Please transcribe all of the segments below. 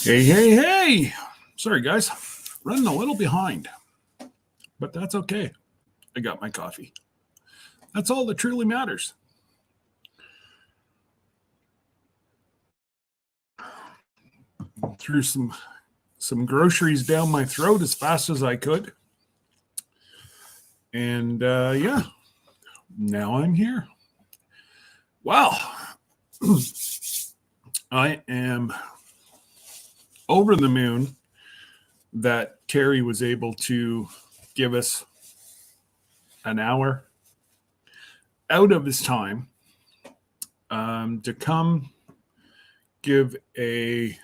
Hey, hey, hey. Sorry, guys. Running a little behind, but that's okay. I got my coffee. That's all that truly matters. Threw some groceries down my throat as fast as I could. And yeah, now I'm here. Wow. I am over the moon that Terry was able to give us an hour out of his time to come give a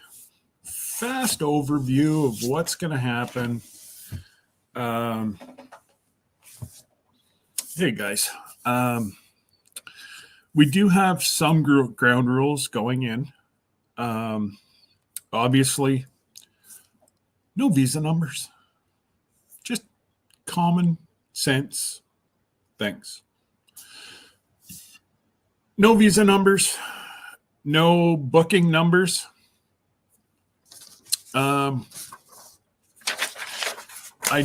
fast overview of what's going to happen. Hey, guys. We do have some ground rules going in. Obviously, no visa numbers. Just common sense things. No visa numbers. No booking numbers. I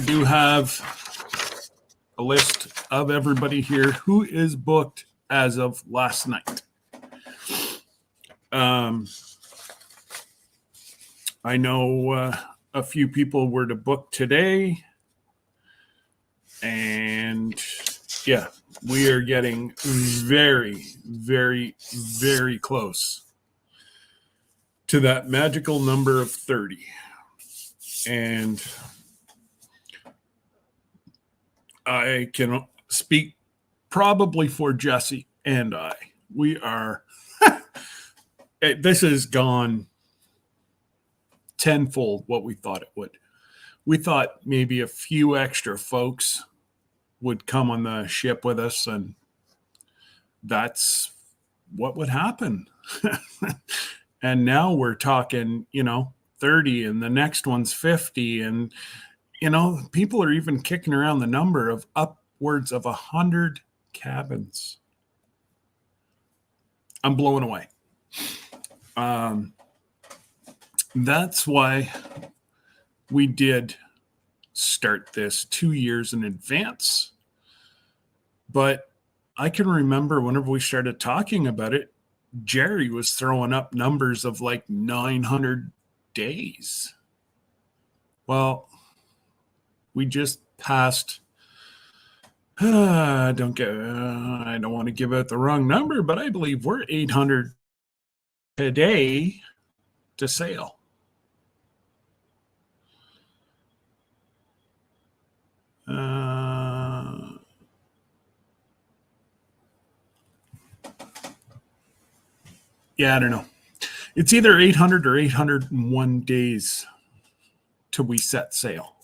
do have a list of everybody here who is booked as of last night. I know a few people were to book today, and yeah, we are getting very, very, very close to that magical number of 30. And I can speak probably for Jesse and I. We are, this has gone tenfold what we thought it would. We thought maybe a few extra folks would come on the ship with us, and that's what would happen. And now we're talking, 30, and the next one's 50. And, people are even kicking around the number of upwards of 100 cabins. I'm blown away. That's why we did start this 2 years in advance. But I can remember whenever we started talking about it, Jerry was throwing up numbers of like 900 days. Well, we just passed. I don't want to give out the wrong number, but I believe we're 800 today to sail. Yeah, I don't know. It's either 800 or 801 days till we set sail.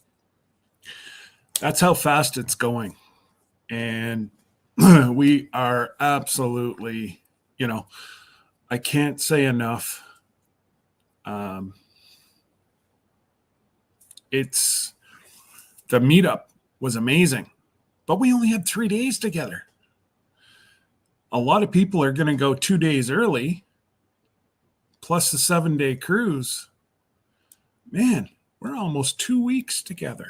That's how fast it's going. And we are absolutely, I can't say enough. It's the meetup was amazing, but we only had 3 days together. A lot of people are going to go 2 days early, plus the 7-day cruise. Man, we're almost 2 weeks together.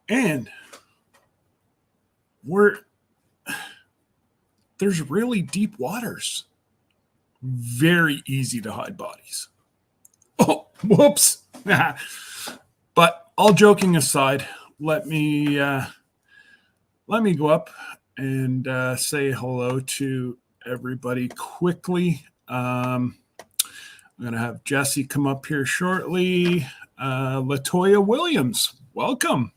And there's really deep waters. Very easy to hide bodies. Oh, whoops. But all joking aside, let me go up and say hello to everybody quickly. I'm going to have Jesse come up here shortly. Latoya Williams, welcome.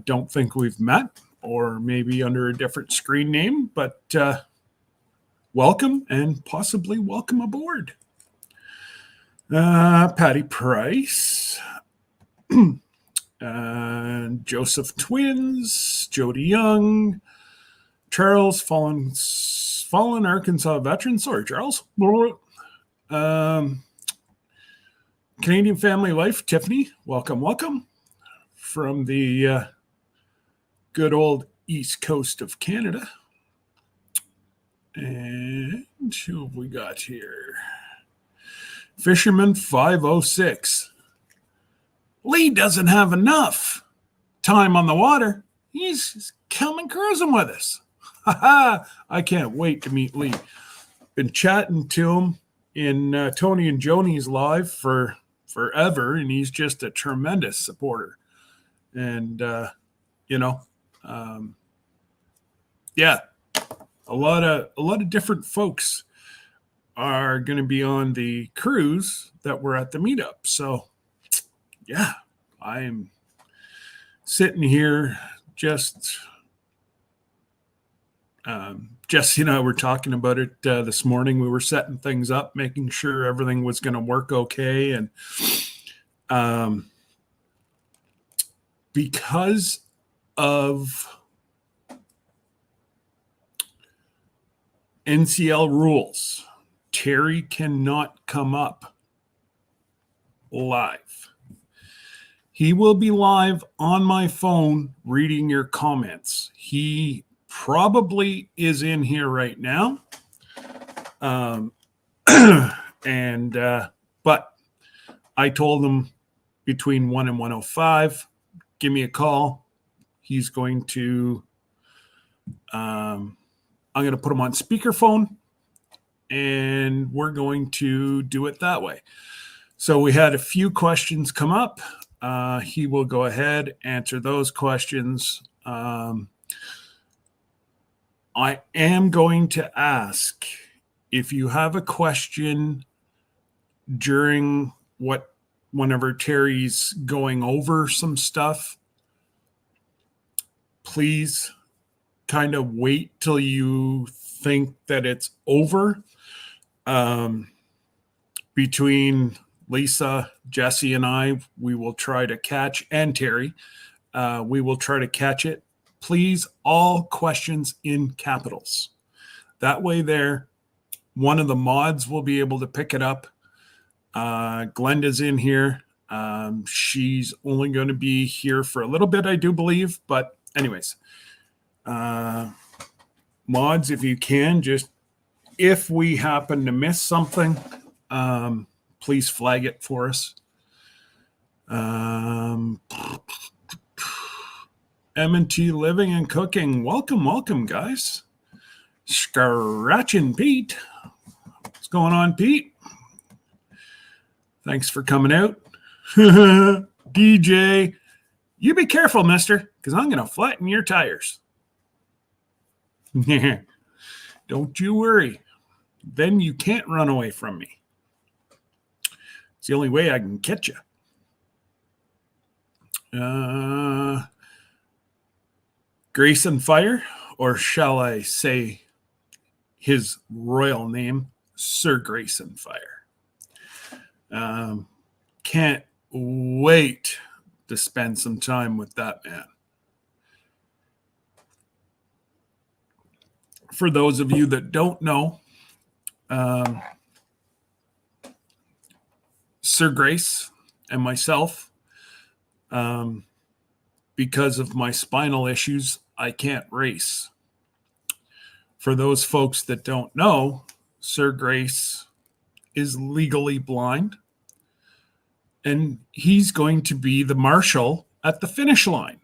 Don't think we've met, or maybe under a different screen name, but welcome, and possibly welcome aboard. Patty Price, Joseph Twins, Jody Young, Charles, fallen Arkansas veteran. Sorry, Charles. Canadian Family Life, Tiffany, welcome from the good old East Coast of Canada. And who have we got here? Fisherman 506. Lee doesn't have enough time on the water. He's coming cruising with us. I can't wait to meet Lee. Been chatting to him in Tony and Joni's live for forever, and he's just a tremendous supporter. And yeah, a lot of different folks are going to be on the cruise that we're at the meetup. So yeah, I'm sitting here just Jesse and I were talking about it this morning. We were setting things up, making sure everything was going to work okay. And because of NCL rules, Terry cannot come up live. He will be live on my phone reading your comments. He probably is in here right now. But I told him between 1 and 1:05, give me a call. He's going to, I'm going to put him on speakerphone, and we're going to do it that way. So we had a few questions come up. He will go ahead, answer those questions. I am going to ask if you have a question during whenever Terry's going over some stuff, please kind of wait till you think that it's over. Between Lisa, Jesse, and I, we will try to catch, and Terry, we will try to catch it. Please, all questions in capitals. That way there, one of the mods will be able to pick it up. Glenda's in here. She's only going to be here for a little bit, I do believe. But anyways, mods, if you can, just if we happen to miss something, please flag it for us. M&T Living and Cooking. Welcome, guys. Scratching Pete. What's going on, Pete? Thanks for coming out. DJ, you be careful, mister, because I'm going to flatten your tires. Don't you worry. Then you can't run away from me. It's the only way I can catch you. Grayson Fire, or shall I say his royal name, Sir Grayson Fire. Can't wait to spend some time with that man. For those of you that don't know, Sir Grace and myself, because of my spinal issues, I can't race. For those folks that don't know, Sir Grace is legally blind, and he's going to be the marshal at the finish line.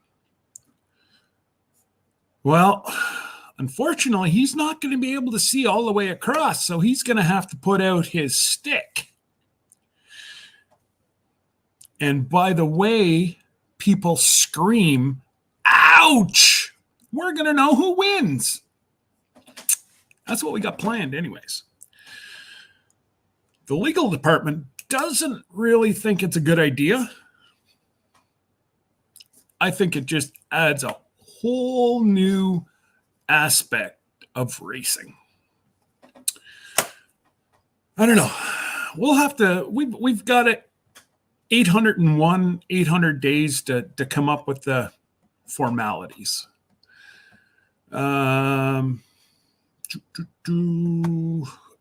Well, unfortunately, he's not going to be able to see all the way across, so he's going to have to put out his stick. And by the way people scream, ouch, we're going to know who wins. That's what we got planned anyways. The legal department doesn't really think it's a good idea. I think it just adds a whole new aspect of racing. I don't know. We'll have to, we've got it 800 days to come up with the formalities. And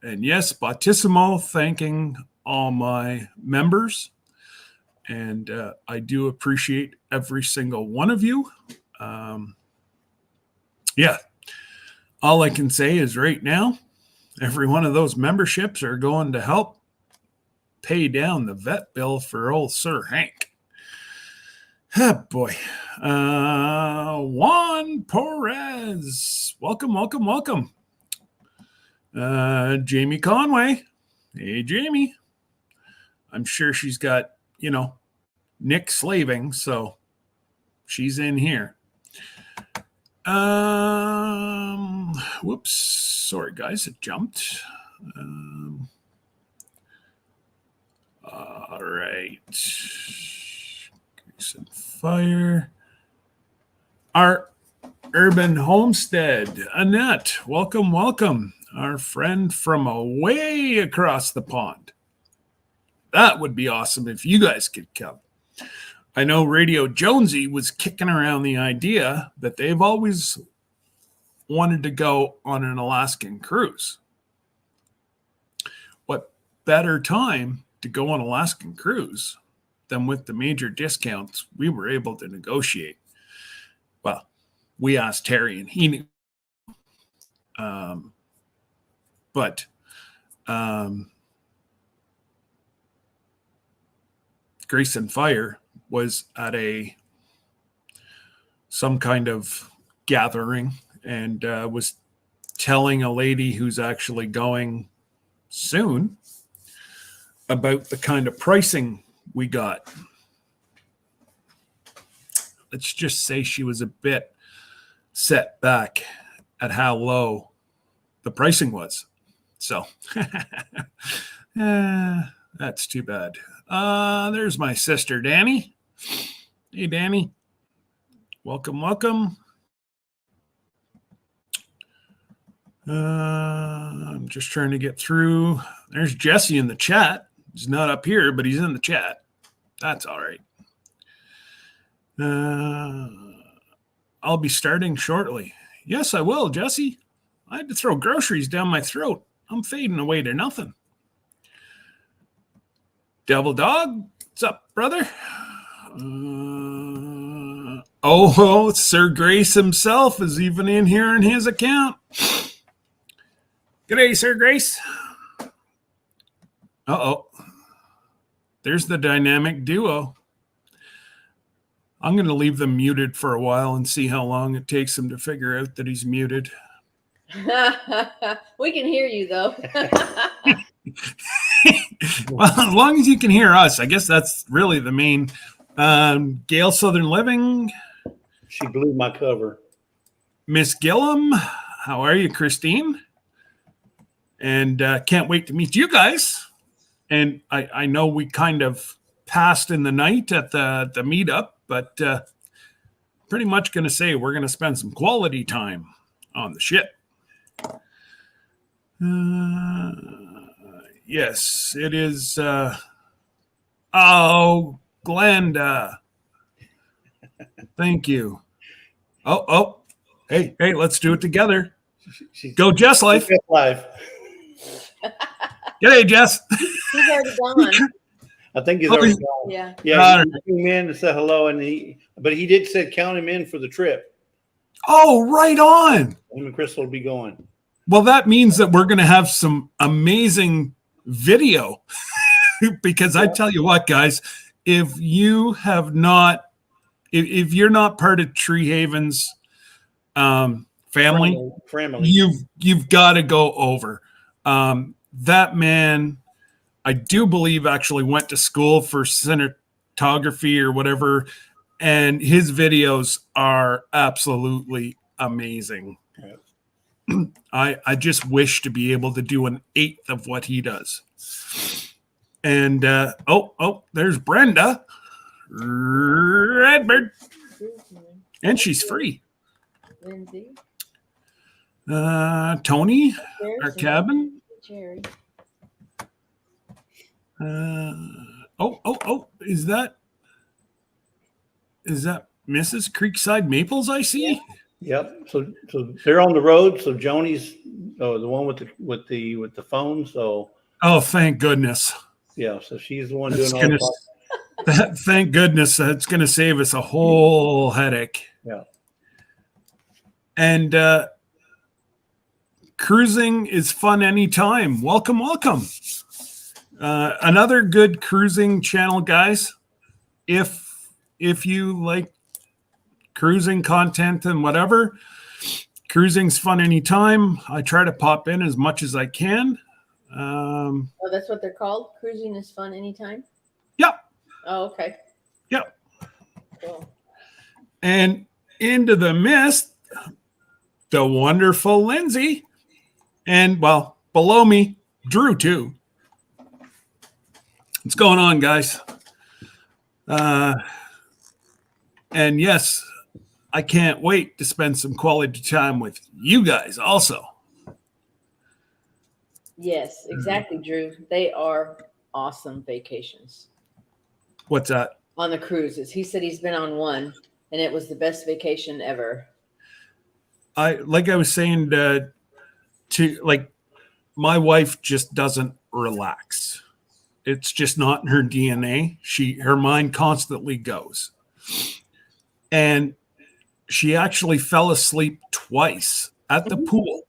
yes, Bautissimo, thanking all my members. And I do appreciate every single one of you. Yeah, all I can say is right now, every one of those memberships are going to help pay down the vet bill for old Sir Hank. Oh, boy. Juan Perez. Welcome, welcome, welcome. Jamie Conway. Hey, Jamie. I'm sure she's got, you know, Nick slaving, so she's in here. Whoops. Sorry, guys. It jumped. All right. Some fire. Our Urban Homestead. Annette, welcome, welcome. Our friend from away across the pond. That would be awesome if you guys could come. I know Radio Jonesy was kicking around the idea that they've always wanted to go on an Alaskan cruise. What better time to go on an Alaskan cruise than with the major discounts we were able to negotiate? Well, we asked Terry and he knew. Grace and Fire was at some kind of gathering and was telling a lady who's actually going soon about the kind of pricing we got. Let's just say she was a bit set back at how low the pricing was. So that's too bad. There's my sister, Danny. Hey, Danny. Welcome, welcome. I'm just trying to get through. There's Jesse in the chat. He's not up here, but he's in the chat. That's all right. I'll be starting shortly. Yes, I will, Jesse. I had to throw groceries down my throat. I'm fading away to nothing. Devil Dog, what's up, brother? Sir Grace himself is even in here in his account. G'day, Sir Grace. There's the dynamic duo. I'm going to leave them muted for a while and see how long it takes them to figure out that he's muted. We can hear you, though. Well, as long as you can hear us, I guess that's really the main. Gail Southern Living. She blew my cover. Miss Gillum, how are you, Christine? And can't wait to meet you guys. And I know we kind of passed in the night at the meetup, but pretty much going to say we're going to spend some quality time on the ship. Yes, it is. Glenda. Thank you. Hey, let's do it together. Go, Jess Life. G'day, Jess. He's already gone. I think he's already gone. Yeah. Yeah, he came in to say hello, but he did say count him in for the trip. Oh, right on. Him and Crystal will be going. Well, that means that we're going to have some amazing video because I tell you what, guys, if you're not part of Tree Haven's family, you've got to go over. That man, I do believe, actually went to school for cinematography or whatever, and his videos are absolutely amazing. Yeah. I just wish to be able to do an eighth of what he does. And there's Brenda Redbird, and she's free. Lindsay, Tony, our cabin. Jerry. Is that Mrs. Creekside Maples? I see. Yep. So they're on the road. So Joni's the one with the phone. So thank goodness. Yeah. So she's the one doing all the that. Thank goodness. That's going to save us a whole headache. Yeah. And cruising is fun anytime. Welcome. Another good cruising channel, guys. If you like cruising content and whatever, cruising's fun anytime. I try to pop in as much as I can. Oh, that's what they're called? Cruising is fun anytime? Yep. Oh, okay. Yep. Cool. And into the mist, the wonderful Lindsay. And, well, below me, Drew, too. What's going on, guys? And yes, I can't wait to spend some quality time with you guys also. Yes, exactly, Drew. They are awesome vacations. What's that? On the cruises. He said he's been on one, and it was the best vacation ever. Like I was saying to like, my wife just doesn't relax. It's just not in her DNA. Her mind constantly goes. And she actually fell asleep twice at the pool.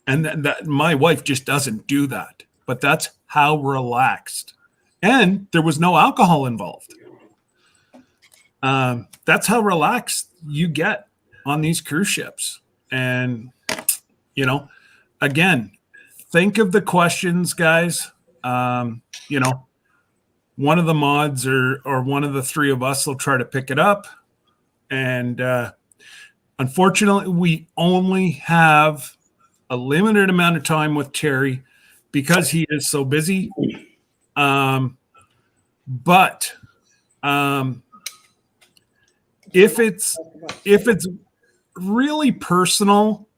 And that my wife just doesn't do that. But that's how relaxed. And there was no alcohol involved. That's how relaxed you get on these cruise ships. And, you know, again, think of the questions, guys. You know, one of the mods or one of the three of us will try to pick it up. And unfortunately, we only have a limited amount of time with Terry because he is so busy. But if it's really personal,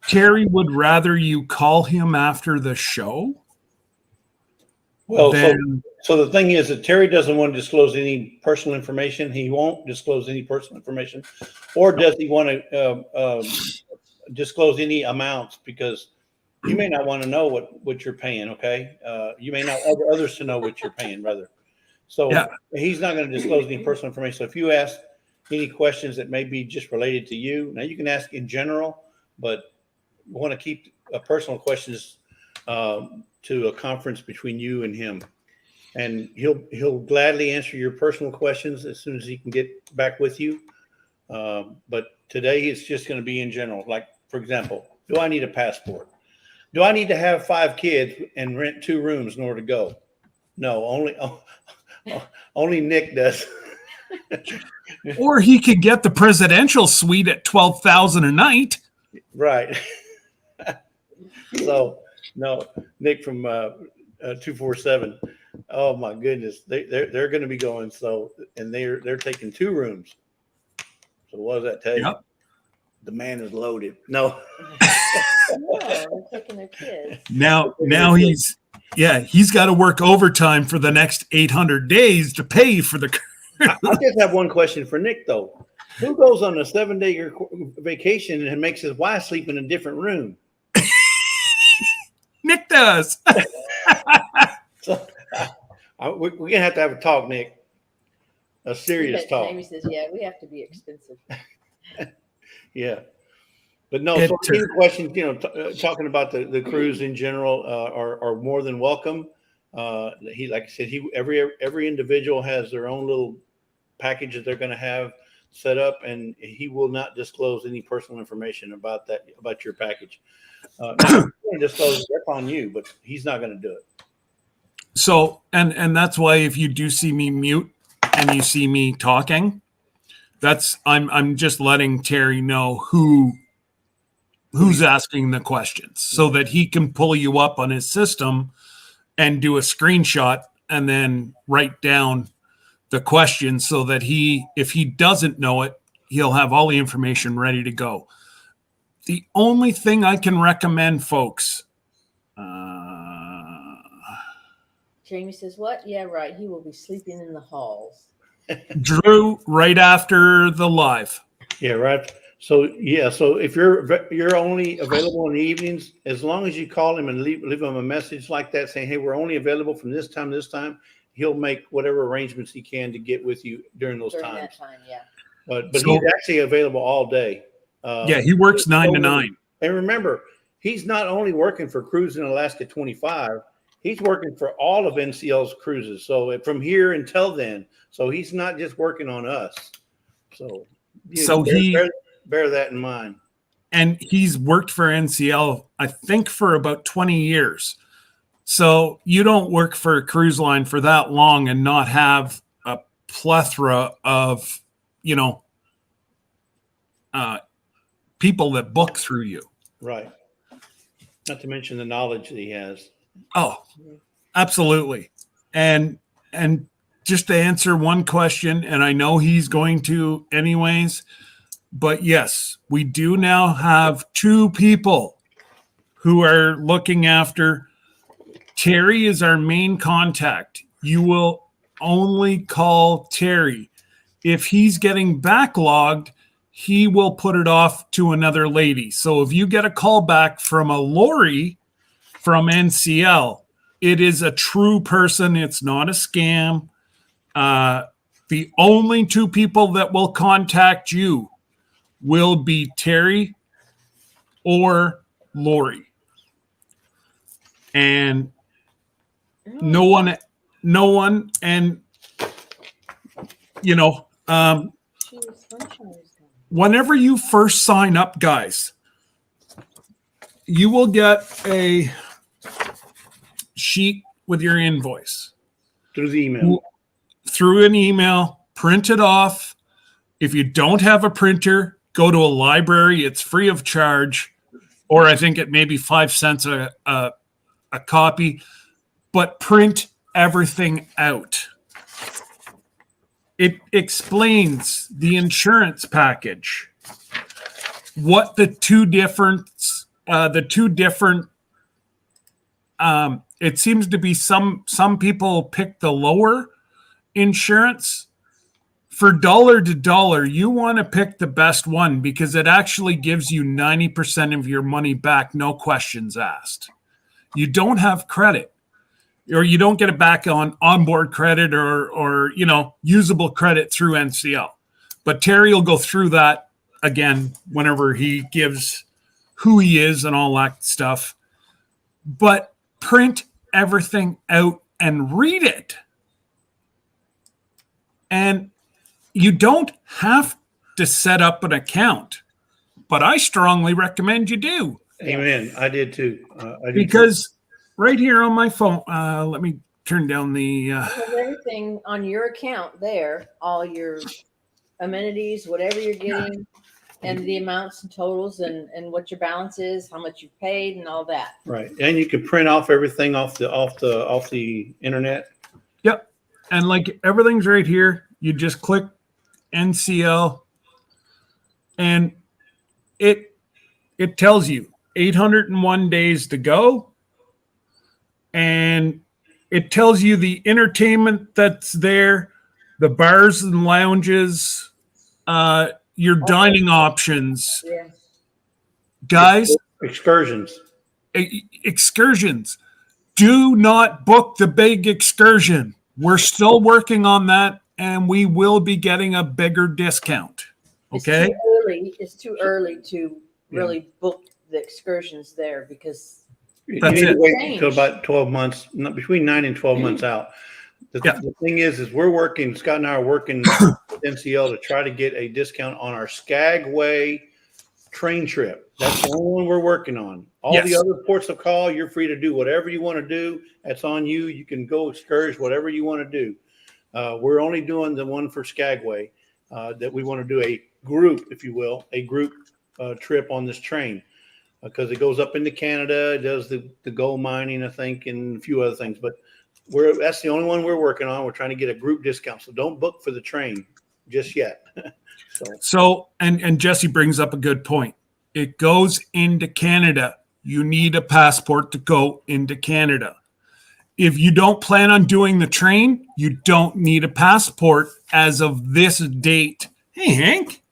Terry would rather you call him after the show. Well, so the thing is that Terry doesn't want to disclose any personal information. He won't disclose any personal information. Or does he want to disclose any amounts? Because you may not want to know what you're paying, okay? You may not want others to know what you're paying, rather. So he's not going to disclose any personal information. So if you ask any questions that may be just related to you, now you can ask in general, but we want to keep personal questions to a conference between you and him. And he'll gladly answer your personal questions as soon as he can get back with you. But today it's just going to be in general. Like, for example, do I need a passport? Do I need to have 5 kids and rent 2 rooms in order to go? No, only Nick does. Or he could get the presidential suite at $12,000 a night. Right. So, no, Nick from 247. Oh my goodness, they're going to be going. So, and they're taking 2 rooms. So what does that tell you? Yep. The man is loaded. No. No, they're taking their kids. Now he's got to work overtime for the next 800 days to pay for the. I just have one question for Nick though. Who goes on a 7-day vacation and makes his wife sleep in a different room? Nick does. So we're going to have a talk, Nick. A serious talk. Amy says, yeah, we have to be expensive. Yeah. But no, so any questions, talking about the cruise in general are more than welcome. Like I said, every individual has their own little package that they're going to have set up, and he will not disclose any personal information about your package. Disclose, that's on you, but he's not going to do it. So, and that's why if you do see me mute and you see me talking, I'm just letting Terry know who's asking the questions so that he can pull you up on his system and do a screenshot and then write down the question so that if he doesn't know it, he'll have all the information ready to go. The only thing I can recommend, folks. Jamie says, what? Yeah, right. He will be sleeping in the halls. Drew, right after the live. Yeah, right. So if you're only available in the evenings, as long as you call him and leave him a message like that saying, hey, we're only available from this time to this time, he'll make whatever arrangements he can to get with you during those times. That time, yeah. But he's actually available all day. He works 9 to 9. And remember, he's not only working for Cruisin Alaska 25. he's working for all of NCL's cruises. So from here until then, so he's not just working on us. So, bear that in mind. And he's worked for NCL, I think, for about 20 years. So you don't work for a cruise line for that long and not have a plethora of, people that book through you. Right. Not to mention the knowledge that he has. Oh, absolutely. And just to answer one question, and I know he's going to anyways, but yes, we do now have 2 people who are looking after. Terry is our main contact. You will only call Terry. If he's getting backlogged, he will put it off to another lady. So if you get a call back from a Lori from NCL, it is a true person. It's not a scam. The only 2 people that will contact you will be Terry or Lori. And no one, and whenever you first sign up, guys, you will get a sheet with your invoice through the email. Through an email, print it off. If you don't have a printer, go to a library. It's free of charge, or I think it may be 5 cents a copy, but print everything out. It explains the insurance package, what the two different, it seems to be some people pick the lower insurance. For dollar to dollar, you want to pick the best one because it actually gives you 90% of your money back, no questions asked. You don't have credit, or you don't get it back on onboard credit or usable credit through NCL. But Terry will go through that again whenever he gives who he is and all that stuff. But print everything out and read it. And you don't have to set up an account, but I strongly recommend you do. Amen. I did too. Because right here on my phone, let me turn down the... everything on your account there, all your amenities, whatever you're getting, and the amounts and totals and what your balance is, how much you've paid and all that. Right. And you can print off everything off the internet. Yep. And like everything's right here. You just click NCL and it tells you 801 days to go, and it tells you the entertainment that's there, the bars and lounges, your dining options. Yeah. Guys, excursions. Do not book the big excursion. We're still working on that, and we will be getting a bigger discount. Okay. It's too early to really book the excursions there because you need to wait until about 12 months, between 9 and 12 months out. The thing is we're working, Scott and I are working with NCL to try to get a discount on our Skagway train trip. That's the only one we're working on. All the other ports of call, you're free to do whatever you want to do. That's on you. You can go excursion, whatever you want to do. We're only doing the one for Skagway that we want to do a group, if you will, a group trip on this train because it goes up into Canada. It does the gold mining, I think, and a few other things. But that's the only one we're working on. We're trying to get a group discount. So don't book for the train just yet. So Jesse brings up a good point. It goes into Canada. You need a passport to go into Canada. If you don't plan on doing the train, you don't need a passport as of this date. Hey, Hank.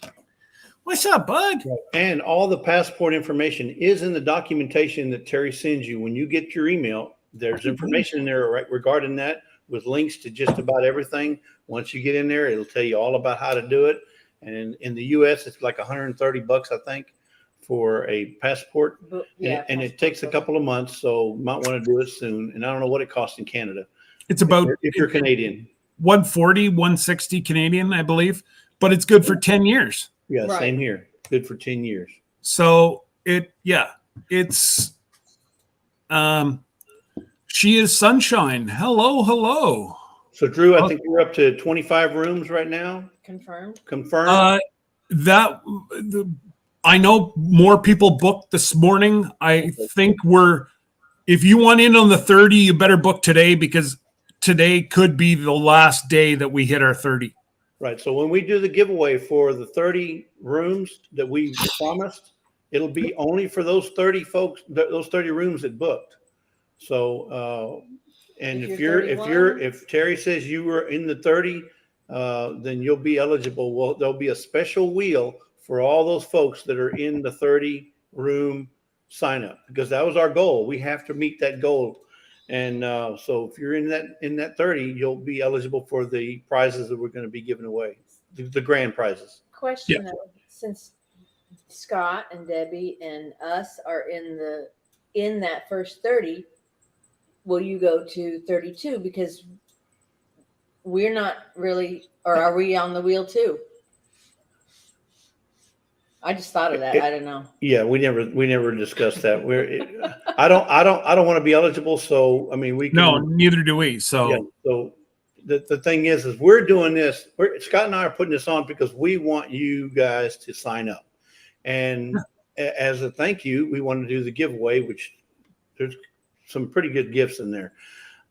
What's up, bud? And all the passport information is in the documentation that Terry sends you. When you get your email, there's information in there regarding that with links to just about everything. Once you get in there, it'll tell you all about how to do it. And in the U.S., it's like $130, I think, for a passport, Yeah, and it takes a couple of months, so you might want to do it soon. And I don't know what it costs in Canada. It's about if you're Canadian, 140, 160 Canadian, I believe, but it's good for 10 years. Yeah, Right. Same here. Good for 10 years. So she is Sunshine. Hello. So Drew, I think we're up to 25 rooms right now. Confirmed. I know more people booked this morning. I think if you want in on the 30, you better book today, because today could be the last day that we hit our 30. Right. So when we do the giveaway for the 30 rooms that we promised, it'll be only for those 30 folks, those 30 rooms that booked. So, and if Terry says you were in the 30, then you'll be eligible. Well, there'll be a special wheel for all those folks that are in the 30 room sign up, because that was our goal. We have to meet that goal. And so if you're in that 30, you'll be eligible for the prizes that we're going to be giving away, the grand prizes. Question though, since Scott and Debbie and us are in that first 30, will you go to 32? Because we're not really, or are we on the wheel too? I just thought of that. I don't know. Yeah, we never discussed that. I don't want to be eligible. So I mean, we can, no, neither do we. So yeah, so the thing is we're doing this. Scott and I are putting this on because we want you guys to sign up, and as a thank you, we want to do the giveaway, which there's some pretty good gifts in there.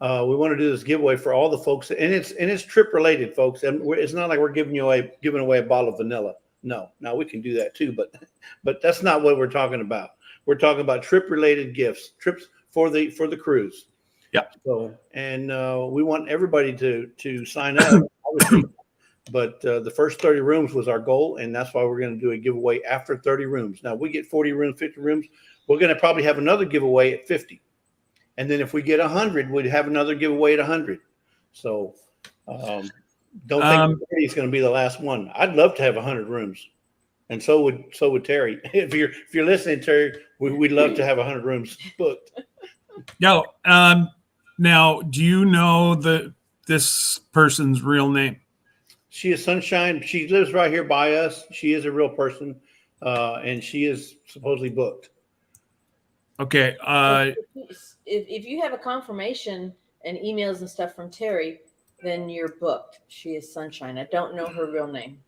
We want to do this giveaway for all the folks, and it's trip related, folks. And it's not like we're giving away a bottle of vanilla. No, now we can do that too, but that's not what we're talking about. We're talking about trip related gifts, trips for the cruise. Yeah. So, and we want everybody to sign up, obviously, but the first 30 rooms was our goal, and that's why we're going to do a giveaway after 30 rooms. Now we get 40 rooms, 50 rooms. We're going to probably have another giveaway at 50. And then if we get 100, we'd have another giveaway at 100. So, don't think it's going to be the last one. I'd love to have 100 rooms, and so would Terry. If you're listening, Terry, we'd love to have 100 rooms booked. No. Now, do you know this person's real name? She is Sunshine. She lives right here by us. She is a real person, and she is supposedly booked. Okay. If you have a confirmation and emails and stuff from Terry, then you're booked. She is Sunshine. I don't know her real name.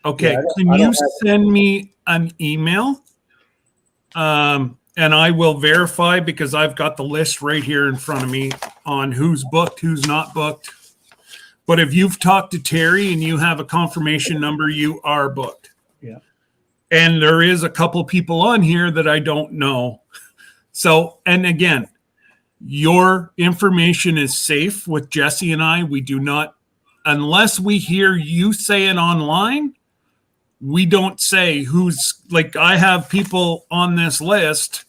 Okay. Can you send me an email? And I will verify, because I've got the list right here in front of me on who's booked, who's not booked. But if you've talked to Terry and you have a confirmation number, you are booked. Yeah. And there is a couple people on here that I don't know. So, and again, your information is safe with Jesse and I. We do not, unless we hear you say it online, we don't say who's, like, I have people on this list.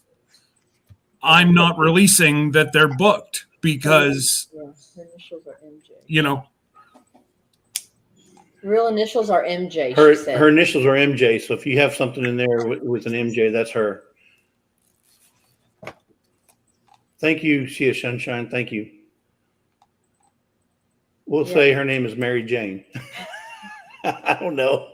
I'm not releasing that they're booked because, her initials are MJ. Real initials are MJ. Her initials are MJ. So if you have something in there with an MJ, that's her. Thank you, She is Sunshine. Thank you. We'll say her name is Mary Jane. I don't know.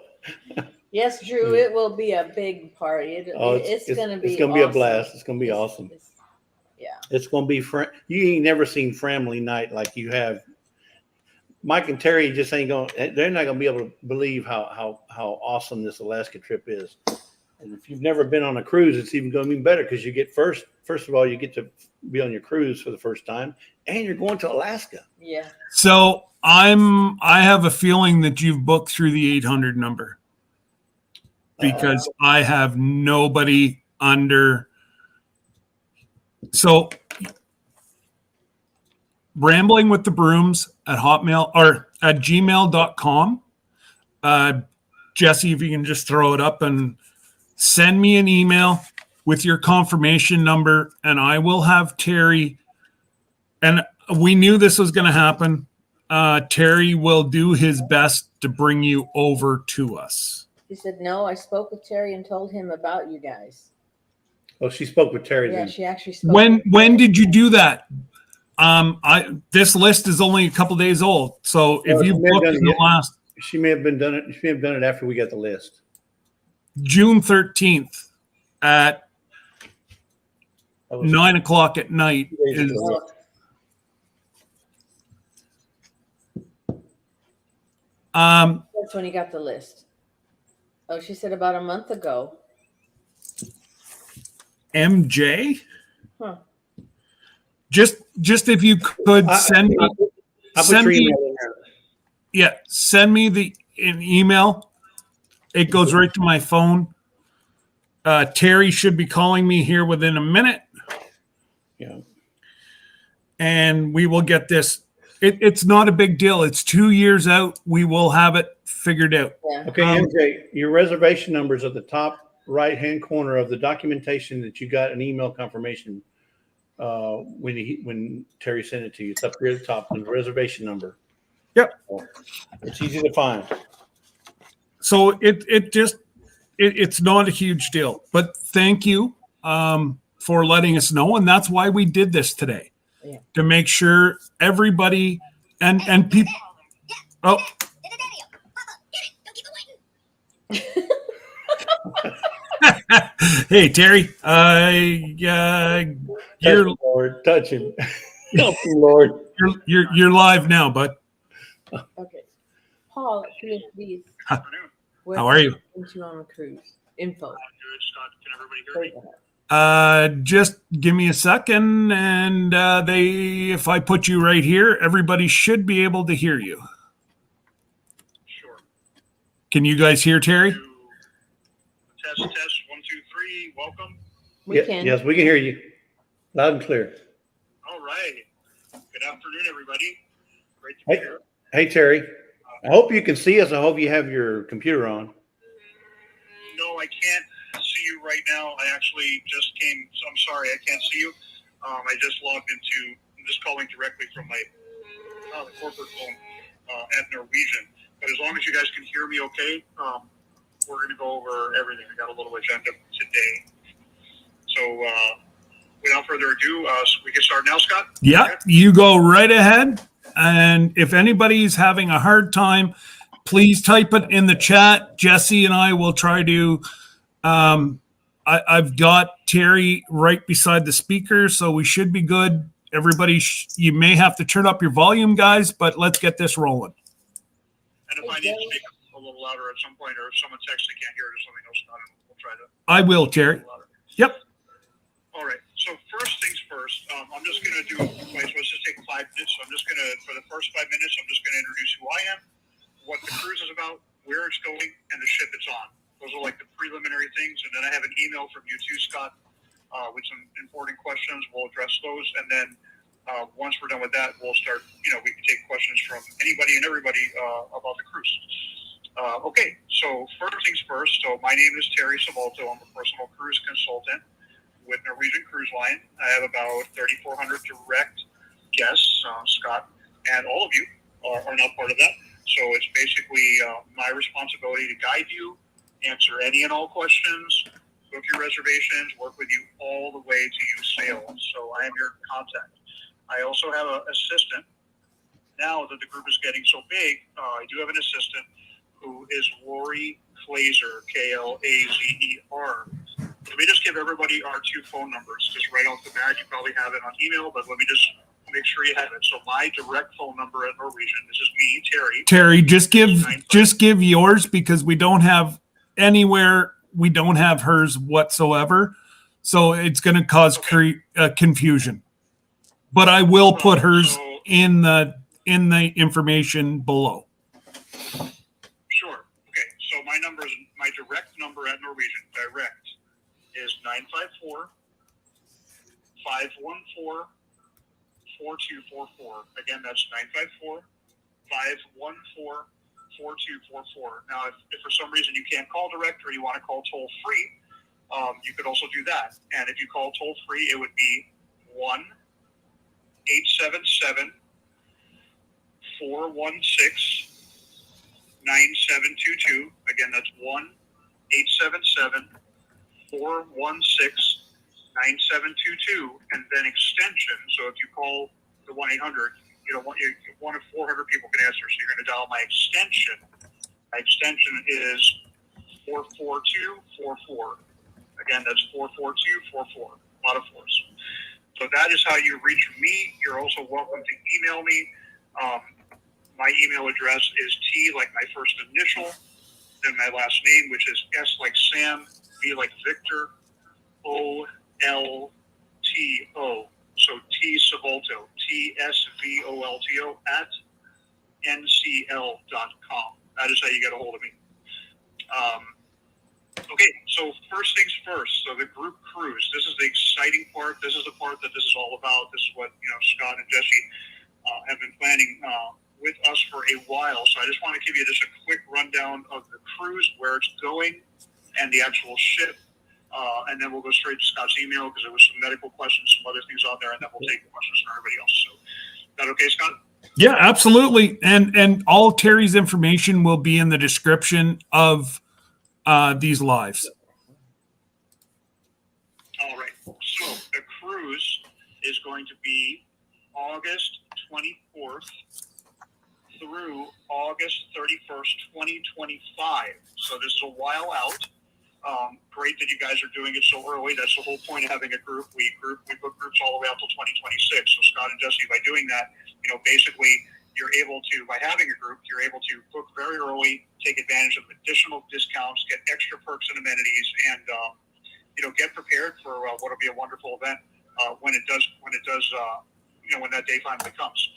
Yes, Drew, it will be a big party. It's going to be a blast. It's going to be awesome. It's going to be you ain't never seen family night like you have. Mike and Terry just ain't going. They're not going to be able to believe how awesome this Alaska trip is. And if you've never been on a cruise, it's even going to be better, because you get first of all, you get to be on your cruise for the first time, and you're going to Alaska. Yeah. So I have a feeling that you've booked through the 800 number, because I have nobody under. So rambling with the brooms at Hotmail or at gmail.com. Jesse, if you can just throw it up and send me an email with your confirmation number, and I will have Terry. And we knew this was going to happen. Terry will do his best to bring you over to us. He said, no, I spoke with Terry and told him about you guys. Oh, she spoke with Terry Yeah, then. she actually spoke. When did you do that? This list is only a couple days old, so if you booked in the last, she may have done it after we got the list. June 13th at 9 o'clock at night is. That's when you got the list. Oh, she said about a month ago. MJ? Huh. Just if you could send me, send me an email. It goes right to my phone. Terry should be calling me here within a minute. Yeah. And we will get this. It's not a big deal. It's 2 years out. We will have it figured out. Yeah. Okay, MJ, your reservation number is at the top right-hand corner of the documentation that you got an email confirmation when Terry sent it to you. It's up here at the top, the reservation number. Yep. It's easy to find. So it's not a huge deal, but thank you for letting us know. And that's why we did this today, to make sure everybody and people. Oh. Hey, Terry, Lord, touch him. Help him, Lord. You're live now, bud. Okay. Paul, please. How are you? You on the cruise info. Can everybody hear me? Just give me a second, and if I put you right here, everybody should be able to hear you. Sure. Can you guys hear Terry? Test, 1, 2, 3. Welcome. We can. Yes, we can hear you loud and clear. All right. Good afternoon, everybody. Great to be here. Hey, Terry. I hope you can see us. I hope you have your computer on. No, I can't see you right now. I actually just came. So I'm sorry, I can't see you. I just logged into. I'm just calling directly from my the corporate phone at Norwegian. But as long as you guys can hear me, okay. We're going to go over everything. I got a little agenda today. So without further ado, we can start now, Scott? Yeah, okay. You go right ahead. And if anybody's having a hard time, please type it in the chat. Jesse and I will try to. I've got Terry right beside the speaker, so we should be good. Everybody, you may have to turn up your volume, guys, but let's get this rolling. And if I need to speak a little louder at some point, or if someone texts they can't hear it or something else, we'll try to. I will, Terry. Yep. All right. So first things first, I'm just going to do, so let's just take 5 minutes. So I'm just going to, for the first 5 minutes, I'm just going to introduce who I am, what the cruise is about, where it's going, and the ship it's on. Those are like the preliminary things. And then I have an email from you too, Scott, with some important questions. We'll address those. And then once we're done with that, we'll start, we can take questions from anybody and everybody about the cruise. Okay, so first things first. So my name is Terry Svolto. I'm a personal cruise consultant with Norwegian Cruise Line. I have about 3,400 direct guests. Scott and all of you are now part of that. So it's basically my responsibility to guide you, answer any and all questions, book your reservations, work with you all the way to you sail. So I am your contact. I also have an assistant. Now that the group is getting so big, I do have an assistant who is Lori Klazer, Klazer. Let me just give everybody our 2 phone numbers. Just right off the bat, you probably have it on email, but let me just make sure you have it. So my direct phone number at Norwegian, this is me, Terry. Terry, just give yours, because we don't have hers whatsoever. So it's going to cause confusion. But I will put hers in the information below. Sure. Okay. So my direct number at Norwegian, direct, is 954-514-4244. Again, that's 954-514-4244. Now, if for some reason you can't call direct or you want to call toll free, you could also do that. And if you call toll free, it would be 1-877-416-9722. Again, that's 1-877-416-9722. 9722 and then extension. So if you call the 1-800, one of 400 people can answer. So you're going to dial my extension. My extension is 44244. Again, that's 44244. A lot of fours. So that is how you reach me. You're also welcome to email me. My email address is T like my first initial, then my last name, which is S like Sam, V like Victor, OLTO. So T Svolto, TSVOLTO at NCL.com. That is how you get a hold of me. Okay, so first things first. So the group cruise. This is the exciting part. This is the part that this is all about. This is what Scott and Jesse have been planning with us for a while. So I just want to give you just a quick rundown of the cruise, where it's going, and the actual ship. And then we'll go straight to Scott's email because there was some medical questions, some other things on there, and then we'll take questions from everybody else. So is that okay, Scott? Yeah, absolutely. And all Terry's information will be in the description of these lives. All right. So the cruise is going to be August 24th through August 31st, 2025. So this is a while out. Great that you guys are doing it so early. That's the whole point of having a group. We book groups all the way out till 2026. So Scott and Jesse, by doing that, basically you're able to, by having a group, you're able to book very early, take advantage of additional discounts, get extra perks and amenities, and get prepared for what will be a wonderful event when that day finally comes.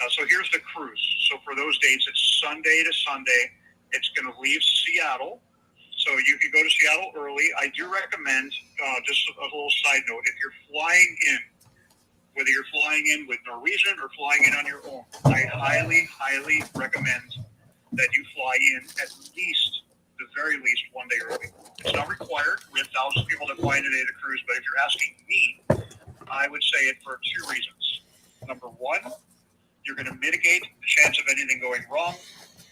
So here's the cruise. So for those dates, it's Sunday to Sunday. It's going to leave Seattle. So you can go to Seattle early. I do recommend, just a little side note, if you're flying in, whether you're flying in with Norwegian or flying in on your own, I highly, highly recommend that you fly in at least, the very least, one day early. It's not required. We have thousands of people that fly in a day to cruise, but if you're asking me, I would say it for two reasons. Number one, you're going to mitigate the chance of anything going wrong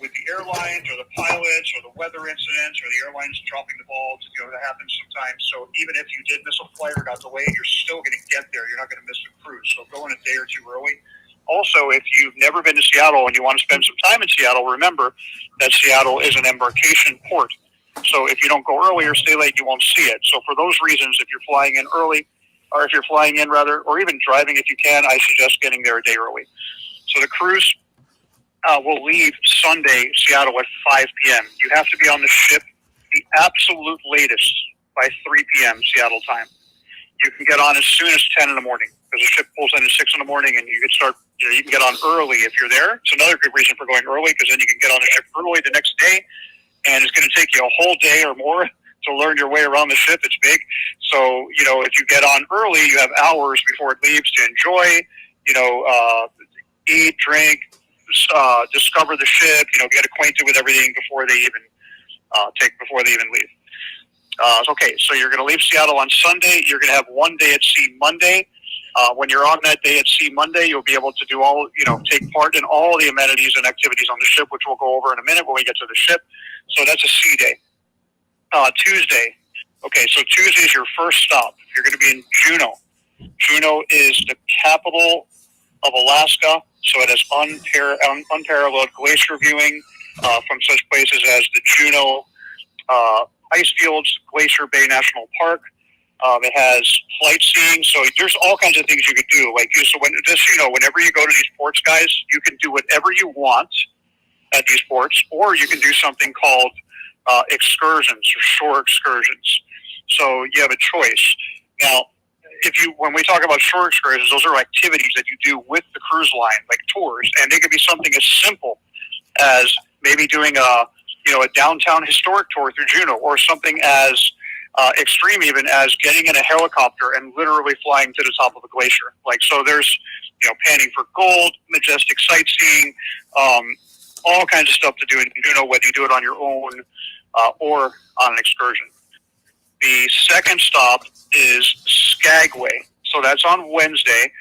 with the airlines or the pilots or the weather incidents or the airlines dropping the ball. That happens sometimes. So even if you did miss a flight or got delayed, you're still going to get there. You're not going to miss the cruise. So go in a day or two early. Also, if you've never been to Seattle and you want to spend some time in Seattle, remember that Seattle is an embarkation port. So if you don't go early or stay late, you won't see it. So for those reasons, if you're flying in early, or if you're flying in rather, or even driving if you can, I suggest getting there a day early. So the cruise will leave Sunday, Seattle, at 5 p.m. You have to be on the ship the absolute latest by 3 p.m. Seattle time. You can get on as soon as 10 in the morning because the ship pulls in at 6 in the morning, and you can start. You can get on early if you're there. It's another good reason for going early because then you can get on the ship early the next day, and it's going to take you a whole day or more to learn your way around the ship. It's big. So, if you get on early, you have hours before it leaves to enjoy, eat, drink, discover the ship, get acquainted with everything before they even leave. Okay, so you're going to leave Seattle on Sunday. You're going to have one day at sea Monday. When you're on that day at sea Monday, you'll be able to do take part in all the amenities and activities on the ship, which we'll go over in a minute when we get to the ship. So that's a sea day. Tuesday. Okay, so Tuesday is your first stop. You're going to be in Juneau. Juneau is the capital of Alaska, so it has unparalleled glacier viewing from such places as the Juneau Ice Fields, Glacier Bay National Park. It has flight seeing, so there's all kinds of things you could do. Whenever you go to these ports, guys, you can do whatever you want at these ports, or you can do something called excursions or shore excursions. So you have a choice. Now, when we talk about shore excursions, those are activities that you do with the cruise line, like tours, and they could be something as simple as maybe doing a downtown historic tour through Juneau, or something as extreme even as getting in a helicopter and literally flying to the top of a glacier. So there's, panning for gold, majestic sightseeing, all kinds of stuff to do in Juneau, whether you do it on your own or on an excursion. The second stop is Skagway. So that's on Wednesday.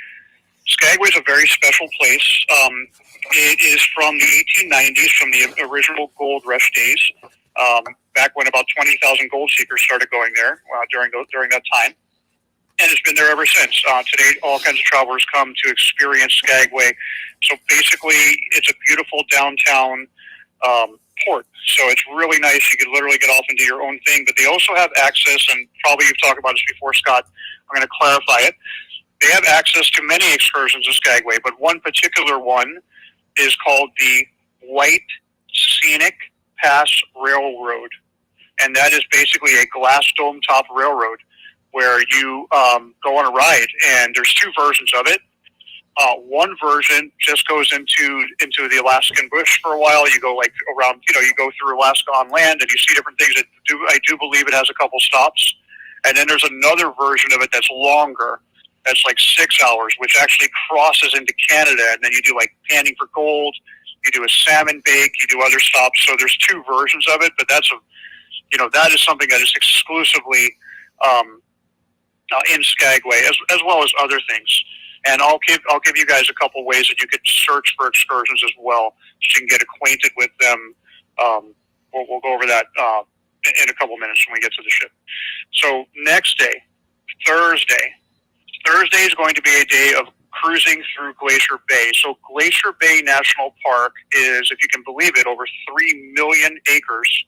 Skagway is a very special place. It is from the 1890s, from the original gold rush days, back when about 20,000 gold seekers started going there during that time. and it's been there ever since. Today, all kinds of travelers come to experience Skagway. So basically, it's a beautiful downtown port. So it's really nice. You could literally get off and do your own thing. But they also have access, and probably you've talked about this before, Scott. I'm going to clarify it. They have access to many excursions to Skagway, but one particular one is called the White Scenic Pass Railroad. And that is basically a glass dome top railroad where you go on a ride, and there's two versions of it. One version just goes into the Alaskan bush for a while. You go like around, you go through Alaska on land, and you see different things. I do believe it has a couple stops. And then there's another version of it that's longer. That's like 6 hours, which actually crosses into Canada. And then you do like panning for gold. You do a salmon bake. You do other stops. So there's two versions of it, but that is something that is exclusively in Skagway, as well as other things. And I'll give you guys a couple ways that you could search for excursions as well, so you can get acquainted with them. We'll go over that in a couple minutes when we get to the ship. So next day, Thursday is going to be a day of cruising through Glacier Bay. So Glacier Bay National Park is, if you can believe it, over 3 million acres.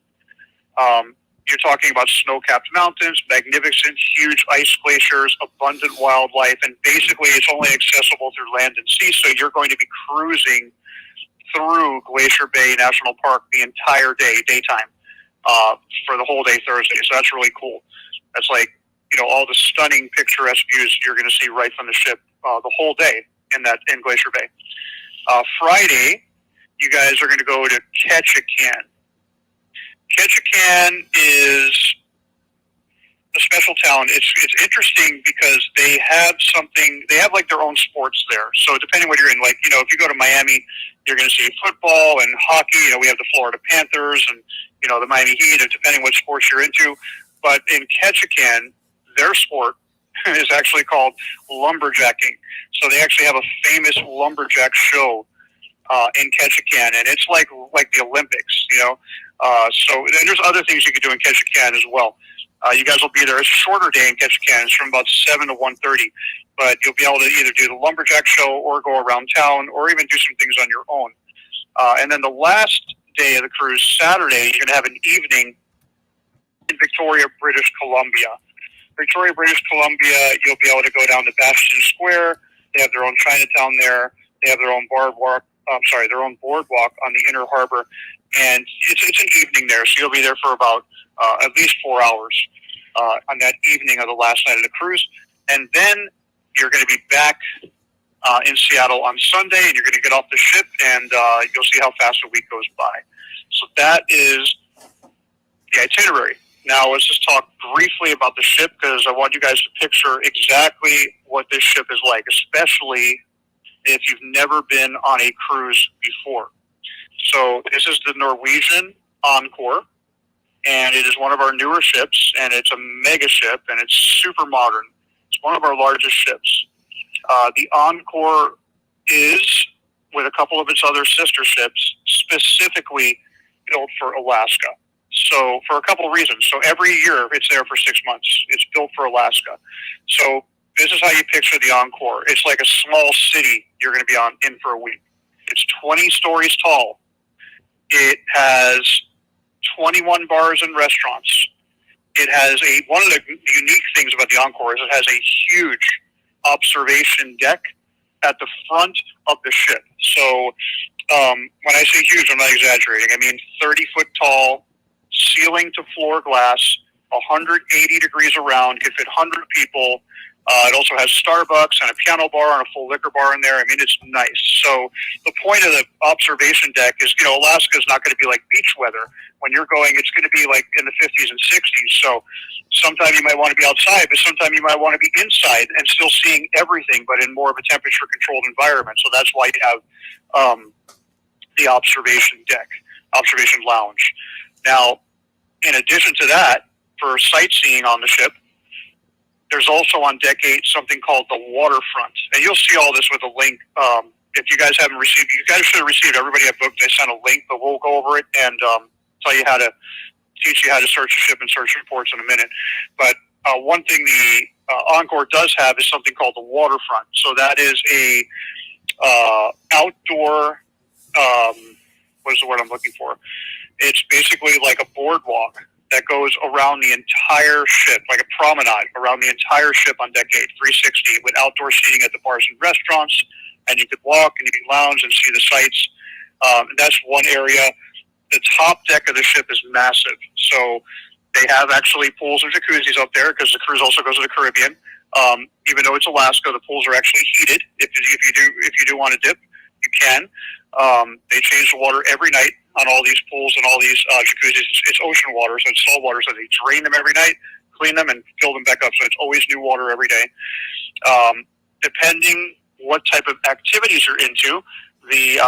You're talking about snow-capped mountains, magnificent, huge ice glaciers, abundant wildlife, and basically it's only accessible through land and sea, so you're going to be cruising through Glacier Bay National Park the entire day, daytime, for the whole day Thursday. So that's really cool. That's like, all the stunning picturesque views you're going to see right from the ship the whole day in Glacier Bay. Friday, you guys are going to go to Ketchikan. Ketchikan is a special town. It's interesting because they have like their own sports there. So depending what you're in, like, if you go to Miami, you're going to see football and hockey. We have the Florida Panthers and, the Miami Heat, and depending what sports you're into. But in Ketchikan, their sport is actually called lumberjacking. So they actually have a famous lumberjack show in Ketchikan, and it's like the Olympics, So and there's other things you could do in Ketchikan as well. You guys will be there. It's a shorter day in Ketchikan. It's from about 7 to 1:30, but you'll be able to either do the lumberjack show or go around town or even do some things on your own. And then the last day of the cruise, Saturday, you're going to have an evening in Victoria, British Columbia. Victoria, British Columbia, you'll be able to go down to Bastion Square. They have their own Chinatown there. They have their own boardwalk on the inner harbor. And it's an evening there, so you'll be there for about at least 4 hours on that evening of the last night of the cruise. And then you're going to be back in Seattle on Sunday, and you're going to get off the ship, and you'll see how fast the week goes by. So that is the itinerary. Now let's just talk briefly about the ship, because I want you guys to picture exactly what this ship is like, especially if you've never been on a cruise before. So this is the Norwegian Encore, and it is one of our newer ships, and it's a mega ship, and it's super modern. It's one of our largest ships. The Encore is, with a couple of its other sister ships, specifically built for Alaska. So for a couple of reasons. So every year it's there for 6 months. It's built for Alaska. So this is how you picture the Encore. It's like a small city you're going to be in for a week. It's 20 stories tall. It has 21 bars and restaurants. It has one of the unique things about the Encore is it has a huge observation deck at the front of the ship. So when I say huge, I'm not exaggerating. I mean 30-foot tall, ceiling to floor glass, 180 degrees around, could fit 100 people. It also has Starbucks and a piano bar and a full liquor bar in there. I mean, it's nice. So the point of the observation deck is, Alaska is not going to be like beach weather. When you're going, it's going to be like in the 50s and 60s. So sometime you might want to be outside, but sometime you might want to be inside and still seeing everything, but in more of a temperature-controlled environment. So that's why you have the observation deck, observation lounge. Now, in addition to that, for sightseeing on the ship, there's also on Deck 8 something called the waterfront. And you'll see all this with a link. If you guys haven't received, you guys should have received, everybody at booked, they sent a link, but we'll go over it and teach you how to search the ship and search reports in a minute. But one thing the Encore does have is something called the waterfront. So that is a outdoor, what is the word I'm looking for? It's basically like a boardwalk that goes around the entire ship, like a promenade around the entire ship on deck 8, 360, with outdoor seating at the bars and restaurants. And you could walk and you could lounge and see the sights. And that's one area. The top deck of the ship is massive. So they have actually pools and jacuzzis up there because the cruise also goes to the Caribbean. Even though it's Alaska, the pools are actually heated. If you do want to dip, you can. They change the water every night on all these pools and all these jacuzzis. It's ocean water, so it's salt water. So they drain them every night, clean them, and fill them back up. So it's always new water every day. Depending what type of activities you're into, the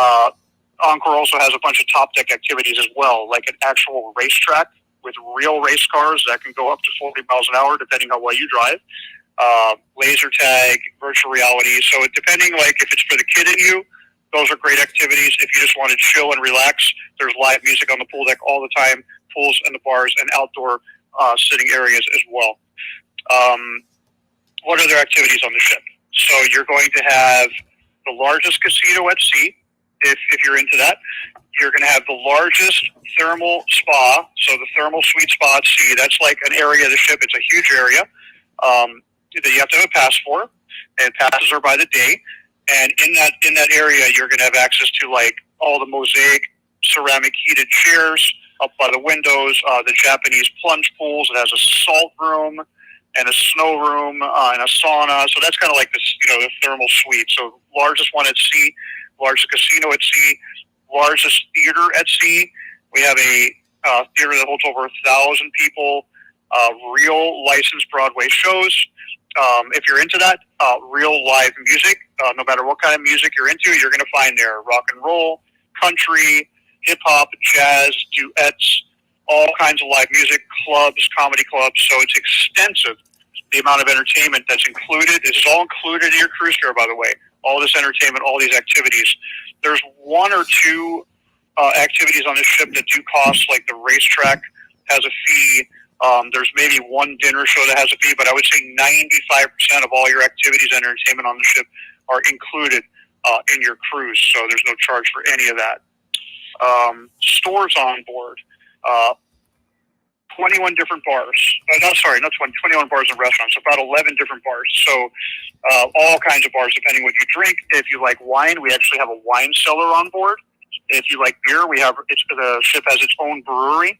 Encore also has a bunch of top deck activities as well, like an actual racetrack with real race cars that can go up to 40 miles an hour, depending on what you drive. Laser tag, virtual reality. So depending, like if it's for the kid in you, those are great activities. If you just want to chill and relax, there's live music on the pool deck all the time, pools and the bars and outdoor sitting areas as well. What other activities on the ship? So you're going to have the largest casino at sea, if you're into that. You're going to have the largest thermal spa, so the thermal suite spa at sea. That's like an area of the ship. It's a huge area that you have to have a pass for, and passes are by the day. And in that area, you're going to have access to like all the mosaic ceramic heated chairs up by the windows, the Japanese plunge pools. It has a salt room and a snow room and a sauna. So that's kind of like this, the thermal suite. So largest one at sea, largest casino at sea, largest theater at sea. We have a theater that holds over 1,000 people, real licensed Broadway shows. If you're into that, real live music, no matter what kind of music you're into, you're going to find there rock and roll, country, hip hop, jazz, duets, all kinds of live music, clubs, comedy clubs. So it's extensive, the amount of entertainment that's included. This is all included in your cruise fare, by the way. All this entertainment, all these activities. There's one or two activities on the ship that do cost, like the racetrack has a fee. There's maybe one dinner show that has a fee, but I would say 95% of all your activities and entertainment on the ship are included in your cruise. So there's no charge for any of that. Stores on board. 21 different bars. No, sorry, not 20, 21 bars and restaurants, about 11 different bars. So all kinds of bars, depending what you drink. If you like wine, we actually have a wine cellar on board. If you like beer, the ship has its own brewery.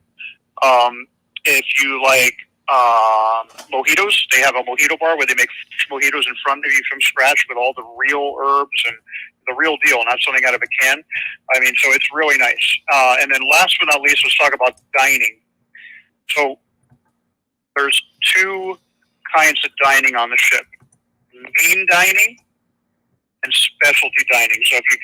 If you like mojitos, they have a mojito bar where they make mojitos in front of you from scratch with all the real herbs and the real deal, not something out of a can. I mean, so it's really nice. And then last but not least, let's talk about dining. So there's two kinds of dining on the ship: main dining and specialty dining. So if you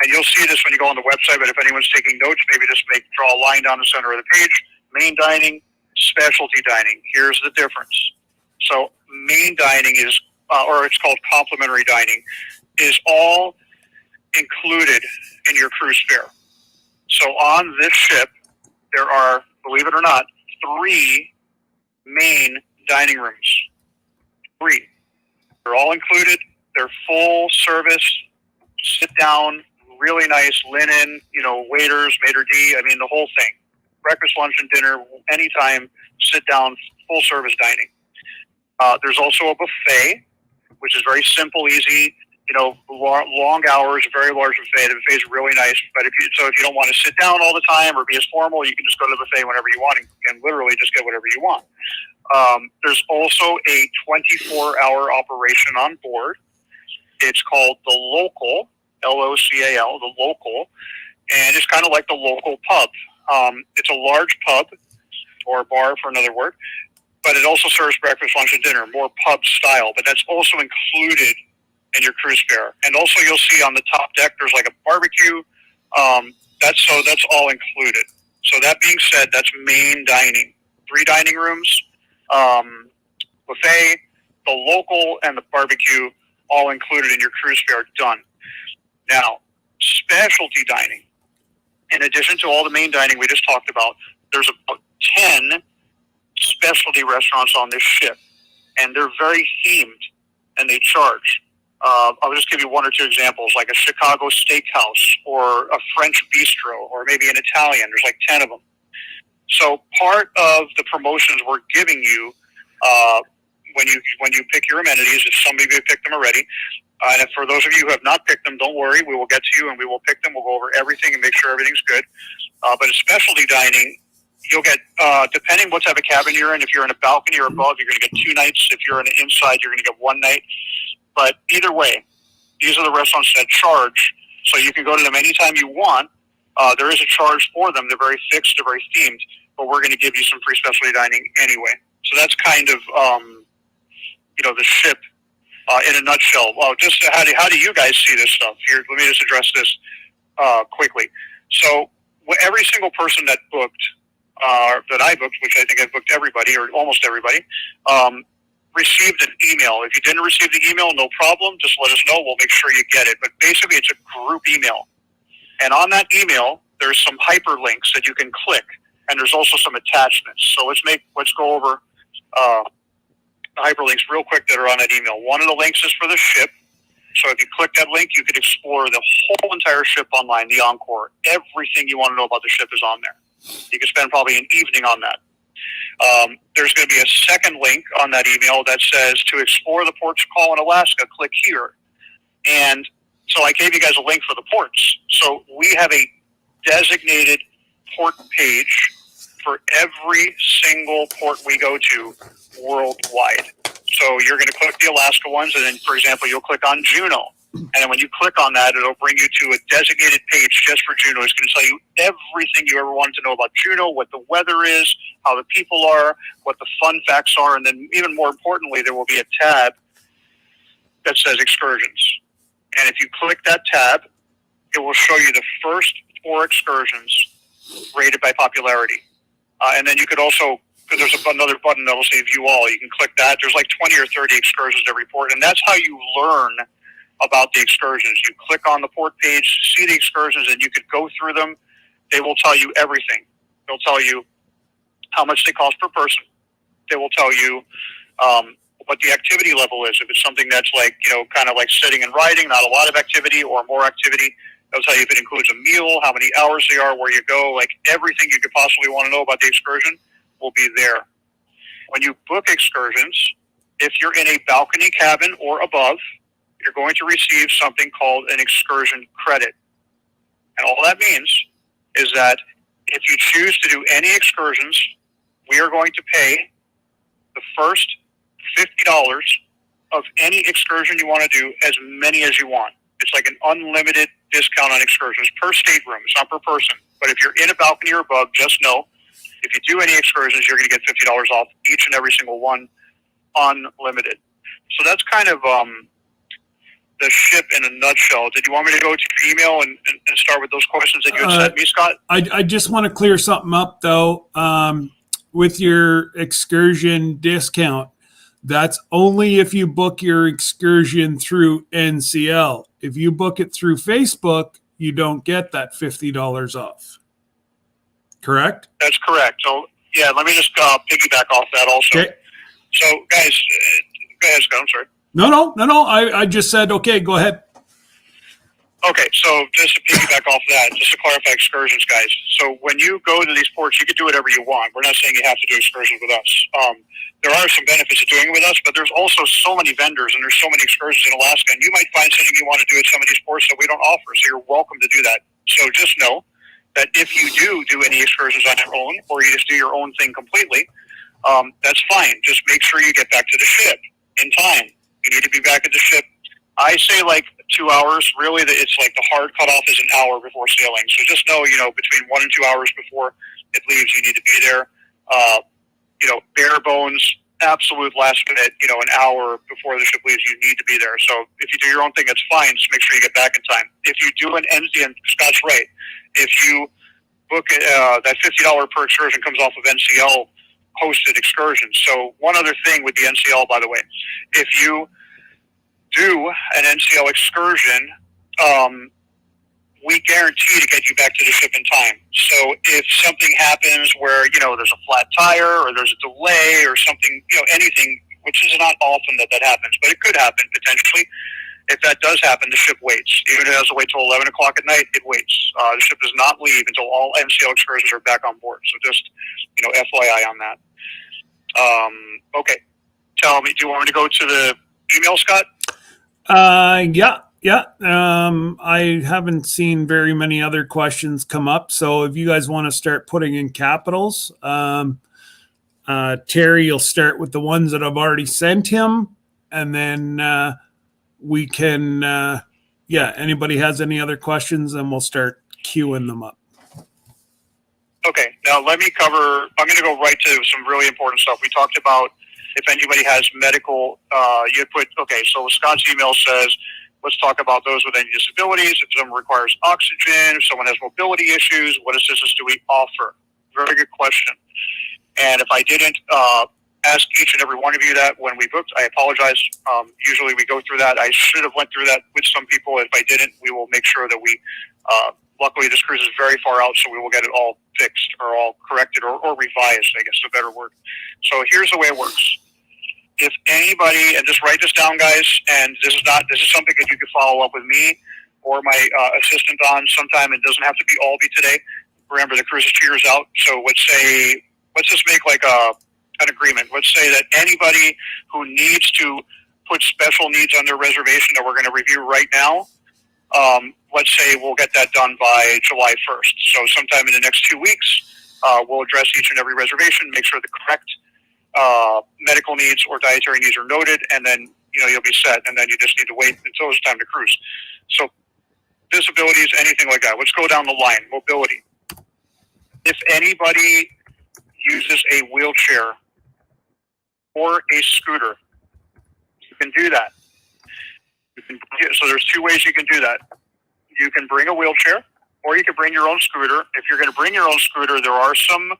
and you'll see this when you go on the website, but if anyone's taking notes, maybe just draw a line down the center of the page. Main dining, specialty dining. Here's the difference. So main dining is, or it's called complimentary dining, is all included in your cruise fare. So on this ship, there are, believe it or not, 3 main dining rooms. 3. They're all included. They're full service, sit down, really nice linen, waiters, maitre d', I mean, the whole thing. Breakfast, lunch, and dinner, anytime, sit down, full service dining. There's also a buffet, which is very simple, easy, long hours, a very large buffet. The buffet is really nice, but if you don't want to sit down all the time or be as formal, you can just go to the buffet whenever you want and literally just get whatever you want. There's also a 24-hour operation on board. It's called the Local, L-O-C-A-L, the Local, and it's kind of like the local pub. It's a large pub, or bar for another word, but it also serves breakfast, lunch, and dinner, more pub style, but that's also included in your cruise fare. And also you'll see on the top deck, there's like a barbecue. That's all included. So that being said, that's main dining. 3 dining rooms, buffet, the local, and the barbecue, all included in your cruise fare, done. Now, specialty dining. In addition to all the main dining we just talked about, there's about 10 specialty restaurants on this ship. and they're very themed, and they charge. I'll just give you one or two examples, like a Chicago steakhouse or a French bistro or maybe an Italian. There's like 10 of them. So part of the promotions we're giving you when you pick your amenities, if some of you picked them already, and if for those of you who have not picked them, don't worry, we will get to you and we will pick them. We'll go over everything and make sure everything's good. But in specialty dining, you'll get, depending what type of cabin you're in, if you're in a balcony or above, you're going to get 2 nights. If you're in an inside, you're going to get 1 night. But either way, these are the restaurants that charge, so you can go to them anytime you want. There is a charge for them. They're very fixed, they're very themed, but we're going to give you some free specialty dining anyway. So that's kind of, the ship in a nutshell. Well, just how do you guys see this stuff? Here, let me just address this quickly. So every single person that booked, that I booked, which I think I booked everybody or almost everybody, received an email. If you didn't receive the email, no problem. Just let us know. We'll make sure you get it. But basically, it's a group email. And on that email, there's some hyperlinks that you can click. And there's also some attachments. So let's go over the hyperlinks real quick that are on that email. One of the links is for the ship. So if you click that link, you can explore the whole entire ship online, the Encore. Everything you want to know about the ship is on there. You can spend probably an evening on that. There's going to be a second link on that email that says to explore the ports you call in Alaska, click here. And so I gave you guys a link for the ports. So we have a designated port page for every single port we go to worldwide. So you're going to click the Alaska ones, and then, for example, you'll click on Juneau. And then when you click on that, it'll bring you to a designated page just for Juneau. It's going to tell you everything you ever wanted to know about Juneau, what the weather is, how the people are, what the fun facts are, and then even more importantly, there will be a tab that says excursions. And if you click that tab, it will show you the first 4 excursions rated by popularity. And then you could also, there's another button that will say view all. You can click that. There's like 20 or 30 excursions every port, and that's how you learn about the excursions. You click on the port page, see the excursions, and you could go through them. They will tell you everything. They'll tell you how much they cost per person. They will tell you what the activity level is. If it's something that's like, kind of like sitting and riding, not a lot of activity or more activity. They'll tell you if it includes a meal, how many hours they are, where you go, like everything you could possibly want to know about the excursion will be there. When you book excursions, if you're in a balcony cabin or above, you're going to receive something called an excursion credit. And all that means is that if you choose to do any excursions, we are going to pay the first $50 of any excursion you want to do, as many as you want. It's like an unlimited discount on excursions per stateroom. It's not per person. But if you're in a balcony or above, just know, if you do any excursions, you're going to get $50 off each and every single one, unlimited. So that's kind of the ship in a nutshell. Did you want me to go to your email and start with those questions that you had sent me, Scott? I just want to clear something up, though. With your excursion discount, that's only if you book your excursion through NCL. If you book it through Facebook, you don't get that $50 off. Correct? That's correct. So, yeah, let me just piggyback off that also. Okay. So, guys, go ahead, Scott. I'm sorry. No. I just said, okay, go ahead. Okay, so just to piggyback off that, just to clarify excursions, guys. So when you go to these ports, you can do whatever you want. We're not saying you have to do excursions with us. There are some benefits of doing it with us, but there's also so many vendors and there's so many excursions in Alaska, and you might find something you want to do at some of these ports that we don't offer, so you're welcome to do that. So just know that if you do any excursions on your own, or you just do your own thing completely, that's fine. Just make sure you get back to the ship in time. You need to be back at the ship. I say like 2 hours. Really, it's like the hard cutoff is an hour before sailing. So just know, between 1 and 2 hours before it leaves, you need to be there. Bare bones, absolute last minute, an hour before the ship leaves, you need to be there. So if you do your own thing, that's fine. Just make sure you get back in time. If you do an NCL, Scott's right. If you book that $50 per excursion comes off of NCL hosted excursions. So one other thing with the NCL, by the way, if you do an NCL excursion, we guarantee to get you back to the ship in time. So if something happens where, there's a flat tire or there's a delay or something, anything which is not often that happens, but it could happen potentially. If that does happen, the ship waits. Even if it has to wait till 11 o'clock at night, it waits. The ship does not leave until all NCL excursions are back on board. So just, FYI on that. Okay. Tell me, do you want me to go to the email, Scott? Yeah. I haven't seen very many other questions come up. So if you guys want to start putting in capitals, Terry, you'll start with the ones that I've already sent him, and then we can, anybody has any other questions, and we'll start queuing them up. Okay, now let me cover, I'm going to go right to some really important stuff. We talked about if anybody has medical, so Scott's email says, let's talk about those with any disabilities. If someone requires oxygen, if someone has mobility issues, what assistance do we offer? Very good question. And if I didn't ask each and every one of you that when we booked, I apologize. Usually we go through that. I should have went through that with some people. If I didn't, we will make sure that we, luckily this cruise is very far out, so we will get it all fixed or all corrected or revised, I guess is a better word. So here's the way it works. If anybody, and just write this down, guys, and this is something that you can follow up with me or my assistant on sometime. It doesn't have to all be today. Remember, the cruise is 2 years out. So let's just make like an agreement. Let's say that anybody who needs to put special needs on their reservation that we're going to review right now, let's say we'll get that done by July 1st. So sometime in the next 2 weeks, we'll address each and every reservation, make sure the correct medical needs or dietary needs are noted, and then you'll be set, and then you just need to wait until it's time to cruise. So disabilities, anything like that. Let's go down the line. Mobility. If anybody uses a wheelchair or a scooter, you can do that. So there's 2 ways you can do that. You can bring a wheelchair, or you can bring your own scooter. If you're going to bring your own scooter, there are some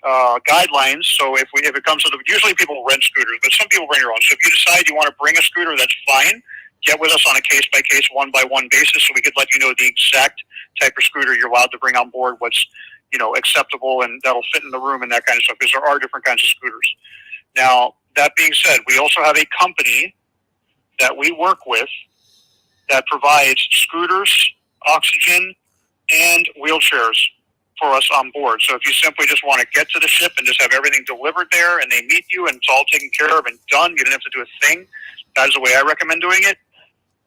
guidelines. So if it comes to usually people rent scooters, but some people bring their own. So if you decide you want to bring a scooter, that's fine. Get with us on a case-by-case, one-by-one basis, so we could let you know the exact type of scooter you're allowed to bring on board, what's acceptable, and that'll fit in the room and that kind of stuff, because there are different kinds of scooters. Now, that being said, we also have a company that we work with that provides scooters, oxygen, and wheelchairs for us on board. So if you simply just want to get to the ship and just have everything delivered there, and they meet you and it's all taken care of and done, you don't have to do a thing. That is the way I recommend doing it.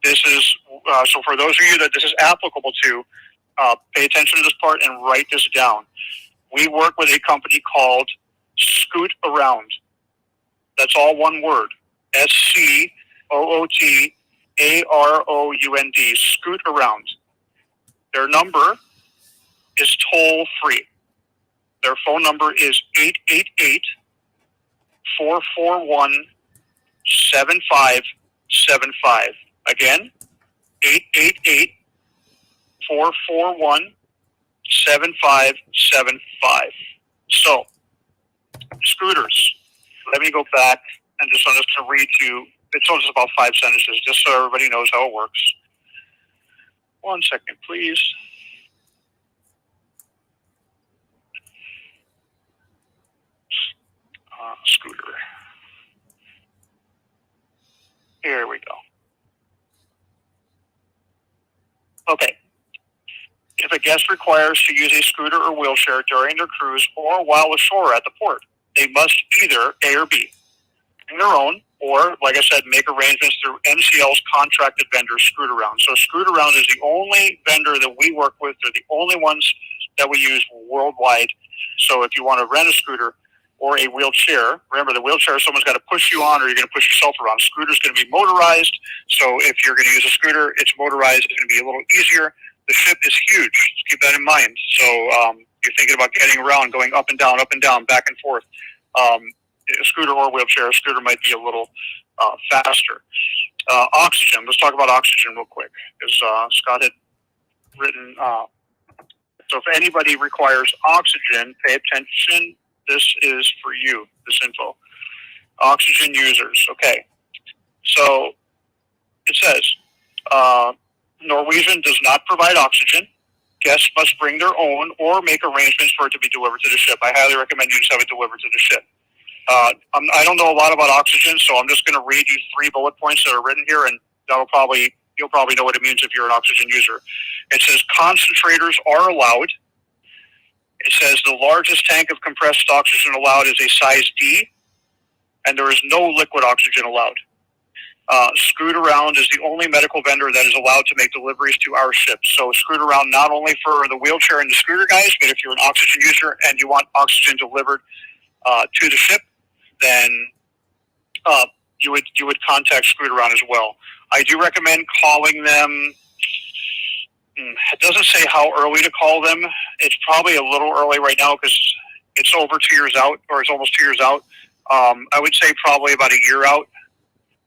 This is, so for those of you that this is applicable to, pay attention to this part and write this down. We work with a company called Scoot Around. That's all one word. SCOOTAROUND. Scoot Around. Their number is toll free. Their phone number is 888-441-7575. Again, 888-441-7575. So, scooters. Let me go back and I'm just going to read you. It's only just about 5 sentences, just so everybody knows how it works. 1 second, please. Scooter. Here we go. Okay. If a guest requires to use a scooter or wheelchair during their cruise or while ashore at the port, they must either A or B, bring their own, or, like I said, make arrangements through NCL's contracted vendor, Scoot Around. So Scoot Around is the only vendor that we work with. They're the only ones that we use worldwide. So if you want to rent a scooter or a wheelchair, remember the wheelchair, someone's got to push you on or you're going to push yourself around. Scooter's going to be motorized. So if you're going to use a scooter, it's motorized. It's going to be a little easier. The ship is huge. Just keep that in mind. So you're thinking about getting around, going up and down, back and forth. A scooter or wheelchair. A scooter might be a little faster. Oxygen. Let's talk about oxygen real quick, because Scott had written. So if anybody requires oxygen, pay attention. This is for you, this info. Oxygen users. Okay. So it says, Norwegian does not provide oxygen. Guests must bring their own or make arrangements for it to be delivered to the ship. I highly recommend you just have it delivered to the ship. I don't know a lot about oxygen, so I'm just going to read you 3 bullet points that are written here, and you'll probably know what it means if you're an oxygen user. It says concentrators are allowed. It says the largest tank of compressed oxygen allowed is a size D, and there is no liquid oxygen allowed. Screwed Around is the only medical vendor that is allowed to make deliveries to our ship. So Screwed Around not only for the wheelchair and the scooter guys, but if you're an oxygen user and you want oxygen delivered to the ship, then you would contact Screwed Around as well. I do recommend calling them. It doesn't say how early to call them. It's probably a little early right now because it's over 2 years out, or it's almost 2 years out. I would say probably about a year out.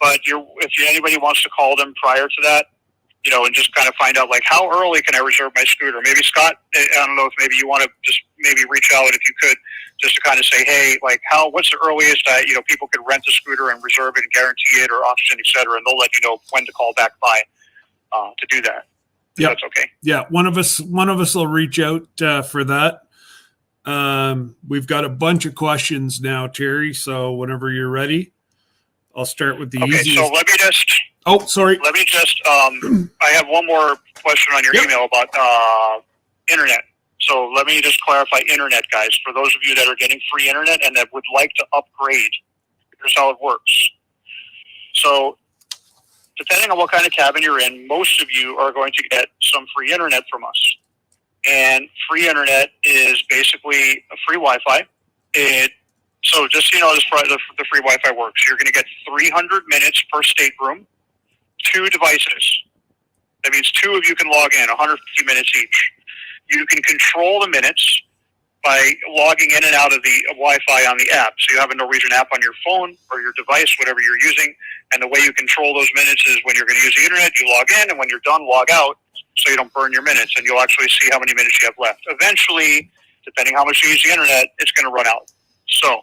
But if anybody wants to call them prior to that, and just kind of find out, like, how early can I reserve my scooter? Maybe Scott, I don't know if maybe you want to just maybe reach out if you could, just to kind of say, hey, like, what's the earliest that, people could rent the scooter and reserve it and guarantee it, or oxygen, et cetera, and they'll let you know when to call back by to do that. Yeah, that's okay. Yeah, one of us will reach out for that. We've got a bunch of questions now, Terry. So whenever you're ready, I'll start with the easiest. So let me just. Oh, sorry. Let me just. I have one more question on your email about internet. So let me just clarify internet, guys. For those of you that are getting free internet and that would like to upgrade, here's how it works. So, depending on what kind of cabin you're in, most of you are going to get some free internet from us. And free internet is basically a free Wi-Fi. So just so you know, the free Wi-Fi works. You're going to get 300 minutes per stateroom, 2 devices. That means 2 of you can log in, 150 minutes each. You can control the minutes by logging in and out of the Wi-Fi on the app. So you have a Norwegian app on your phone or your device, whatever you're using. And the way you control those minutes is when you're going to use the internet, you log in, and when you're done, log out so you don't burn your minutes, and you'll actually see how many minutes you have left. Eventually, depending how much you use the internet, it's going to run out. So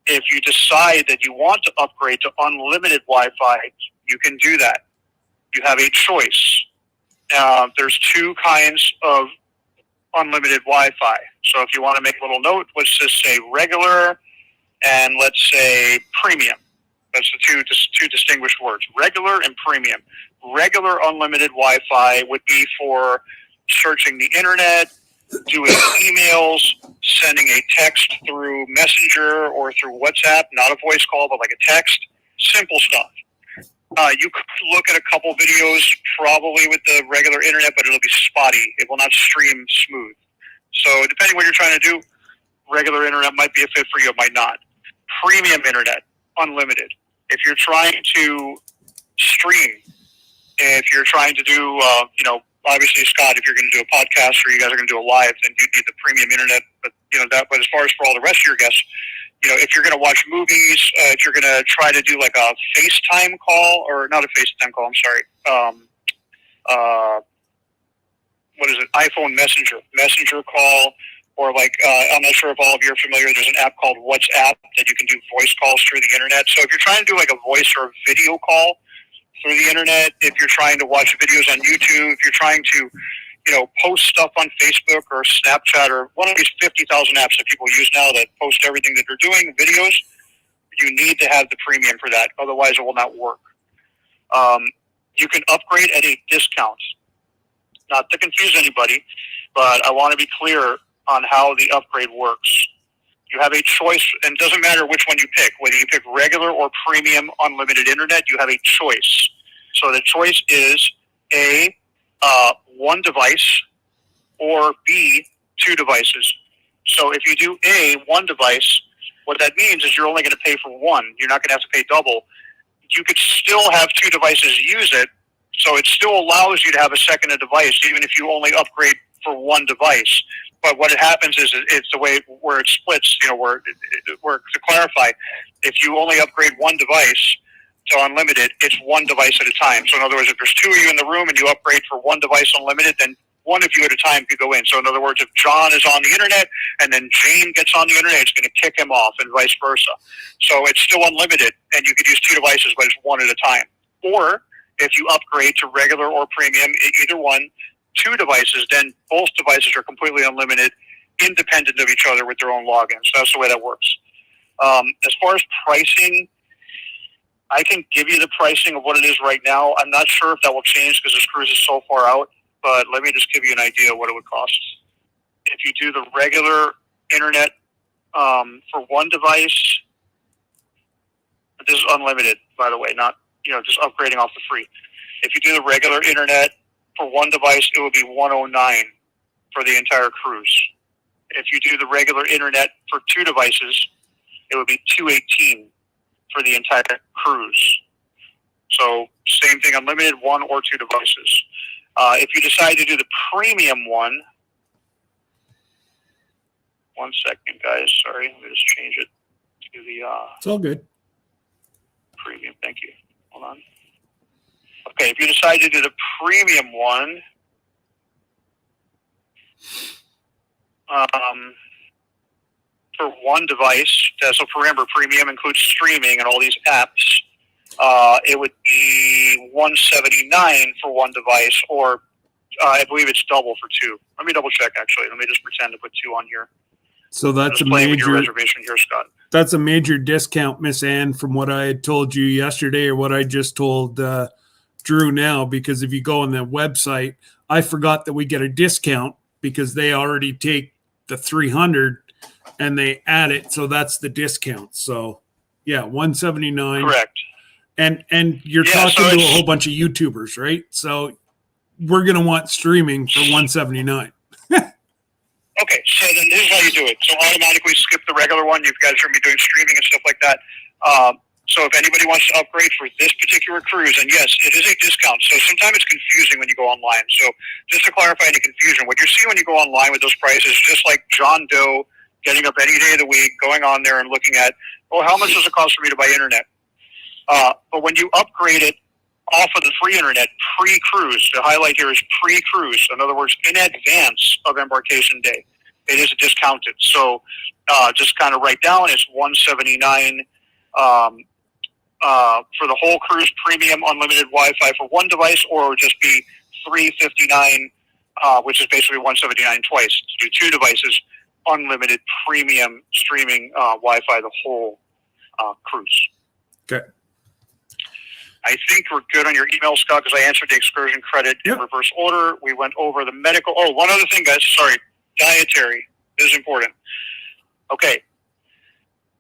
if you decide that you want to upgrade to unlimited Wi-Fi, you can do that. You have a choice. There's 2 kinds of unlimited Wi-Fi. So if you want to make a little note, let's just say regular and let's say premium. That's the two distinguished words, regular and premium. Regular unlimited Wi-Fi would be for searching the internet, doing emails, sending a text through Messenger or through WhatsApp, not a voice call, but like a text, simple stuff. You could look at a couple videos probably with the regular internet, but it'll be spotty. It will not stream smooth. So depending what you're trying to do, regular internet might be a fit for you, it might not. Premium internet, unlimited. If you're trying to stream, if you're trying to do, obviously, Scott, if you're going to do a podcast or you guys are going to do a live, then you need the premium internet. But but as far as for all the rest of your guests, if you're going to watch movies, if you're going to try to do like a FaceTime call, or not a FaceTime call, I'm sorry. What is it? iPhone Messenger call, or like, I'm not sure if all of you are familiar, there's an app called WhatsApp that you can do voice calls through the internet. So if you're trying to do like a voice or a video call through the internet, if you're trying to watch videos on YouTube, if you're trying to, post stuff on Facebook or Snapchat or one of these 50,000 apps that people use now that post everything that they're doing, videos, you need to have the premium for that. Otherwise, it will not work. You can upgrade at a discount. Not to confuse anybody, but I want to be clear on how the upgrade works. You have a choice, and it doesn't matter which one you pick, whether you pick regular or premium unlimited internet, you have a choice. So the choice is A, 1 device, or B, 2 devices. So if you do A, 1 device, what that means is you're only going to pay for 1. You're not going to have to pay double. You could still have 2 devices use it, so it still allows you to have a second device, even if you only upgrade for 1 device. But what happens is it's the way where it splits, where to clarify, if you only upgrade 1 device to unlimited, it's 1 device at a time. So in other words, if there's 2 of you in the room and you upgrade for 1 device unlimited, then 1 of you at a time could go in. So in other words, if John is on the internet and then Jane gets on the internet, it's going to kick him off and vice versa. So it's still unlimited, and you could use 2 devices, but it's 1 at a time. Or if you upgrade to regular or premium, either one, 2 devices, then both devices are completely unlimited, independent of each other with their own logins. That's the way that works. As far as pricing, I can give you the pricing of what it is right now. I'm not sure if that will change because this cruise is so far out, but let me just give you an idea of what it would cost. If you do the regular internet for one device, this is unlimited, by the way, not, just upgrading off the free. If you do the regular internet for one device, it would be $109 for the entire cruise. If you do the regular internet for two devices, it would be $218 for the entire cruise. So same thing, unlimited, one or two devices. If you decide to do the premium one second, guys. Sorry, let me just change it to the. It's all good. Premium. Thank you. Hold on. Okay, if you decide to do the premium one, for one device, so remember, premium includes streaming and all these apps. It would be $179 for one device, or I believe it's double for two. Let me double check. Actually, let me just pretend to put two on here. So that's a with your major reservation here, Scott. That's a major discount, Miss Ann, from what I had told you yesterday, or what I just told Drew now. Because if you go on the website, I forgot that we get a discount because they already take the 300 and they add it, so that's the discount. So yeah, $179. Correct. And you're talking to a whole bunch of YouTubers, right? So we're gonna want streaming for $179. Okay, so then this is how you do it. So automatically skip the regular one. You guys are going to be doing streaming and stuff like that. So if anybody wants to upgrade for this particular cruise, and yes, it is a discount. So sometimes it's confusing when you go online. So just to clarify any confusion, what you see when you go online with those prices is just like John Doe getting up any day of the week, going on there and looking at, how much does it cost for me to buy internet? But when you upgrade it off of the free internet, pre-cruise, the highlight here is pre-cruise. In other words, in advance of embarkation day, it is discounted. So just kind of write down, it's $179 for the whole cruise, premium unlimited Wi-Fi for one device, or it would just be $359, which is basically $179 twice to do two devices, unlimited premium streaming Wi-Fi the whole cruise. Okay. I think we're good on your email, Scott, because I answered the excursion credit in reverse order. We went over the medical. Oh, one other thing, guys. Sorry. Dietary is important. Okay.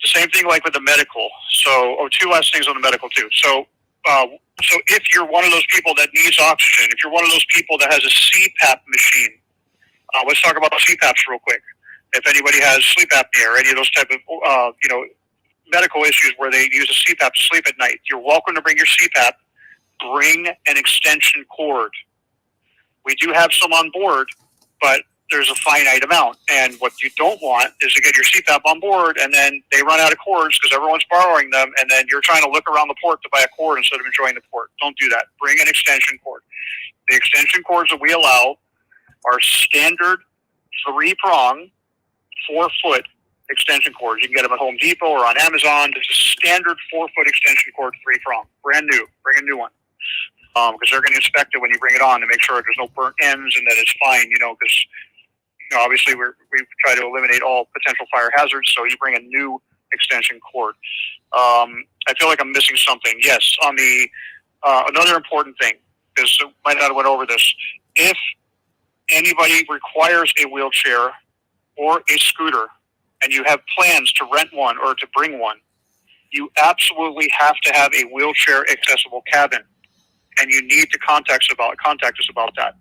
The same thing like with the medical. So, two last things on the medical, too. So if you're one of those people that needs oxygen, if you're one of those people that has a CPAP machine, let's talk about CPAPs real quick. If anybody has sleep apnea or any of those type of, medical issues where they use a CPAP to sleep at night, you're welcome to bring your CPAP. Bring an extension cord. We do have some on board, but there's a finite amount. And what you don't want is to get your CPAP on board and then they run out of cords because everyone's borrowing them, and then you're trying to look around the port to buy a cord instead of enjoying the port. Don't do that. Bring an extension cord. The extension cords that we allow are standard 3-prong, 4-foot extension cords. You can get them at Home Depot or on Amazon. It's a standard 4-foot extension cord, 3-prong, brand new. Bring a new one, because they're going to inspect it when you bring it on to make sure there's no burnt ends and that it's fine. Because obviously we try to eliminate all potential fire hazards. So you bring a new extension cord. I feel like I'm missing something. Yes, on the another important thing, because I might not have went over this. If anybody requires a wheelchair or a scooter, and you have plans to rent one or to bring one, you absolutely have to have a wheelchair accessible cabin, and you need to contact us about that.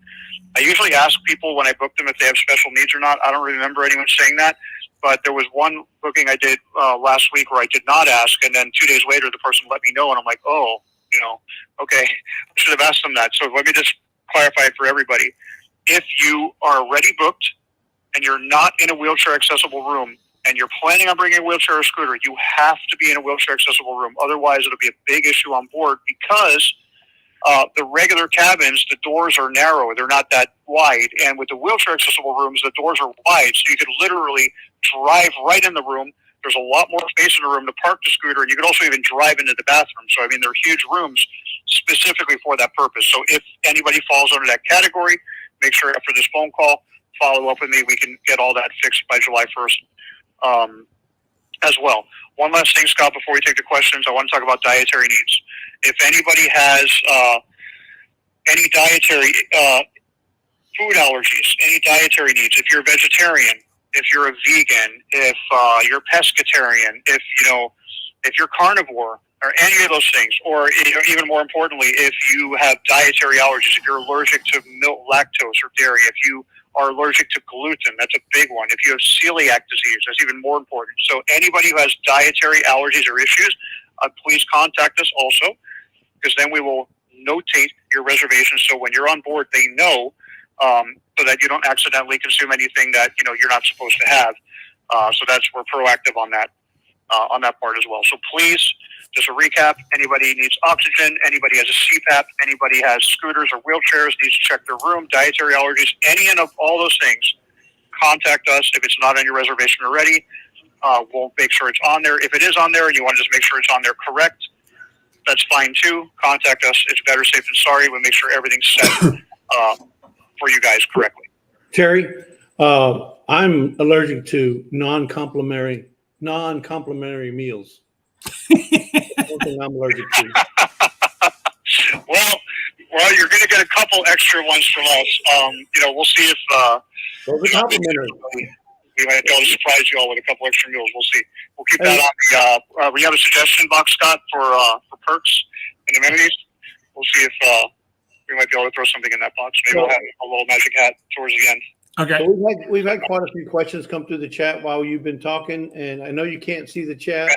I usually ask people when I book them if they have special needs or not. I don't remember anyone saying that, but there was one booking I did last week where I did not ask, and then 2 days later the person let me know, and I'm like, okay, I should have asked them that. So let me just clarify it for everybody. If you are already booked and you're not in a wheelchair accessible room, and you're planning on bringing a wheelchair or scooter, you have to be in a wheelchair accessible room. Otherwise, it'll be a big issue on board, because the regular cabins, the doors are narrow. They're not that wide. And with the wheelchair accessible rooms, the doors are wide. So you could literally drive right in the room. There's a lot more space in the room to park the scooter. And you could also even drive into the bathroom. So, they're huge rooms specifically for that purpose. So if anybody falls under that category, make sure after this phone call, follow up with me. We can get all that fixed by July 1st. as well. One last thing, Scott, before we take the questions, I want to talk about dietary needs. If anybody has any dietary food allergies, any dietary needs, if you're a vegetarian, if you're a vegan, if you're a pescatarian, if you're carnivore, or any of those things, or even more importantly, if you have dietary allergies, if you're allergic to milk, lactose, or dairy, if you are allergic to gluten, that's a big one. If you have celiac disease, that's even more important. So anybody who has dietary allergies or issues, please contact us also, because then we will notate your reservation so when you're on board, they know, so that you don't accidentally consume anything that you're not supposed to have. So we're proactive on that part as well. So please, just a recap, anybody needs oxygen, anybody has a CPAP, anybody has scooters or wheelchairs, needs to check their room, dietary allergies, any and of all those things, contact us. If it's not on your reservation already, we'll make sure it's on there. If it is on there and you want to just make sure it's on there correct, that's fine too. Contact us. It's better safe than sorry. We'll make sure everything's set for you guys correctly. Terry, I'm allergic to non-complimentary meals. One thing I'm allergic to. Well, you're going to get a couple extra ones from us. We'll see if those are complimentary. We might be able to surprise you all with a couple extra meals. We'll see. We'll keep that on the. We have a suggestion box, Scott, for perks and amenities. We'll see if we might be able to throw something in that box. Maybe we'll have a little magic hat towards the end. Okay. So we've had quite a few questions come through the chat while you've been talking, and I know you can't see the chat,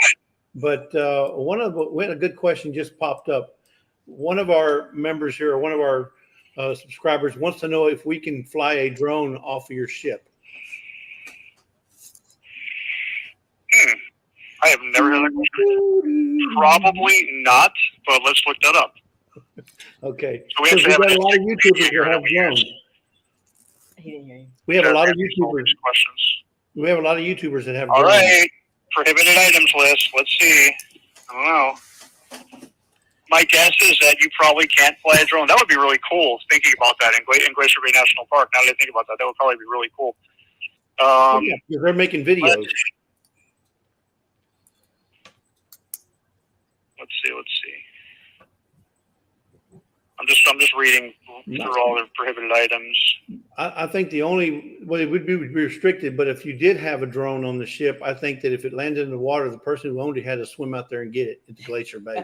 but we had a good question just popped up. One of our members here, or one of our subscribers, wants to know if we can fly a drone off of your ship. I have never heard that question. Probably not, but let's look that up. Okay. So we actually have a lot of YouTubers that have drones. We have a lot of YouTubers. We have a lot of YouTubers that have drones. All right. Prohibited items list. Let's see. I don't know. My guess is that you probably can't fly a drone. That would be really cool, thinking about that in Glacier Bay National Park. Now that I think about that, that would probably be really cool. They're making videos. Let's see. I'm just reading through all the prohibited items. I think it would be restricted, but if you did have a drone on the ship, I think that if it landed in the water, the person who owned it had to swim out there and get it into Glacier Bay.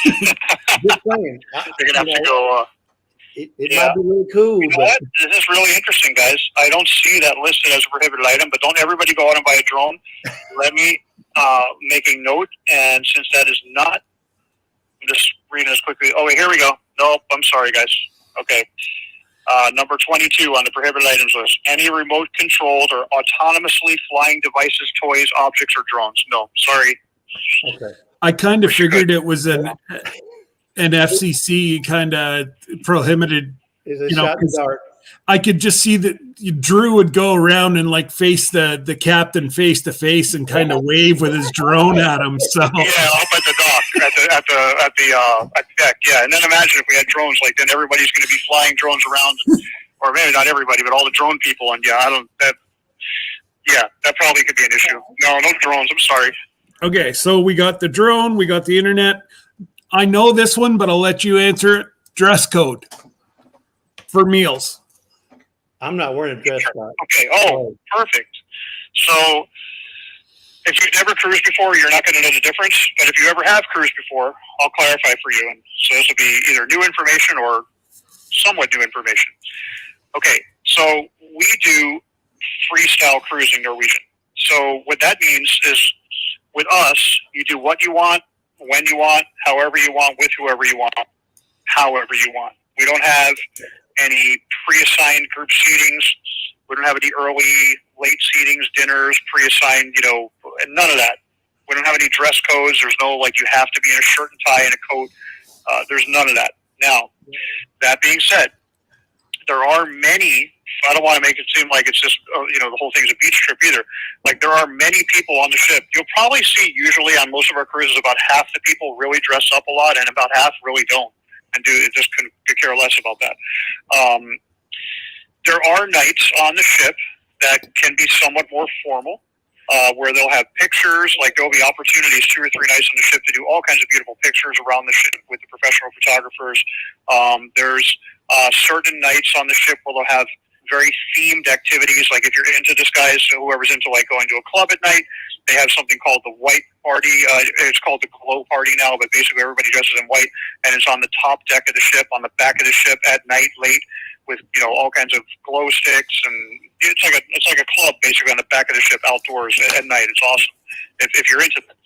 Just saying. You're gonna have to go. It might be really cool. You know what? This is really interesting, guys. I don't see that listed as a prohibited item, but don't everybody go out and buy a drone. Let me make a note, and since that is not, I'm just reading this quickly. Oh, wait, here we go. Nope, I'm sorry, guys. Okay. Number 22 on the prohibited items list. Any remote controlled or autonomously flying devices, toys, objects, or drones. No, sorry. Okay. I kind of figured it was an FCC kind of prohibited. Is a shot in the dark. I could just see that Drew would go around and like face the captain face to face and kind of wave with his drone at him. So yeah, up at the dock, at the deck. Yeah, and then imagine if we had drones, like then everybody's going to be flying drones around, or maybe not everybody, but all the drone people. And that probably could be an issue. No drones. I'm sorry. Okay, so we got the drone, we got the internet. I know this one, but I'll let you answer it. Dress code for meals. I'm not wearing a dress code. Okay. Oh, perfect. So if you've never cruised before, you're not going to know the difference. But if you ever have cruised before, I'll clarify for you. And so this will be either new information or somewhat new information. Okay. So we do freestyle cruising Norwegian. So what that means is with us, you do what you want, when you want, however you want, with whoever you want, however you want. We don't have any pre-assigned group seatings. We don't have any early, late seatings, dinners, pre-assigned, none of that. We don't have any dress codes. There's no, you have to be in a shirt and tie and a coat. There's none of that. Now, that being said, there are many, I don't want to make it seem like it's just, the whole thing's a beach trip either. There are many people on the ship. You'll probably see usually on most of our cruises about half the people really dress up a lot and about half really don't. And just could care less about that. There are nights on the ship that can be somewhat more formal. where they'll have pictures. Like there'll be opportunities 2 or 3 nights on the ship to do all kinds of beautiful pictures around the ship with the professional photographers. There's certain nights on the ship where they'll have very themed activities. Like if you're into this, guys, so whoever's into like going to a club at night, they have something called the white party. It's called the glow party now, but basically everybody dresses in white, and it's on the top deck of the ship, on the back of the ship at night, late, with all kinds of glow sticks, and it's like a club basically on the back of the ship outdoors at night. It's awesome if you're into it.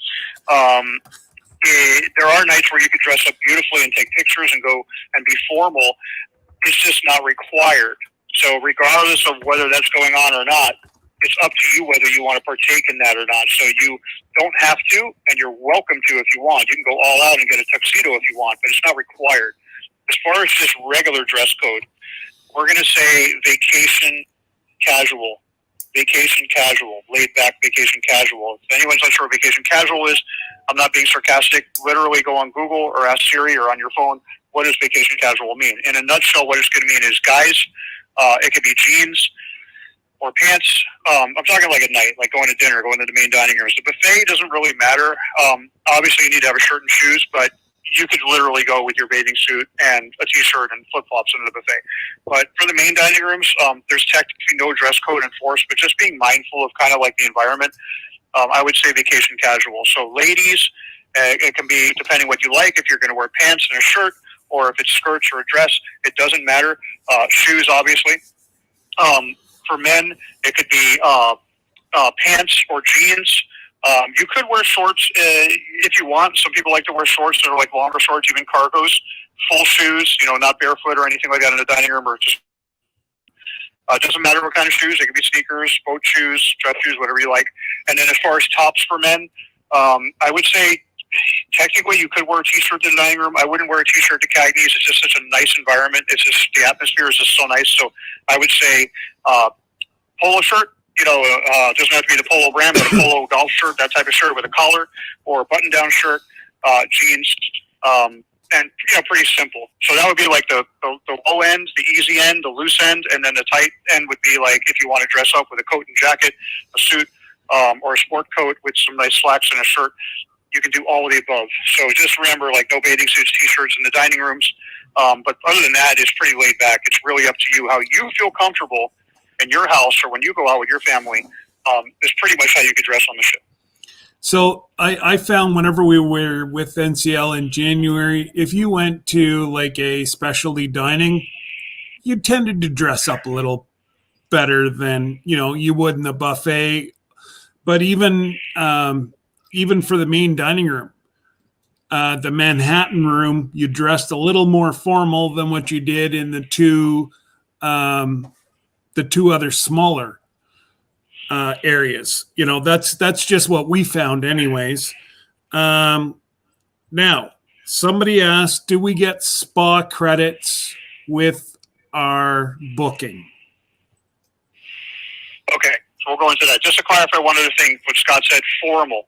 There are nights where you could dress up beautifully and take pictures and go and be formal. It's just not required. So regardless of whether that's going on or not, it's up to you whether you want to partake in that or not. So you don't have to, and you're welcome to if you want. You can go all out and get a tuxedo if you want, but it's not required. As far as just regular dress code, we're going to say vacation casual, laid back vacation casual. If anyone's not sure what vacation casual is, I'm not being sarcastic. Literally go on Google or ask Siri or on your phone, what does vacation casual mean? In a nutshell, what it's going to mean is, guys, it could be jeans or pants. I'm talking like at night, like going to dinner, going to the main dining rooms. The buffet doesn't really matter. Obviously, you need to have a shirt and shoes, but you could literally go with your bathing suit and a t-shirt and flip-flops into the buffet. But for the main dining rooms, there's technically no dress code enforced, but just being mindful of kind of like the environment, I would say vacation casual. So ladies, it can be, depending what you like, if you're going to wear pants and a shirt, or if it's skirts or a dress, it doesn't matter. Shoes, obviously. For men, it could be pants or jeans. You could wear shorts if you want. Some people like to wear shorts that are like longer shorts, even cargos. Full shoes, not barefoot or anything like that in the dining room, or just it doesn't matter what kind of shoes. They could be sneakers, boat shoes, dress shoes, whatever you like. And then as far as tops for men, I would say technically you could wear a t-shirt to the dining room. I wouldn't wear a t-shirt to Cagney's. It's just such a nice environment. It's just, the atmosphere is just so nice. So I would say polo shirt. Doesn't have to be the polo brand, but a polo golf shirt, that type of shirt with a collar, or a button-down shirt, jeans, and pretty simple. So that would be like the low end, the easy end, the loose end, and then the tight end would be like if you want to dress up with a coat and jacket, a suit, or a sport coat with some nice slacks and a shirt. You can do all of the above. So just remember, like, no bathing suits, t-shirts in the dining rooms. But other than that, it's pretty laid back. It's really up to you how you feel comfortable in your house, or when you go out with your family. Is pretty much how you could dress on the ship. So I found whenever we were with NCL in January, if you went to like a specialty dining, you tended to dress up a little better than you would in the buffet. But even for the main dining room, the Manhattan room, you dressed a little more formal than what you did in the two other smaller areas. That's just what we found anyways. Now, somebody asked, do we get spa credits with our booking? Okay, so we'll go into that. Just to clarify one other thing, what Scott said, formal.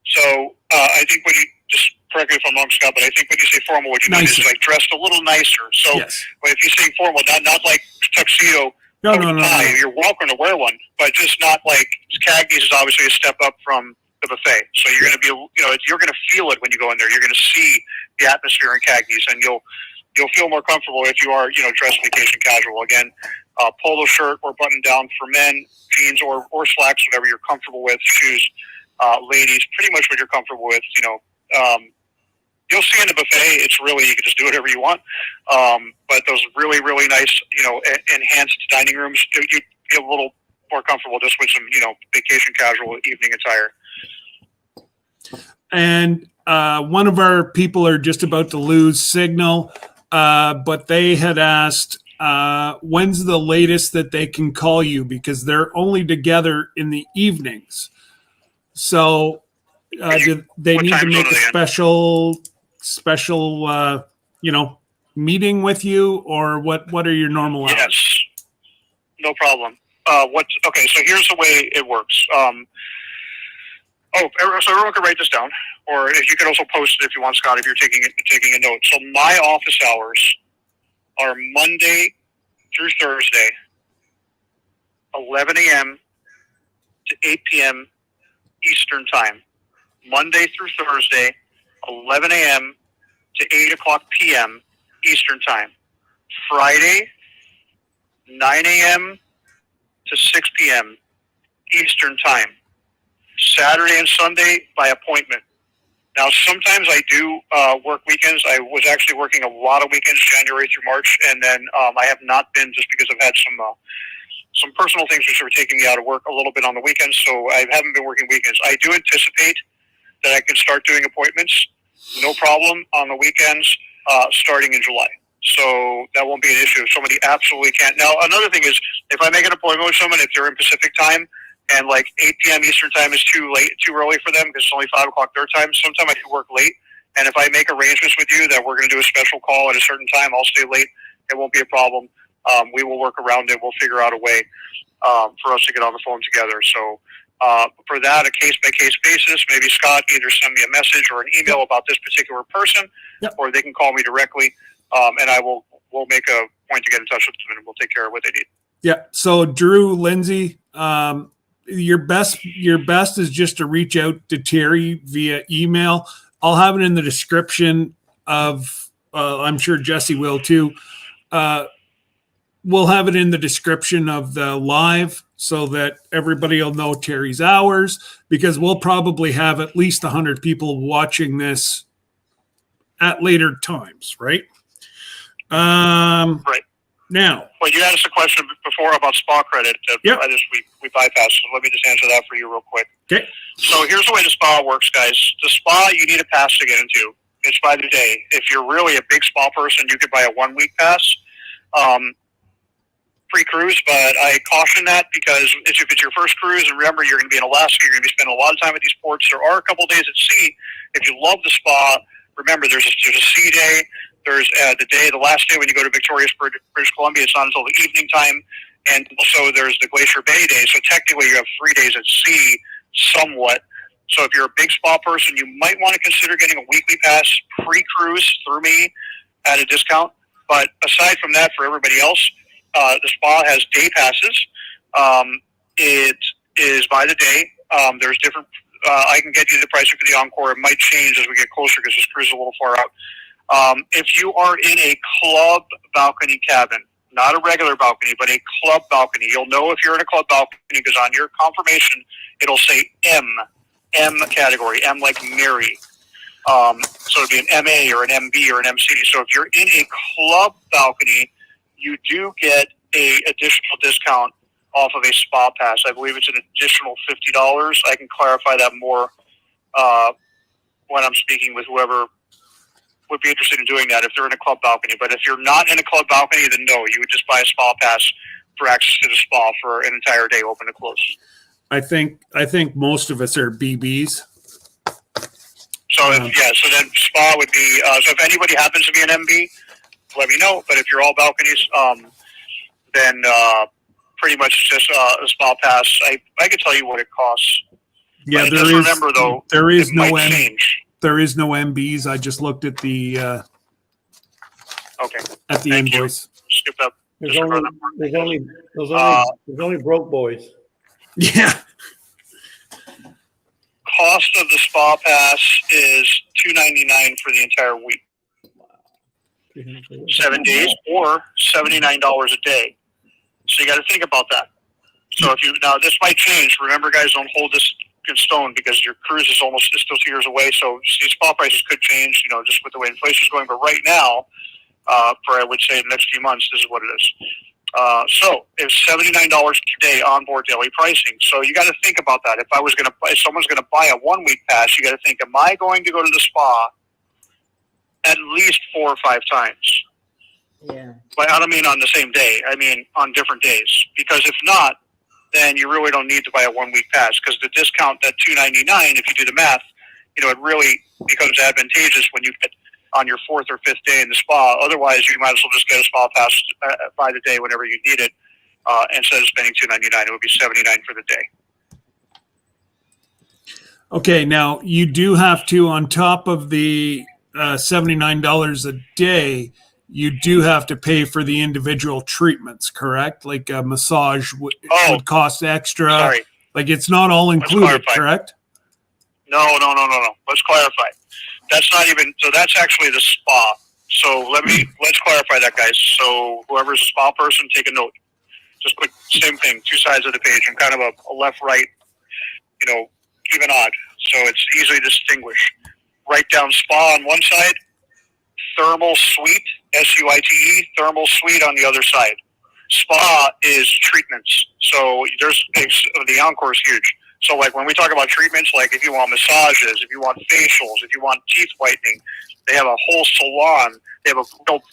So I think when you, just correct me if I'm wrong, Scott, but I think when you say formal, what you mean is like dressed a little nicer. So yes. If you say formal, not like tuxedo, no. You're welcome to wear one, but just not like Cagney's is obviously a step up from the buffet. So you're going to be, you're going to feel it when you go in there. You're going to see the atmosphere in Cagney's, and you'll feel more comfortable if you are, dressed vacation casual. Again, polo shirt or button down for men, jeans or slacks, whatever you're comfortable with. Shoes, ladies, pretty much what you're comfortable with. You'll see in the buffet, it's really, you can just do whatever you want. But those really, really nice, enhanced dining rooms, you get a little more comfortable just with some, vacation casual evening attire. And one of our people are just about to lose signal, but they had asked, when's the latest that they can call you? Because they're only together in the evenings. So do they need to make a special meeting with you, or what are your normal hours? Yes, no problem. Okay, so here's the way it works. So everyone can write this down, or if you could also post it if you want, Scott, if you're taking a note. So my office hours are Monday through Thursday, 11 a.m. to 8 p.m. Eastern Time, Monday through Thursday, 11 a.m. to 8 o'clock p.m. Eastern Time. Friday, 9 a.m. to 6 p.m. Eastern Time. Saturday and Sunday by appointment. Now, sometimes I do work weekends. I was actually working a lot of weekends, January through March, and then I have not been just because I've had some personal things which are taking me out of work a little bit on the weekends, so I haven't been working weekends. I do anticipate that I can start doing appointments, no problem, on the weekends starting in July. So that won't be an issue. If somebody absolutely can't. Now, another thing is, if I make an appointment with someone, if they're in Pacific time, and like 8 p.m. Eastern Time is too early for them because it's only 5 o'clock their time, sometimes I can work late. And if I make arrangements with you that we're going to do a special call at a certain time, I'll stay late. It won't be a problem. We will work around it. We'll figure out a way for us to get on the phone together. So for that, a case-by-case basis, maybe Scott either send me a message or an email about this particular person, or they can call me directly, and we'll make a point to get in touch with them, and we'll take care of what they need. Yeah. So Drew, Lindsay, your best is just to reach out to Terry via email. I'll have it in the description of, I'm sure Jesse will too. We'll have it in the description of the live so that everybody will know Terry's hours, because we'll probably have at least 100 people watching this at later times, right? Right. Now, well, you asked a question before about spa credit. Yep. We bypassed. So let me just answer that for you real quick. Okay. So here's the way the spa works, guys. The spa, you need a pass to get into. It's by the day. If you're really a big spa person, you could buy a 1-week pass, pre-cruise. But I caution that because if it's your first cruise, and remember, you're going to be in Alaska, you're going to be spending a lot of time at these ports. There are a couple days at sea. If you love the spa, remember there's a sea day. There's the last day when you go to Victoria's, British Columbia. It's not until the evening time, and also there's the Glacier Bay day. So technically, you have 3 days at sea, somewhat. So if you're a big spa person, you might want to consider getting a weekly pass pre-cruise through me at a discount. But aside from that, for everybody else, the spa has day passes. It is by the day. There's different. I can get you the pricing for the Encore. It might change as we get closer because this cruise is a little far out. If you are in a club balcony cabin, not a regular balcony, but a club balcony, you'll know if you're in a club balcony because on your confirmation, it'll say M category, M like Mary. So it'd be an MA or an MB or an MC. So if you're in a club balcony, you do get a additional discount off of a spa pass. I believe it's an additional $50. I can clarify that more when I'm speaking with whoever would be interested in doing that if they're in a club balcony. But if you're not in a club balcony, then no, you would just buy a spa pass for access to the spa for an entire day, open to close. I think most of us are BBs. So so then spa would be, so if anybody happens to be an MB, let me know. But if you're all balconies, then pretty much just a spa pass. I can tell you what it costs. Yeah, but just remember though, there is it no might change. There is no MBs. I just looked at the okay at the Thank invoice. You. Skip that. There's only broke boys. Yeah. Cost of the spa pass is $299 for the entire week. 7 days or $79 a day. So you got to think about that. So if you now this might change. Remember, guys, don't hold this in stone because your cruise is still 2 years away. So these spa prices could change, just with the way inflation is going. But right now, for I would say the next few months, this is what it is. So it's $79 per day onboard daily pricing. So you got to think about that. If someone's going to buy a 1-week pass, you got to think, am I going to go to the spa at least 4 or 5 times? Yeah. But I don't mean on the same day. I mean on different days. Because if not, then you really don't need to buy a 1-week pass because the discount, that $299, if you do the math, it really becomes advantageous when you get on your 4th or 5th day in the spa. Otherwise, you might as well just get a spa pass by the day whenever you need it. Instead of spending $299, it would be $79 for the day. Okay, now you do have to, on top of the $79 a day, you do have to pay for the individual treatments, correct? Like a massage would cost extra. Sorry. Like it's not all included, correct? No. Let's clarify. That's not even, so that's actually the spa. So let's clarify that, guys. So whoever's a spa person, take a note. Just put same thing, two sides of the page, and kind of a left, right, even odd. So it's easily distinguished. Write down spa on one side, thermal suite, SUITE, thermal suite on the other side. Spa is treatments. So the Encore is huge. So like when we talk about treatments, like if you want massages, if you want facials, if you want teeth whitening, they have a whole salon. They have a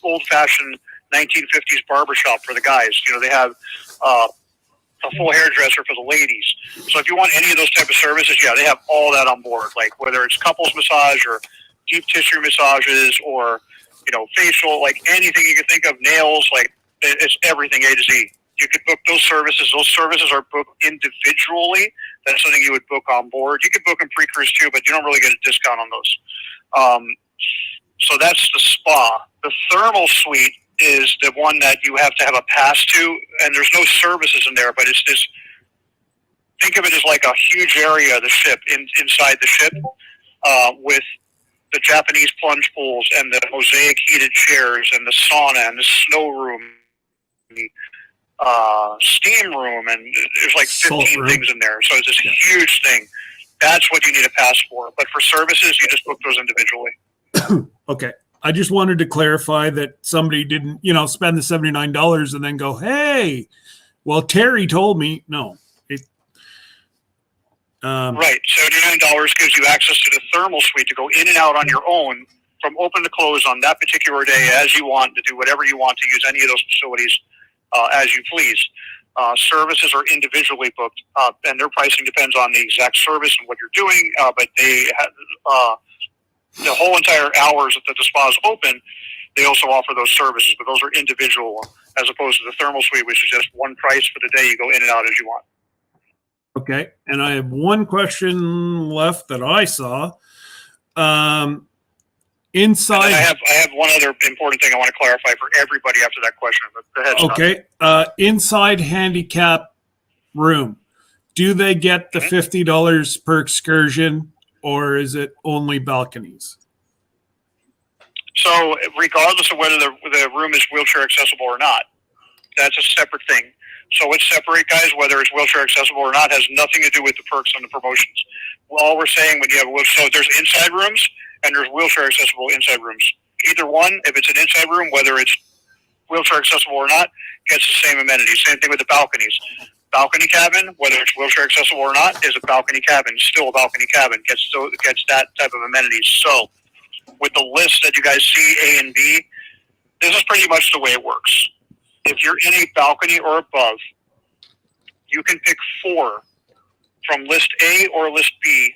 old-fashioned 1950s barbershop for the guys. They have a full hairdresser for the ladies. So if you want any of those type of services, yeah, they have all that on board. Like whether it's couples massage or deep tissue massages or facial, like anything you can think of, nails, like it's everything A to Z. You could book those services. Those services are booked individually. That's something you would book on board. You could book them pre-cruise too, but you don't really get a discount on those. So that's the spa. The thermal suite is the one that you have to have a pass to, and there's no services in there, but it's this, think of it as like a huge area of the ship, inside the ship, with the Japanese plunge pools and the mosaic heated chairs and the sauna and the snow room, steam room, and there's like 15 things in there. So it's this huge thing. That's what you need a pass for. But for services, you just book those individually. Okay. I just wanted to clarify that somebody didn't, spend the $79 and then go, hey, well, Terry told me. No. Right. $79 gives you access to the thermal suite to go in and out on your own from open to close on that particular day as you want, to do whatever you want, to use any of those facilities as you please. Services are individually booked, and their pricing depends on the exact service and what you're doing, but they have the whole entire hours that the spa is open, they also offer those services, but those are individual as opposed to the thermal suite, which is just one price for the day. You go in and out as you want. Okay. And I have one question left that I saw. Inside. I have one other important thing I want to clarify for everybody after that question. But go ahead, Scott. Okay. Inside handicap room, do they get the $50 per excursion, or is it only balconies? So regardless of whether the room is wheelchair accessible or not, that's a separate thing. So it's separate, guys, whether it's wheelchair accessible or not, has nothing to do with the perks and the promotions. All we're saying, when you have wheelchair, so there's inside rooms and there's wheelchair accessible inside rooms. Either one, if it's an inside room, whether it's wheelchair accessible or not, gets the same amenities. Same thing with the balconies. Balcony cabin, whether it's wheelchair accessible or not, is a balcony cabin. Still a balcony cabin. Gets that type of amenities. So with the list that you guys see, A and B, this is pretty much the way it works. If you're in a balcony or above, you can pick 4 from list A or list B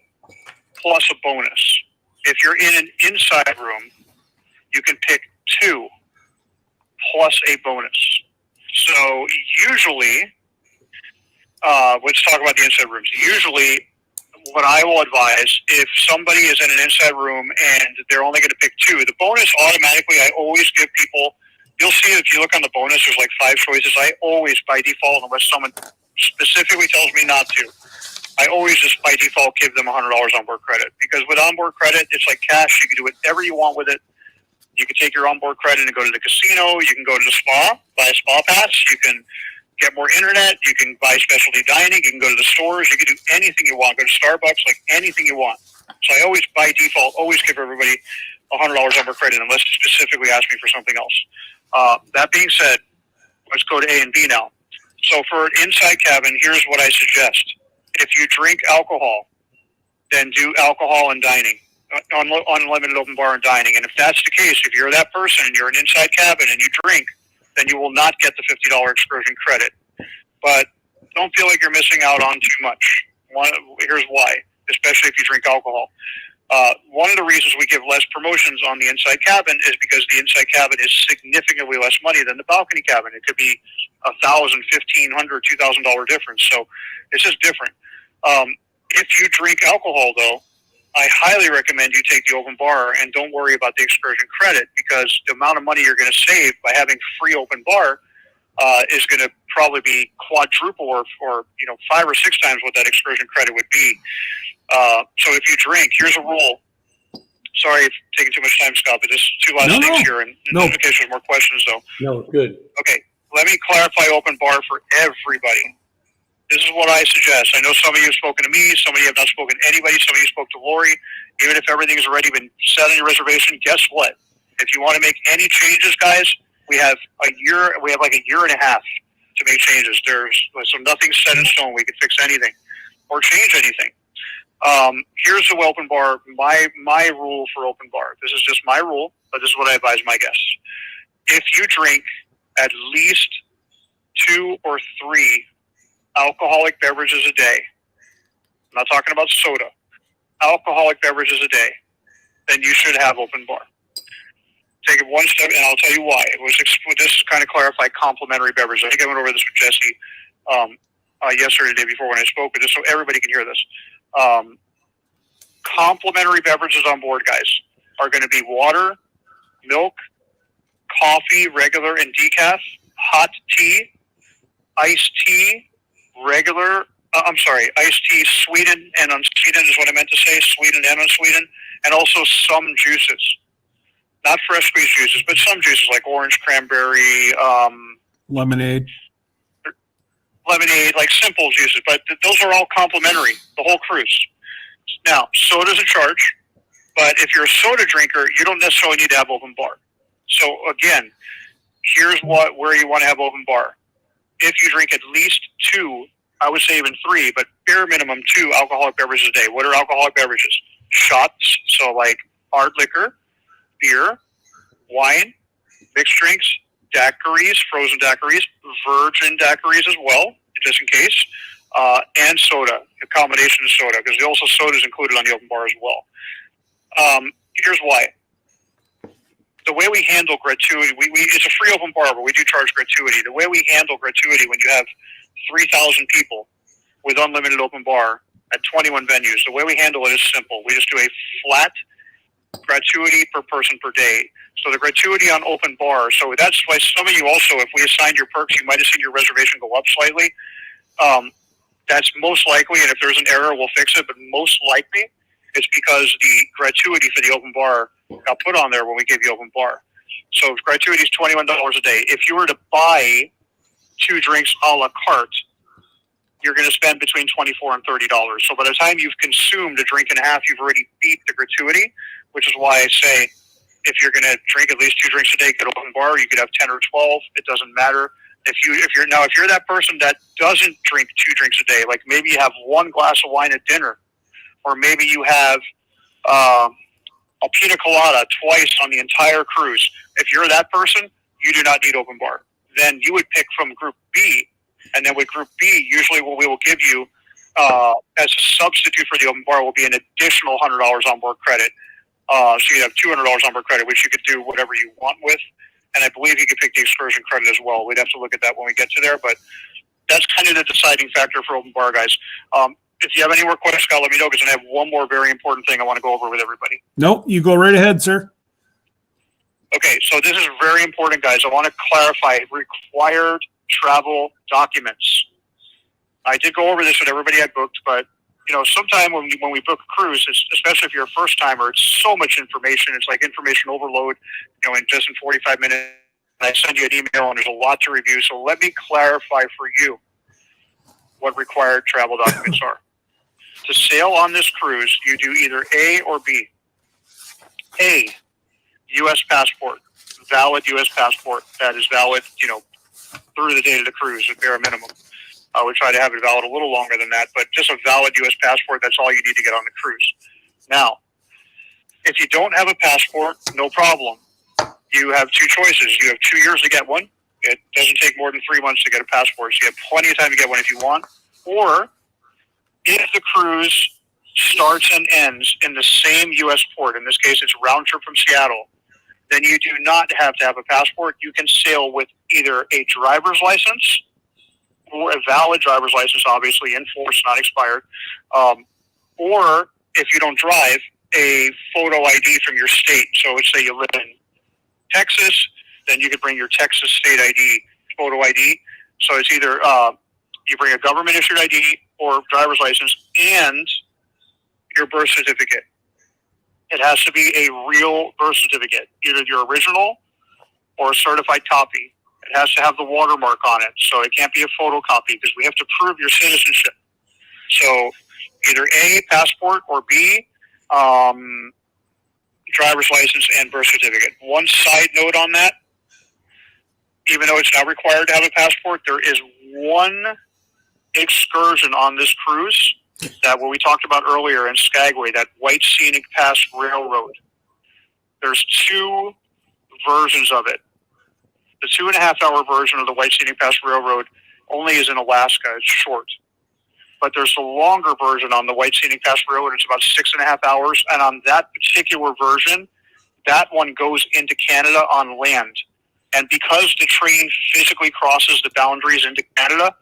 plus a bonus. If you're in an inside room, you can pick 2 plus a bonus. So usually, let's talk about the inside rooms. Usually, what I will advise, if somebody is in an inside room and they're only going to pick 2, the bonus automatically, I always give people, you'll see if you look on the bonus, there's like 5 choices. I always, by default, unless someone specifically tells me not to, I always just by default give them $100 onboard credit. Because with onboard credit, it's like cash. You can do whatever you want with it. You can take your onboard credit and go to the casino. You can go to the spa, buy a spa pass. You can get more internet. You can buy specialty dining. You can go to the stores. You can do anything you want. Go to Starbucks, like anything you want. So I always, by default, always give everybody $100 onboard credit unless you specifically ask me for something else. That being said, let's go to A and B now. So for an inside cabin, here's what I suggest. If you drink alcohol, then do alcohol and dining, unlimited open bar and dining. And if that's the case, if you're that person and you're an inside cabin and you drink, then you will not get the $50 excursion credit. But don't feel like you're missing out on too much. Here's why, especially if you drink alcohol. One of the reasons we give less promotions on the inside cabin is because the inside cabin is significantly less money than the balcony cabin. It could be $1,000, $1,500, $2,000 difference. So it's just different. If you drink alcohol, though, I highly recommend you take the open bar and don't worry about the excursion credit, because the amount of money you're going to save by having free open bar is going to probably be quadruple or 5 or 6 times what that excursion credit would be. So if you drink, here's a rule. Sorry if taking too much time, Scott, but just two last things here, and in case there's more questions, though. No, good. Okay, let me clarify open bar for everybody. This is what I suggest. I know some of you have spoken to me, some of you have not spoken to anybody, some of you spoke to Lori. Even if everything's already been set on your reservation, guess what? If you want to make any changes, guys, we have like a year and a half to make changes. So nothing's set in stone. We can fix anything or change anything. Here's the open bar, my rule for open bar. This is just my rule, but this is what I advise my guests. If you drink at least 2 or 3 alcoholic beverages a day, I'm not talking about soda, alcoholic beverages a day, then you should have open bar. Take it one step, and I'll tell you why. This is kind of clarify complimentary beverages. I think I went over this with Jesse yesterday, the day before when I spoke, but just so everybody can hear this. Complimentary beverages on board, guys, are going to be water, milk, coffee, regular and decaf, hot tea, iced tea, iced tea, sweetened and unsweetened is what I meant to say, sweetened and unsweetened, and also some juices. Not fresh squeezed juices, but some juices like orange, cranberry, lemonade, like simple juices. But those are all complimentary, the whole cruise. Now, soda's a charge, but if you're a soda drinker, you don't necessarily need to have open bar. So again, here's where you want to have open bar. If you drink at least 2, I would say even 3, but bare minimum 2 alcoholic beverages a day. What are alcoholic beverages? Shots, so like hard liquor, beer, wine, mixed drinks, daiquiris, frozen daiquiris, virgin daiquiris as well, just in case, and soda, a combination of soda, because also soda is included on the open bar as well. Here's why. The way we handle gratuity, it's a free open bar, but we do charge gratuity. The way we handle gratuity when you have 3,000 people with unlimited open bar at 21 venues, the way we handle it is simple. We just do a flat gratuity per person per day. So the gratuity on open bar, so that's why some of you also, if we assigned your perks, you might have seen your reservation go up slightly. That's most likely, and if there's an error, we'll fix it, but most likely it's because the gratuity for the open bar got put on there when we gave you open bar. So gratuity is $21 a day. If you were to buy 2 drinks a la carte, you're going to spend between $24 and $30. So by the time you've consumed a drink and a half, you've already beat the gratuity, which is why I say if you're going to drink at least 2 drinks a day, get open bar. You could have 10 or 12. It doesn't matter. If you're that person that doesn't drink 2 drinks a day, like maybe you have 1 glass of wine at dinner, or maybe you have a pina colada twice on the entire cruise. If you're that person, you do not need open bar. Then you would pick from Group B, and then with Group B, usually what we will give you as a substitute for the open bar will be an additional $100 on board credit. So you have $200 on board credit, which you could do whatever you want with. And I believe you could pick the excursion credit as well. We'd have to look at that when we get to there, but that's kind of the deciding factor for open bar, guys. If you have any more questions, Scott, let me know, because I have one more very important thing I want to go over with everybody. Nope, you go right ahead, sir. Okay, so this is very important, guys. I want to clarify required travel documents. I did go over this with everybody I booked, but sometime when we book a cruise, especially if you're a first timer, it's so much information. It's like information overload, in 45 minutes. I send you an email and there's a lot to review. So let me clarify for you what required travel documents are. To sail on this cruise, you do either A or B. A, U.S. passport, valid U.S. passport that is valid, through the date of the cruise at bare minimum. We try to have it valid a little longer than that, but just a valid U.S. passport, that's all you need to get on the cruise. Now, if you don't have a passport, no problem. You have 2 choices. You have 2 years to get one. It doesn't take more than 3 months to get a passport, so you have plenty of time to get one if you want. Or, if the cruise starts and ends in the same U.S. port, in this case it's round trip from Seattle, then you do not have to have a passport. You can sail with either a driver's license, or a valid driver's license, obviously in force, not expired, or if you don't drive, a photo ID from your state. So let's say you live in Texas, then you could bring your Texas state ID, photo ID. So it's either you bring a government issued ID or driver's license, and your birth certificate. It has to be a real birth certificate, either your original or a certified copy. It has to have the watermark on it, so it can't be a photocopy because we have to prove your citizenship. So either A, passport, or B, driver's license and birth certificate. One side note on that, even though it's not required to have a passport, there is one excursion on this cruise that what we talked about earlier in Skagway, that White Scenic Pass Railroad. There's two versions of it. The 2.5-hour version of the White Scenic Pass Railroad only is in Alaska. It's short. But there's the longer version on the White Scenic Pass Railroad. It's about 6.5 hours. And on that particular version, that one goes into Canada on land. And because the train physically crosses the boundaries into Canada,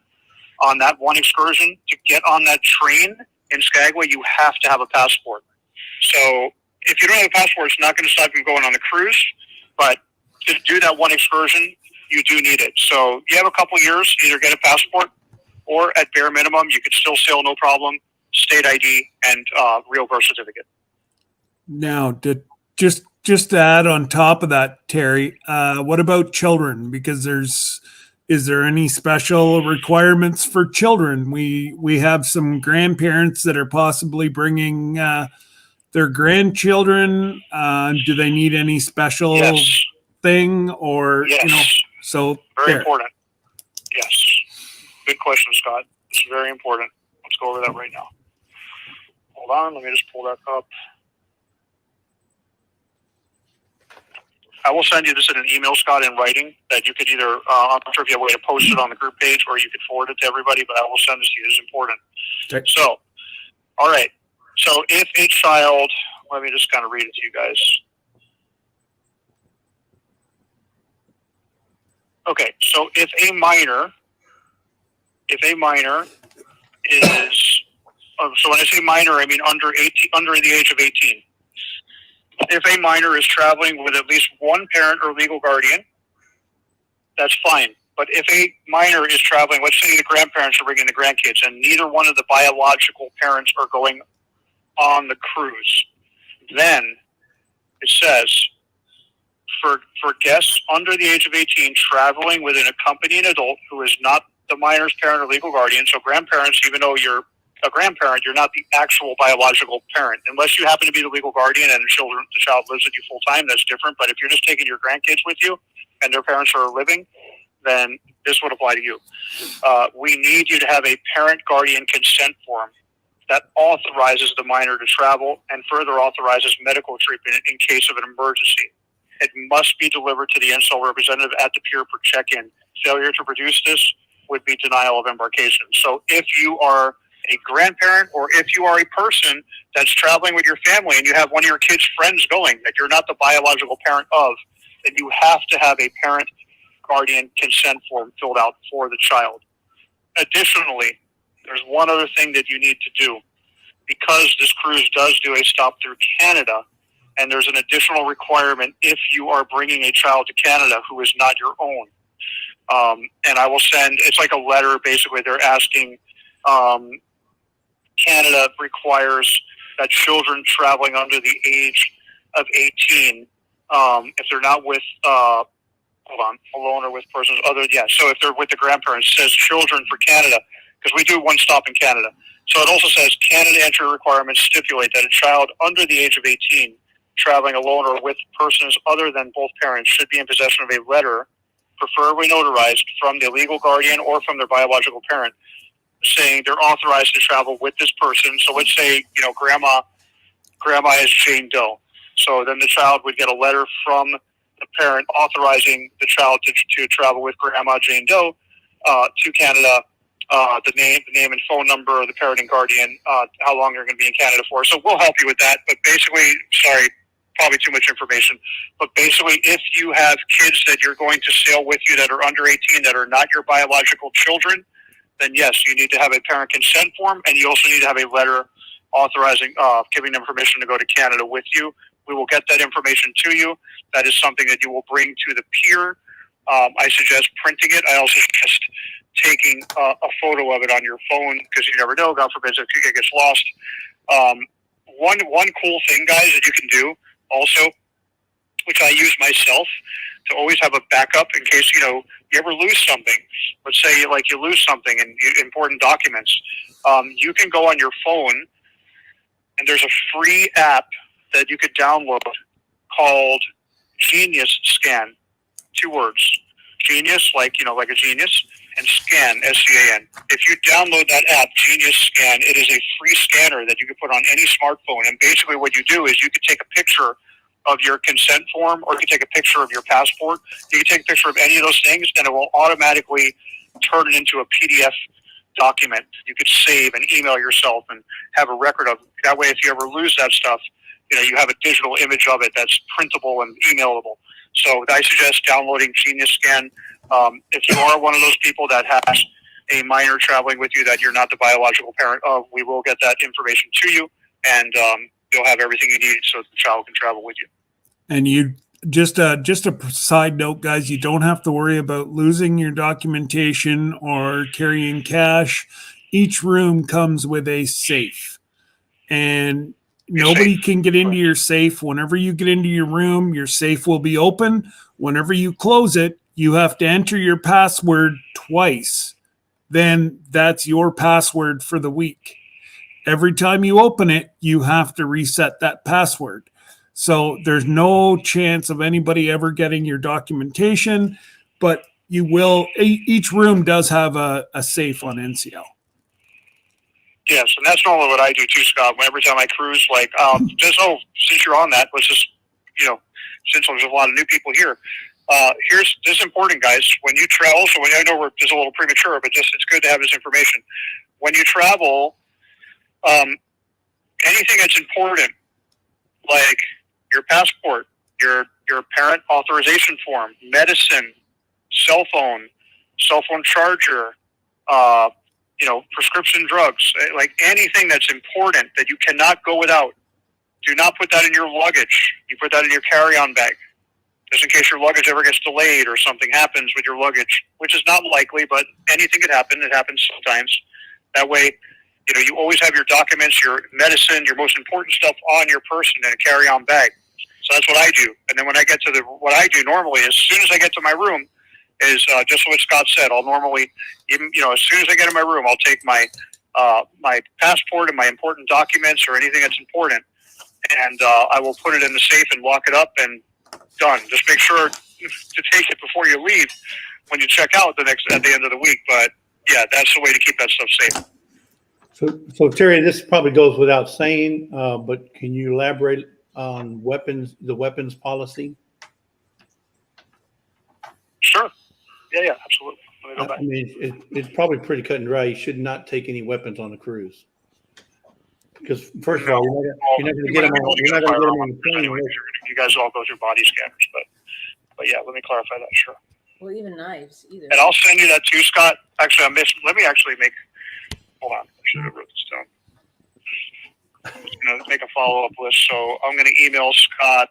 on that one excursion, to get on that train in Skagway, you have to have a passport. So if you don't have a passport, it's not going to stop you going on the cruise. But to do that one excursion, you do need it. So you have a couple years, either get a passport, or at bare minimum, you could still sail no problem, state ID, and real birth certificate. Now, just to add on top of that, Terry, what about children? Because is there any special requirements for children? We have some grandparents that are possibly bringing their grandchildren. Do they need any special thing, or So very important. Yes, good question, Scott. It's very important. Let's go over that right now. Hold on, let me just pull that up. I will send you this in an email, Scott, in writing, that you could either, I'm not sure if you have a way to post it on the group page, or you could forward it to everybody, but I will send this to you. It's important. Okay. So, all right. So if a child, let me just kind of read it to you guys. Okay, so if a minor is, so when I say minor, I mean under the age of 18. If a minor is traveling with at least one parent or legal guardian, that's fine. But if a minor is traveling, let's say the grandparents are bringing the grandkids, and neither one of the biological parents are going on the cruise, then it says, for guests under the age of 18 traveling with an accompanying adult who is not the minor's parent or legal guardian, so grandparents, even though you're a grandparent, you're not the actual biological parent. Unless you happen to be the legal guardian and the child lives with you full time, that's different. But if you're just taking your grandkids with you and their parents are living, then this would apply to you. We need you to have a parent-guardian consent form that authorizes the minor to travel and further authorizes medical treatment in case of an emergency. It must be delivered to the NCL representative at the pier for check-in. Failure to produce this would be denial of embarkation. So if you are a grandparent, or if you are a person that's traveling with your family and you have one of your kids' friends going that you're not the biological parent of, then you have to have a parent-guardian consent form filled out for the child. Additionally, there's one other thing that you need to do. Because this cruise does do a stop through Canada, and there's an additional requirement if you are bringing a child to Canada who is not your own. And I will send, it's like a letter, basically, they're asking, Canada requires that children traveling under the age of 18, if they're not with, alone or with persons other, so if they're with the grandparents, it says children for Canada, because we do one stop in Canada. So it also says Canada entry requirements stipulate that a child under the age of 18 traveling alone or with persons other than both parents should be in possession of a letter, preferably notarized, from the legal guardian or from their biological parent, saying they're authorized to travel with this person. So let's say, grandma is Jane Doe. So then the child would get a letter from the parent authorizing the child to travel with Grandma Jane Doe to Canada, the name and phone number of the parent and guardian, how long they're going to be in Canada for. So we'll help you with that. But basically, sorry, probably too much information. But basically, if you have kids that you're going to sail with you that are under 18 that are not your biological children, then yes, you need to have a parent consent form, and you also need to have a letter authorizing, giving them permission to go to Canada with you. We will get that information to you. That is something that you will bring to the pier. I suggest printing it. I also suggest taking a photo of it on your phone, because you never know, God forbid, if it gets lost. one cool thing, guys, that you can do also, which I use myself, to always have a backup in case, you ever lose something. Let's say you lose something in important documents. You can go on your phone, and there's a free app that you could download called Genius Scan. 2 words. Genius, like a genius, and Scan, S-C-A-N. If you download that app, Genius Scan, it is a free scanner that you can put on any smartphone. And basically what you do is you could take a picture of your consent form, or you can take a picture of your passport. You can take a picture of any of those things, and it will automatically turn it into a PDF document you could save and email yourself and have a record of. That way, if you ever lose that stuff, you have a digital image of it that's printable and emailable. So I suggest downloading Genius Scan. If you are one of those people that has a minor traveling with you that you're not the biological parent of, we will get that information to you, and you'll have everything you need so the child can travel with you. And you just a side note, guys, you don't have to worry about losing your documentation or carrying cash. Each room comes with a safe, and nobody can get into your safe. Whenever you get into your room, your safe will be open. Whenever you close it, you have to enter your password twice. Then that's your password for the week. Every time you open it, you have to reset that password. So there's no chance of anybody ever getting your documentation, but you will. Each room does have a safe on NCL. Yes, and that's normally what I do too, Scott. Every time I cruise, since you're on that, let's just, since there's a lot of new people here, here's this important, guys. When you travel, so I know we're just a little premature, but it's good to have this information. When you travel, anything that's important, like your passport, your parent authorization form, medicine, cell phone charger, prescription drugs, like anything that's important that you cannot go without, do not put that in your luggage. You put that in your carry-on bag, just in case your luggage ever gets delayed or something happens with your luggage, which is not likely, but anything could happen. It happens sometimes. That way, you always have your documents, your medicine, your most important stuff on your person in a carry-on bag. So that's what I do. And then when I get to what I do normally, as soon as I get to my room, is just what Scott said. I'll normally, as soon as I get in my room, I'll take my my passport and my important documents or anything that's important, and I will put it in the safe and lock it up, and done. Just make sure to take it before you leave when you check out at the end of the week. But yeah, that's the way to keep that stuff safe. So Terry, this probably goes without saying, but can you elaborate on the weapons policy? Sure. Yeah, absolutely. Let me go back. I mean, it's probably pretty cut and dry. You should not take any weapons on the cruise. Because first of all, you're not going to get them on the plane. You guys all go through body scanners, but yeah, let me clarify that. Sure. Well, even knives either. And I'll send you that too, Scott. Actually, let me actually make. Hold on, I should have wrote this down. I'm going to make a follow-up list, so I'm going to email Scott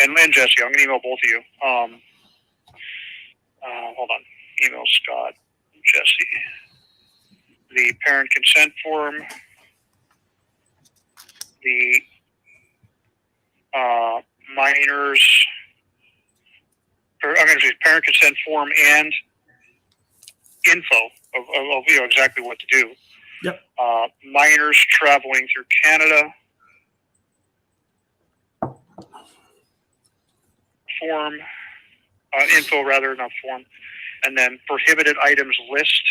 and Jesse. I'm going to email both of you. Hold on. Email Scott, Jesse. The parent consent form, the minors, I'm going to say parent consent form and info of exactly what to do. Yep. Minors traveling through Canada. Form, info rather, not form. And then prohibited items list.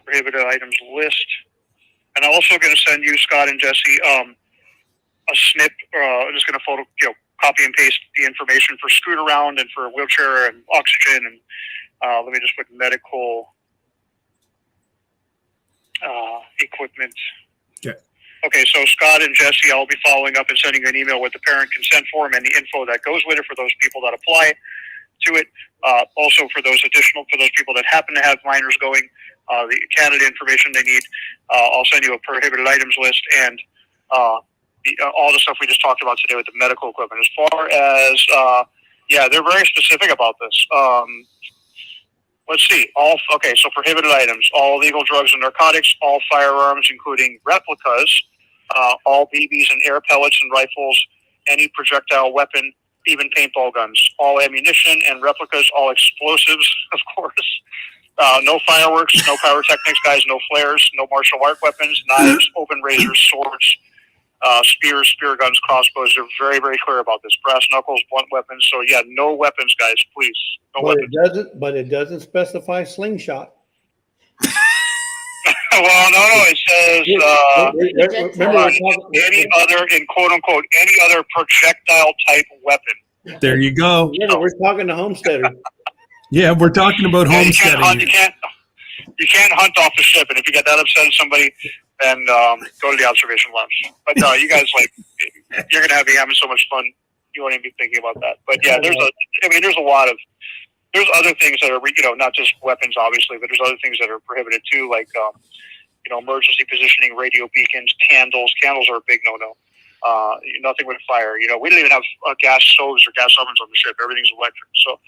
Prohibited items list. And I'm also going to send you, Scott and Jesse, a snip. I'm just going to copy and paste the information for scoot around and for wheelchair and oxygen. And let me just put medical equipment. Yeah. Okay, so Scott and Jesse, I'll be following up and sending you an email with the parent consent form and the info that goes with it for those people that apply to it. Also for those people that happen to have minors going, the Canada information they need. I'll send you a prohibited items list and all the stuff we just talked about today with the medical equipment. As far as, they're very specific about this. let's see. Okay, so prohibited items, all illegal drugs and narcotics, all firearms, including replicas, all BBs and air pellets and rifles, any projectile weapon, even paintball guns, all ammunition and replicas, all explosives, of course. No fireworks, no pyrotechnics, guys, no flares, no martial art weapons, knives, open razors, swords, spears, spear guns, crossbows. They're very, very clear about this. Brass knuckles, blunt weapons. So yeah, no weapons, guys, please. No weapons. It doesn't specify slingshot. Well, no, it says any other, in quote unquote, any other projectile type weapon. There you go. Yeah, we're talking to homesteader. Yeah, we're talking about homesteading. You can't hunt off the ship, and if you get that upset at somebody, then go to the observation lounge. But no, you guys you're gonna be having so much fun. You won't even be thinking about that. But yeah, there's other things that are, not just weapons, obviously, but there's other things that are prohibited too, like emergency positioning, radio beacons, candles. Candles are a big no-no. Nothing with fire. We didn't even have gas stoves or gas ovens on the ship. Everything's electric. So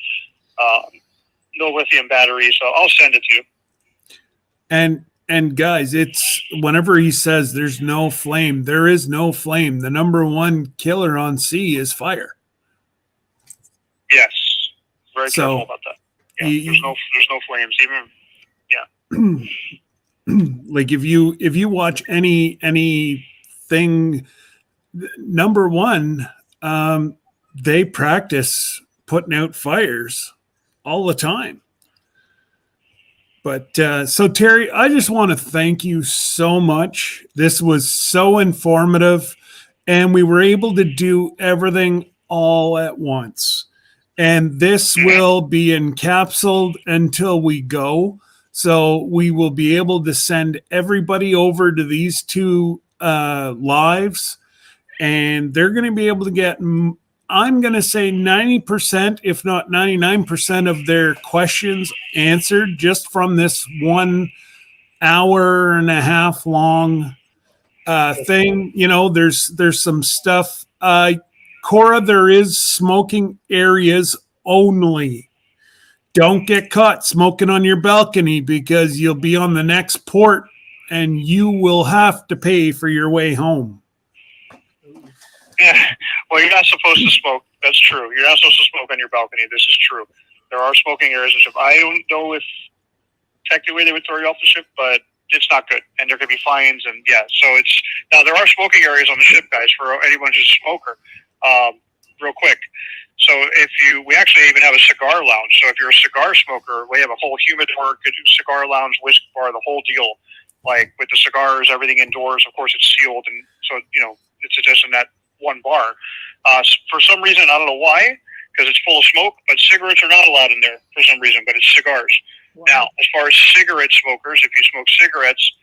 no lithium batteries. So I'll send it to you. And guys, it's whenever he says there's no flame, there is no flame. The number one killer on sea is fire. Yes. Very careful about that. Yeah, there's no flames. Like if you watch anything, number one, they practice putting out fires all the time. But so Terry, I just want to thank you so much. This was so informative, and we were able to do everything all at once. And this will be encapsulated until we go. So we will be able to send everybody over to these two lives, and they're going to be able to get, I'm going to say 90%, if not 99% of their questions answered just from this 1 hour and a half long thing. There's some stuff. Cora, there is smoking areas only. Don't get caught smoking on your balcony, because you'll be on the next port and you will have to pay for your way home. Yeah. Well, you're not supposed to smoke. That's true. You're not supposed to smoke on your balcony. This is true. There are smoking areas on the ship. I don't know if technically they would throw you off the ship, but it's not good. And there could be fines. And yeah, so now there are smoking areas on the ship, guys, for anyone who's a smoker. Real quick. So we actually even have a cigar lounge. So if you're a cigar smoker, we have a whole humidor, cigar lounge, whiskey bar, the whole deal. Like with the cigars, everything indoors. Of course, it's sealed, and so it's just in that one bar. For some reason, I don't know why, because it's full of smoke. But cigarettes are not allowed in there for some reason. But it's cigars. Wow. Now, as far as cigarette smokers, if you smoke cigarettes,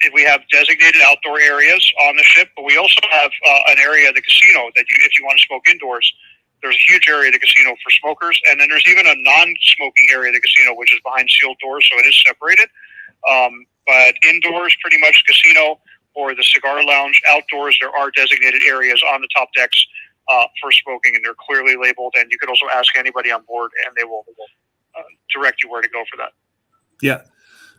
if we have designated outdoor areas on the ship, but we also have an area of the casino that if you want to smoke indoors, there's a huge area of the casino for smokers, and then there's even a non-smoking area of the casino, which is behind sealed doors, so it is separated. But indoors, pretty much casino or the cigar lounge. Outdoors, there are designated areas on the top decks for smoking, and they're clearly labeled, and you could also ask anybody on board, and they will direct you where to go for that. Yeah.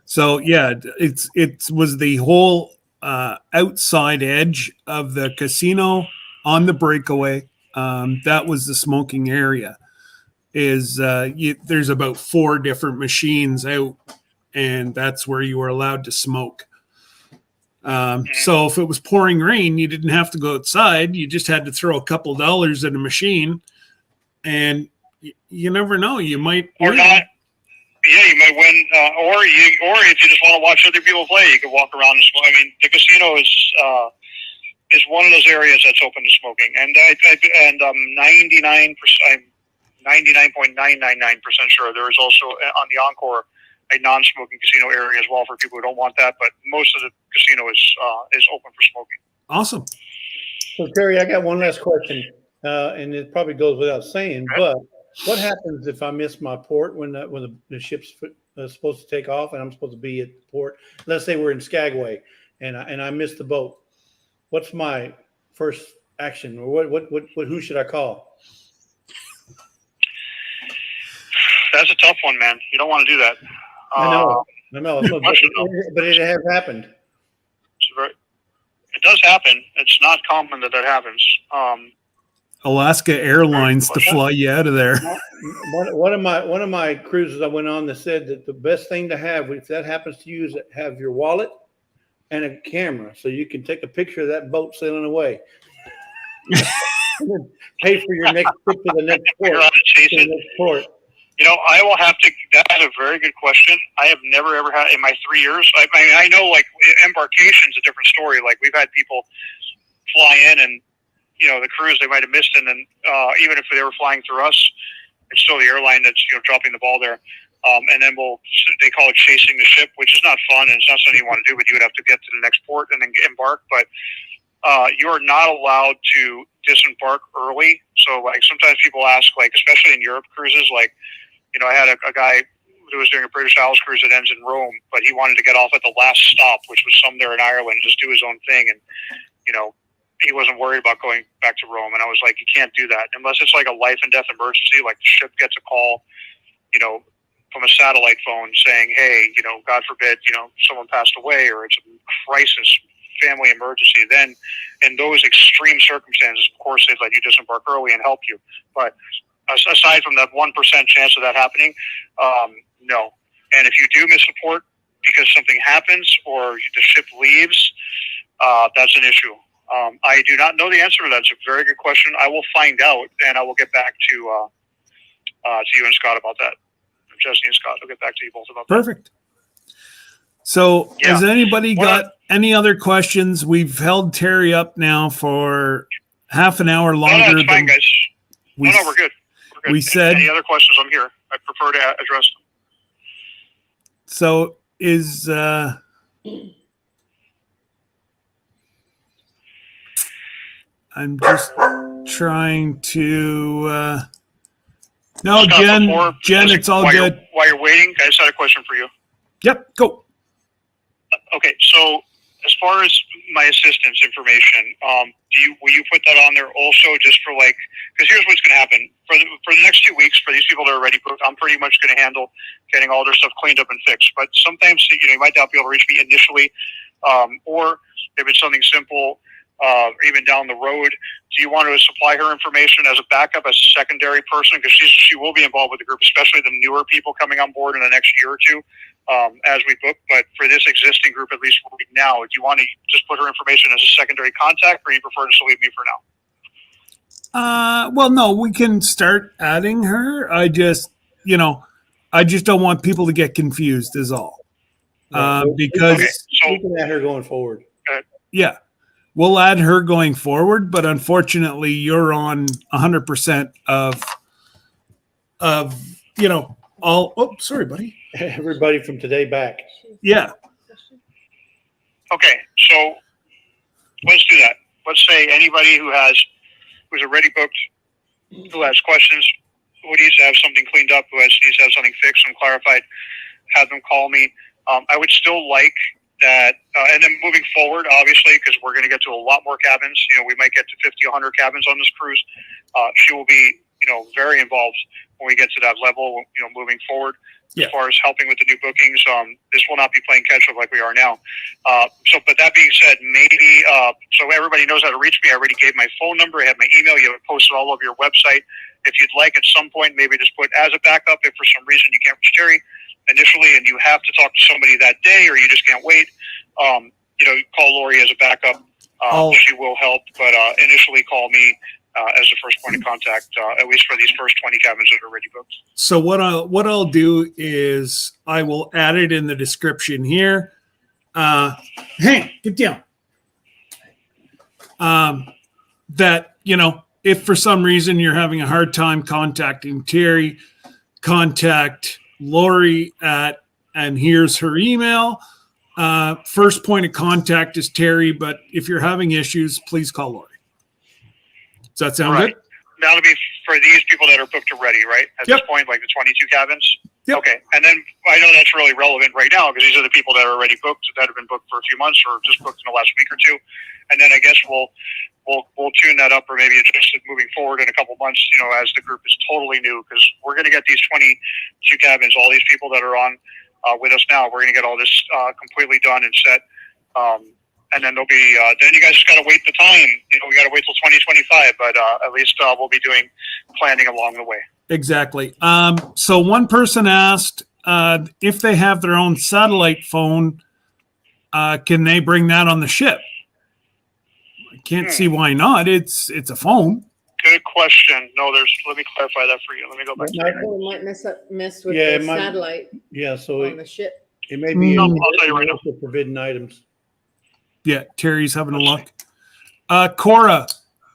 So yeah, it was the whole outside edge of the casino on the breakaway. That was the smoking area. There's about 4 different machines out, and that's where you were allowed to smoke. So if it was pouring rain, you didn't have to go outside. You just had to throw a couple dollars in a machine, and you never know. You might or not. Yeah, you might win, or if you just want to watch other people play, you can walk around and smoke. I mean, the casino is one of those areas that's open to smoking, and 99%, I'm 99.999% sure there is also on the Encore a non-smoking casino area as well for people who don't want that. But most of the casino is open for smoking. Awesome. So Terry, I got one last question, and it probably goes without saying, but what happens if I miss my port when the ship's supposed to take off and I'm supposed to be at the port? Let's say we're in Skagway and I miss the boat. What's my first action, or who should I call? That's a tough one, man. You don't want to do that. I know, but it has happened. It does happen. It's not common that happens. Alaska Airlines to fly you out of there. One of my cruises I went on that said that the best thing to have if that happens to you is to have your wallet and a camera so you can take a picture of that boat sailing away. Pay for your next trip to the next port. You know, I will have to. That's a very good question. I have never ever had in my 3 years. I mean, I know like embarkation's a different story. Like we've had people fly in and you know the cruise they might have missed, and then even if they were flying through us, it's still the airline that's dropping the ball there. And then they call it chasing the ship, which is not fun and it's not something you want to do. But you would have to get to the next port and then embark. But you are not allowed to disembark early. So like sometimes people ask, like especially in Europe cruises, like. You know, I had a guy who was doing a British Isles cruise that ends in Rome, but he wanted to get off at the last stop, which was somewhere in Ireland, just do his own thing. And, you know, he wasn't worried about going back to Rome. And I was like, you can't do that unless it's like a life and death emergency, like the ship gets a call, you know, from a satellite phone saying, hey, you know, God forbid, you know, someone passed away or it's a crisis, family emergency. Then in those extreme circumstances, of course, they'd let you disembark early and help you. But aside from that 1% chance of that happening, no. And if you do miss a port because something happens or the ship leaves, that's an issue. I do not know the answer to that. It's a very good question. I will find out, and I will get back to you and Scott about that. Jesse and Scott, I'll get back to you both about that. Perfect. So has anybody got any other questions? We've held Terry up now for half an hour longer. No, it's fine, guys. No, we're good. We said any other questions? I'm here. I prefer to address them. So is I'm just trying to no, Scott, Jen, it's all good. While you're waiting, I just had a question for you. Yep, go. Okay, so as far as my assistance information, will you put that on there also just for like, because here's what's going to happen. For the next 2 weeks, for these people that are already booked, I'm pretty much going to handle getting all their stuff cleaned up and fixed. But sometimes, you might not be able to reach me initially, or if it's something simple, even down the road, do you want to supply her information as a backup, as a secondary person? Because she will be involved with the group, especially the newer people coming on board in the next year or two as we book. But for this existing group, at least right now, do you want to just put her information as a secondary contact, or you prefer to leave me for now? Well, no, we can start adding her. I just don't want people to get confused is all. Because we can add her going forward. Yeah. We'll add her going forward, but unfortunately you're on 100% of all. Oh, sorry, buddy. Everybody from today back. Yeah. Okay, so let's do that. Let's say anybody who's already booked, who has questions, who needs to have something cleaned up, who needs to have something fixed and clarified, have them call me. I would still like that, and then moving forward, obviously, because we're going to get to a lot more cabins. We might get to 50, 100 cabins on this cruise. She will be, very involved when we get to that level. Moving forward, as far as helping with the new bookings, this will not be playing catch up like we are now. But that being said, maybe so everybody knows how to reach me. I already gave my phone number. I have my email. You have it posted all over your website. If you'd like, at some point, maybe just put as a backup. If for some reason you can't reach Terry initially and you have to talk to somebody that day, or you just can't wait, call Lori as a backup. She will help, but initially call me as the first point of contact, at least for these first 20 cabins that are already booked. So what I'll do is I will add it in the description here. Hey, get down. That, if for some reason you're having a hard time contacting Terry, contact Lori and here's her email. First point of contact is Terry, but if you're having issues, please call Lori. Does that sound good? That'll be for these people that are booked already, right? At this point, like the 22 cabins? Yep. Okay, and then I know that's really relevant right now because these are the people that are already booked, that have been booked for a few months or just booked in the last week or two. And then I guess we'll tune that up or maybe adjust it moving forward in a couple months, you know, as the group is totally new, because we're going to get these 22 cabins, all these people that are on with us now, we're going to get all this completely done and set. And then there'll be, then you guys just got to wait the time. You know, we got to wait till 2025, but at least we'll be doing planning along the way. Exactly. So one person asked if they have their own satellite phone, can they bring that on the ship? I can't see why not. It's a phone. Good question. No, let me clarify that for you. Let me go back to that. It might mess with the satellite So on the ship. it may be I'll tell you right now. forbidden items. Yeah, Terry's having a look. Cora,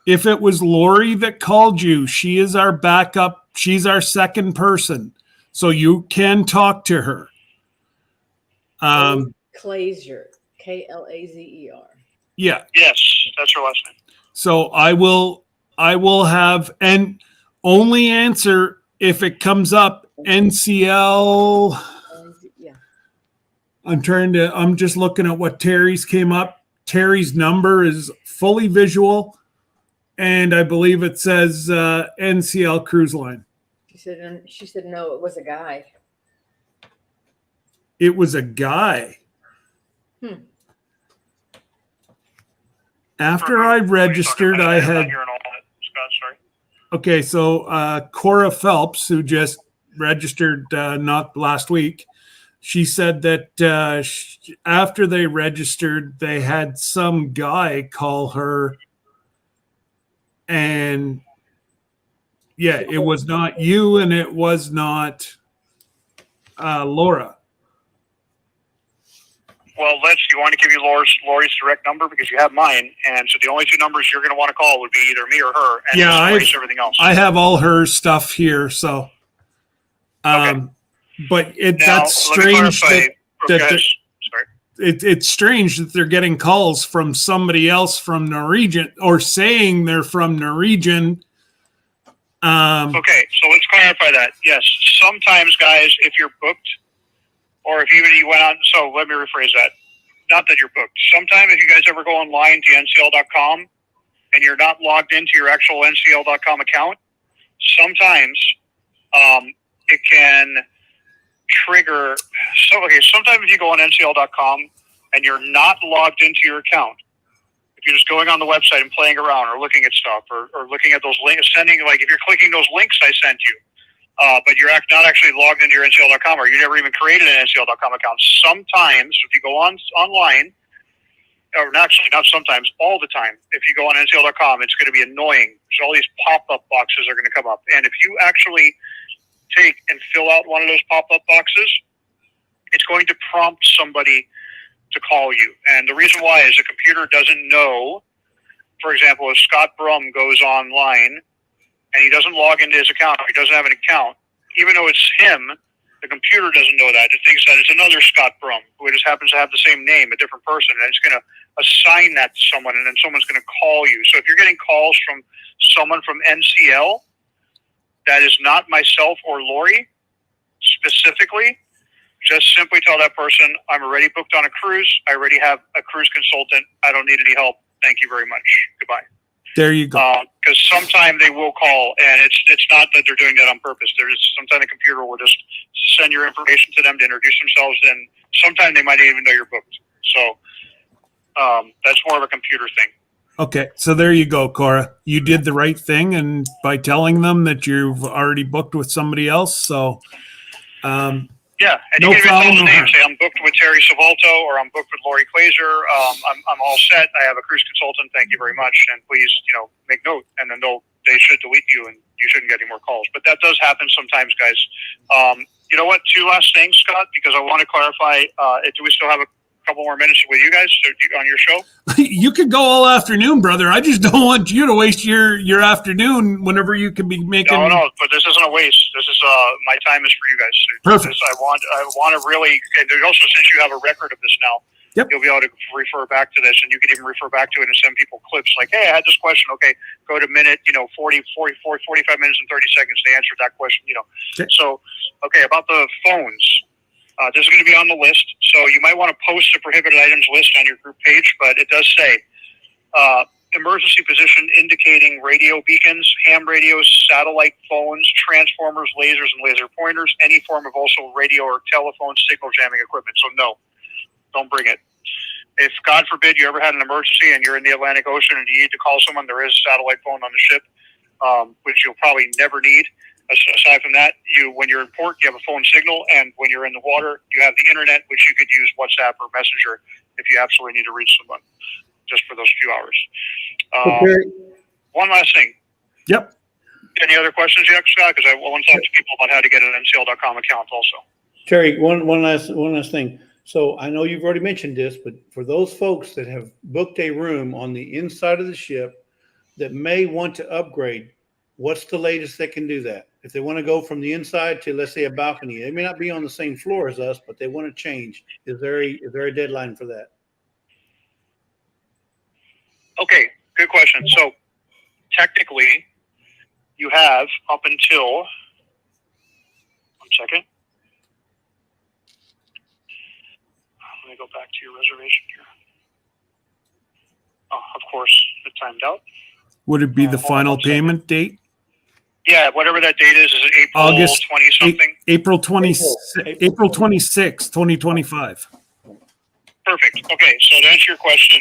if it was Lori that called you, she is our backup. She's our second person, so you can talk to her. Klazer, Klazer. Yeah. Yes, that's her last name. So I will have, and only answer if it comes up NCL. Yeah. I'm just looking at what Terry's came up. Terry's number is fully visual, and I believe it says NCL Cruise Line. She said no, it was a guy. It was a guy. After I registered, I had. Okay, so Cora Phelps, who just registered not last week, she said that after they registered, they had some guy call her, and yeah, it was not you, and it was not Laura. Well, you want to give you Lori's direct number because you have mine, and so the only two numbers you're going to want to call would be either me or her, and erase everything else. I have all her stuff here, so. Okay. But that's strange that it's strange that they're getting calls from somebody else from Norwegian or saying they're from Norwegian. Okay, so let's clarify that. Yes, sometimes, guys, if you're booked, or if even you went on, so let me rephrase that. Not that you're booked. Sometimes if you guys ever go online to NCL.com and you're not logged into your actual NCL.com account, sometimes it can trigger. Sometimes if you go on NCL.com and you're not logged into your account, if you're just going on the website and playing around or looking at stuff or looking at those links, if you're clicking those links I sent you, but you're not actually logged into your NCL.com or you never even created an NCL.com account. Sometimes, if you go online, or not sometimes, all the time, if you go on NCL.com, it's going to be annoying. So all these pop-up boxes are going to come up. And if you actually take and fill out one of those pop-up boxes, it's going to prompt somebody to call you. And the reason why is the computer doesn't know. For example, if Scott Brum goes online and he doesn't log into his account, or he doesn't have an account, even though it's him, the computer doesn't know that. It thinks that it's another Scott Brum who just happens to have the same name, a different person, and it's going to assign that to someone, and then someone's going to call you. So if you're getting calls from someone from NCL that is not myself or Lori specifically, just simply tell that person, I'm already booked on a cruise. I already have a cruise consultant. I don't need any help. Thank you very much. Goodbye. There you go. Because sometimes they will call, and it's not that they're doing that on purpose. Sometimes the computer will just send your information to them to introduce themselves, and sometimes they might even know you're booked. So that's more of a computer thing. Okay, so there you go, Cora. You did the right thing, and by telling them that you've already booked with somebody else. So yeah, and no you can even problem. tell the name. Say, I'm booked with Terry Svolto, or I'm booked with Lori Klazer. I'm all set. I have a cruise consultant. Thank you very much, and please, make note. And then they should delete you, and you shouldn't get any more calls. But that does happen sometimes, guys. You know what? Two last things, Scott, because I want to clarify. Do we still have a couple more minutes with you guys on your show? You could go all afternoon, brother. I just don't want you to waste your afternoon whenever you can be making. No, but this isn't a waste. This is my time is for you guys. Perfect. I want to really, and also since you have a record of this now, Yep. You'll be able to refer back to this, and you can even refer back to it and send people clips like, hey, I had this question. Okay, go to minute, 45 minutes and 30 seconds to answer that question, Okay. So, okay, about the phones. This is going to be on the list, so you might want to post the prohibited items list on your group page, but it does say emergency position indicating radio beacons, ham radios, satellite phones, transformers, lasers, and laser pointers, any form of also radio or telephone signal jamming equipment. So no, don't bring it. If, God forbid, you ever had an emergency and you're in the Atlantic Ocean and you need to call someone, there is a satellite phone on the ship, which you'll probably never need. Aside from that, when you're in port, you have a phone signal, and when you're in the water, you have the internet, which you could use WhatsApp or Messenger if you absolutely need to reach someone, just for those few hours. One last thing. Yep. Any other questions yet, Scott? Because I want to talk to people about how to get an NCL.com account also. Terry, one last thing. So I know you've already mentioned this, but for those folks that have booked a room on the inside of the ship that may want to upgrade, what's the latest they can do that? If they want to go from the inside to, let's say, a balcony, they may not be on the same floor as us, but they want to change. Is there a deadline for that? Okay, good question. So technically, you have up until, 1 second. Let me go back to your reservation here. Oh, of course, it timed out. Would it be the final payment date? Yeah, whatever that date is it April August 20 something? April 26, 2025. Perfect. Okay, so to answer your question,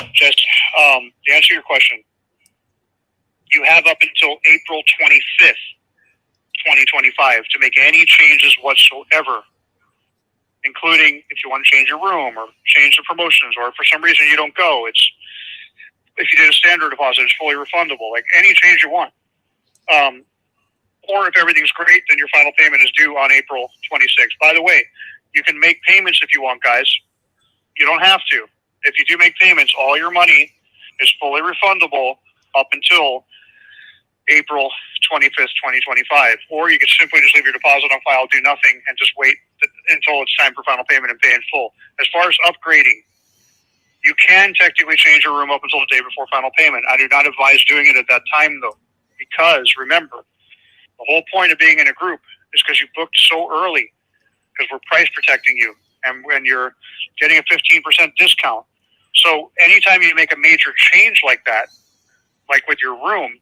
to answer your question, you have up until April 25th, 2025 to make any changes whatsoever, including if you want to change your room or change the promotions, or if for some reason you don't go, if you did a standard deposit, it's fully refundable, like any change you want. Or if everything's great, then your final payment is due on April 26th. By the way, you can make payments if you want, guys. You don't have to. If you do make payments, all your money is fully refundable up until April 25th, 2025. Or you can simply just leave your deposit on file, do nothing, and just wait until it's time for final payment and pay in full. As far as upgrading, you can technically change your room up until the day before final payment. I do not advise doing it at that time, though, because remember, the whole point of being in a group is because you booked so early, because we're price protecting you, and when you're getting a 15% discount. So anytime you make a major change like that, like with your room,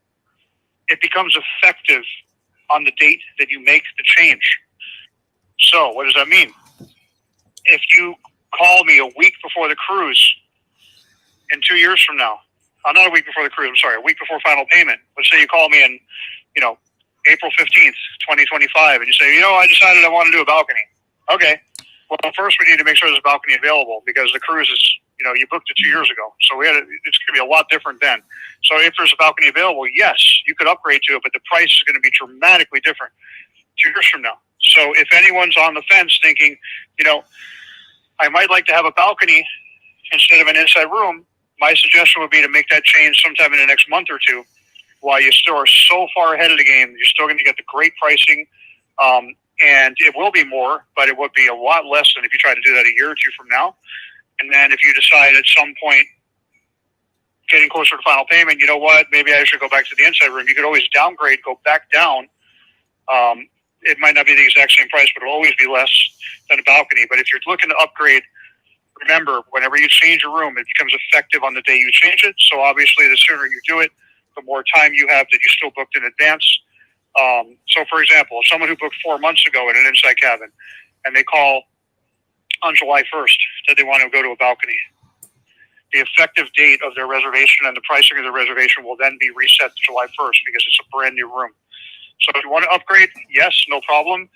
it becomes effective on the date that you make the change. So what does that mean? If you call me a week before the cruise, in 2 years from now, not a week before the cruise, I'm sorry, a week before final payment. Let's say you call me in, April 15th, 2025, and you say, I decided I want to do a balcony. Okay. Well, first we need to make sure there's a balcony available, because the cruise is, you booked it 2 years ago. So it's going to be a lot different then. So if there's a balcony available, yes, you could upgrade to it, but the price is going to be dramatically different 2 years from now. So if anyone's on the fence thinking, I might like to have a balcony instead of an inside room, my suggestion would be to make that change sometime in the next month or two, while you still are so far ahead of the game. You're still going to get the great pricing, and it will be more, but it would be a lot less than if you try to do that a year or two from now. And then if you decide at some point, getting closer to final payment, you know what, maybe I should go back to the inside room, you could always downgrade, go back down. It might not be the exact same price, but it'll always be less than a balcony. But if you're looking to upgrade, remember, whenever you change your room, it becomes effective on the day you change it. So obviously, the sooner you do it, the more time you have that you still booked in advance. So for example, someone who booked 4 months ago in an inside cabin, and they call on July 1st that they want to go to a balcony, the effective date of their reservation and the pricing of the reservation will then be reset to July 1st, because it's a brand new room. So if you want to upgrade, yes, no problem.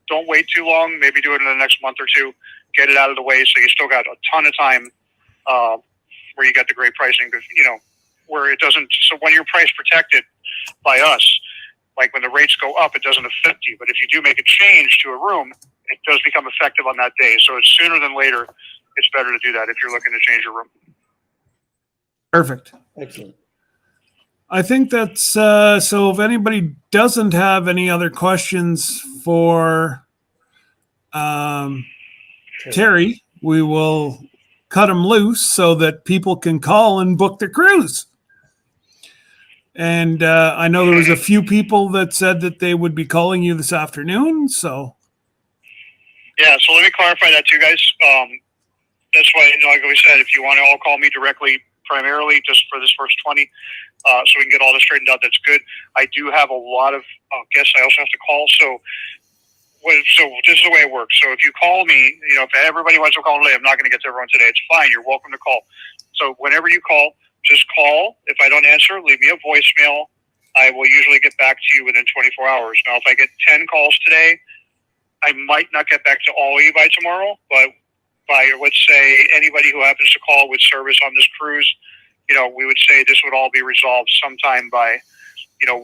Don't wait too long. Maybe do it in the next month or two. Get it out of the way, so you still got a ton of time where you got the great pricing, where it doesn't. So when you're price protected by us, like when the rates go up, it doesn't affect you. But if you do make a change to a room, it does become effective on that day. So it's sooner than later. It's better to do that if you're looking to change your room. Perfect. Excellent. I think that's so. If anybody doesn't have any other questions for Terry, we will cut them loose so that people can call and book their cruise. And I know there was a few people that said that they would be calling you this afternoon. So, yeah. So let me clarify that too, guys. That's why, like we said, if you want to all call me directly, primarily just for this first 20, so we can get all this straightened out. That's good. I do have a lot of guests I also have to call. So this is the way it works. So if you call me, if everybody wants to call today, I'm not going to get to everyone today. It's fine. You're welcome to call. So whenever you call, just call. If I don't answer, leave me a voicemail. I will usually get back to you within 24 hours. Now, if I get 10 calls today, I might not get back to all of you by tomorrow, but by, let's say, anybody who happens to call with service on this cruise, we would say this would all be resolved sometime by,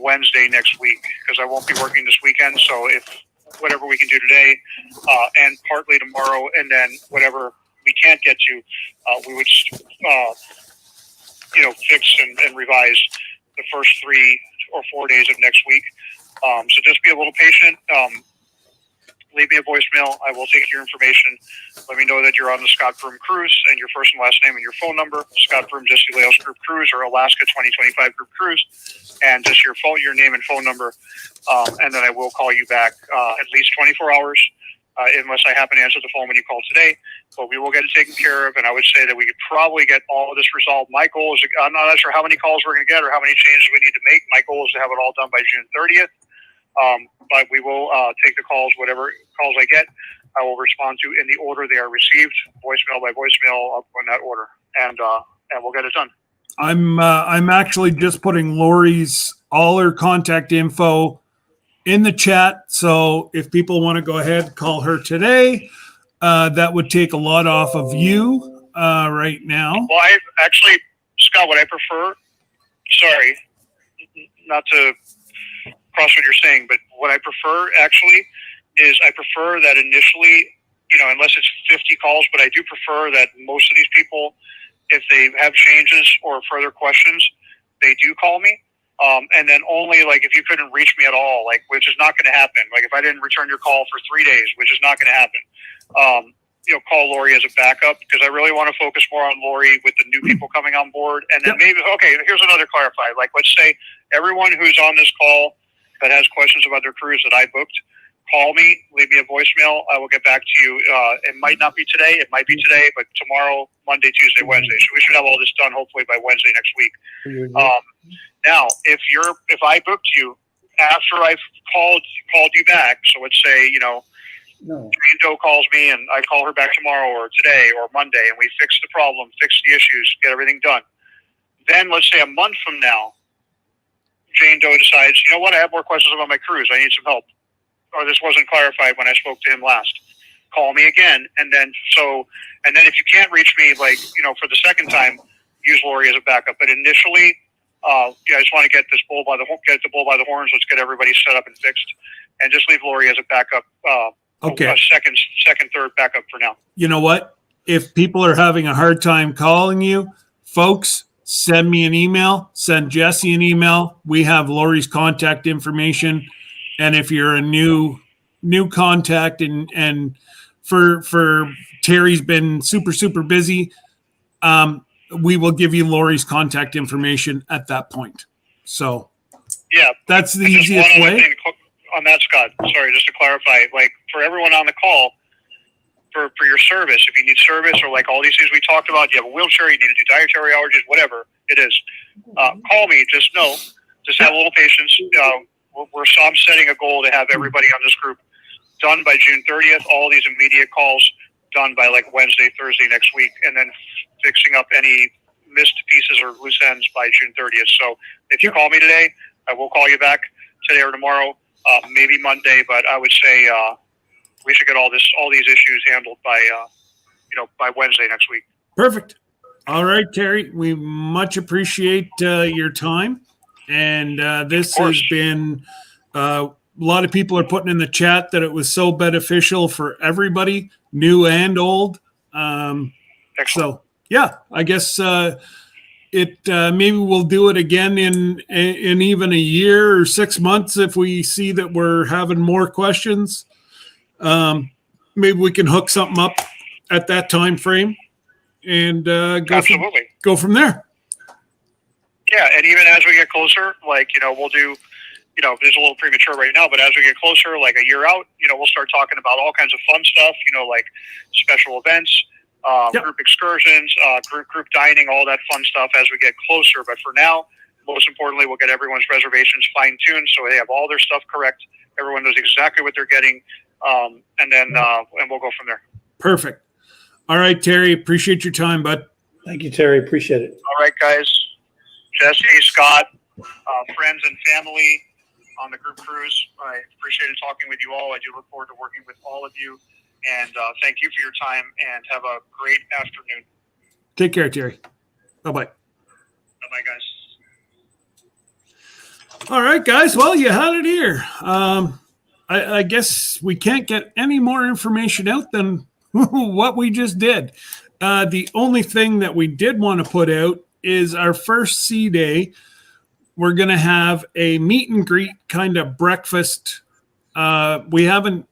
Wednesday next week, because I won't be working this weekend. So if whatever we can do today and partly tomorrow, and then whatever we can't get to, we would fix and revise the first 3 or 4 days of next week. So just be a little patient. Leave me a voicemail. I will take your information. Let me know that you're on the Scott Broom Cruise and your first and last name and your phone number. Scott Broom, Jesse Leos Group Cruise or Alaska 2025 Group Cruise, and just your name and phone number. And then I will call you back at least 24 hours, unless I happen to answer the phone when you call today. But we will get it taken care of, and I would say that we could probably get all of this resolved. My goal is, I'm not sure how many calls we're going to get or how many changes we need to make. My goal is to have it all done by June 30th. But we will take the calls, whatever calls I get, I will respond to in the order they are received, voicemail by voicemail, up on that order, and we'll get it done. I'm actually just putting Lori's all her contact info in the chat. So if people want to go ahead, call her today. That would take a lot off of you right now. Well, I actually, Scott, what I prefer, sorry, not to cross what you're saying, but what I prefer actually is I prefer that initially, unless it's 50 calls, but I do prefer that most of these people, if they have changes or further questions, they do call me. And then only if you couldn't reach me at all, which is not going to happen. If I didn't return your call for 3 days, which is not going to happen, call Lori as a backup, because I really want to focus more on Lori with the new people coming on board. And then maybe, okay, here's another clarify. Let's say everyone who's on this call that has questions about their cruise that I booked, call me, leave me a voicemail. I will get back to you. It might not be today. It might be today, but tomorrow, Monday, Tuesday, Wednesday. So we should have all this done hopefully by Wednesday next week. Now, if I booked you after I've called you back, so let's say, Doe calls me and I call her back tomorrow or today or Monday, and we fix the problem, fix the issues, get everything done. Then let's say a month from now, Jane Doe decides, you know what, I have more questions about my cruise. I need some help. Or this wasn't clarified when I spoke to him last. Call me again. And then if you can't reach me, for the second time, use Lori as a backup. But initially, I just want to get the bull by the horns. Let's get everybody set up and fixed. And just leave Lori as a backup. Okay. A second, third backup for now. You know what? If people are having a hard time calling you, folks, send me an email, send Jesse an email. We have Lori's contact information. And if you're a new contact and for Terry's been super, super busy, we will give you Lori's contact information at that point. So yeah, that's the easiest way. On that, Scott, sorry, just to clarify, for everyone on the call, for your service, if you need service or all these things we talked about, you have a wheelchair, you need to do dietary allergies, whatever it is, call me. Just have a little patience. I'm setting a goal to have everybody on this group done by June 30th. All these immediate calls done by Wednesday, Thursday next week, and then fixing up any missed pieces or loose ends by June 30th. So if you call me today, I will call you back today or tomorrow, maybe Monday. But I would say we should get all these issues handled by Wednesday next week. Perfect. All right, Terry, we much appreciate your time. And this has been a lot of people are putting in the chat that it was so beneficial for everybody, new and old. So, yeah, I guess maybe we'll do it again in even a year or 6 months if we see that we're having more questions. Maybe we can hook something up at that time frame, and Absolutely. go from there. Yeah, and even as we get closer, like, we'll do, it's a little premature right now, but as we get closer, like a year out, we'll start talking about all kinds of fun stuff, like special events, group excursions, group dining, all that fun stuff as we get closer. But for now, most importantly, we'll get everyone's reservations fine-tuned so they have all their stuff correct. Everyone knows exactly what they're getting, and then and we'll go from there. Perfect. All right, Terry, appreciate your time, bud. Thank you, Terry. Appreciate it. All right, guys. Jesse, Scott, friends and family on the group cruise. I appreciated talking with you all. I do look forward to working with all of you. And thank you for your time, and have a great afternoon. Take care, Terry. Bye-bye. Bye-bye, guys. All right, guys. Well, you had it here. I guess we can't get any more information out than what we just did. The only thing that we did want to put out is our first sea day. We're going to have a meet and greet kind of breakfast. We haven't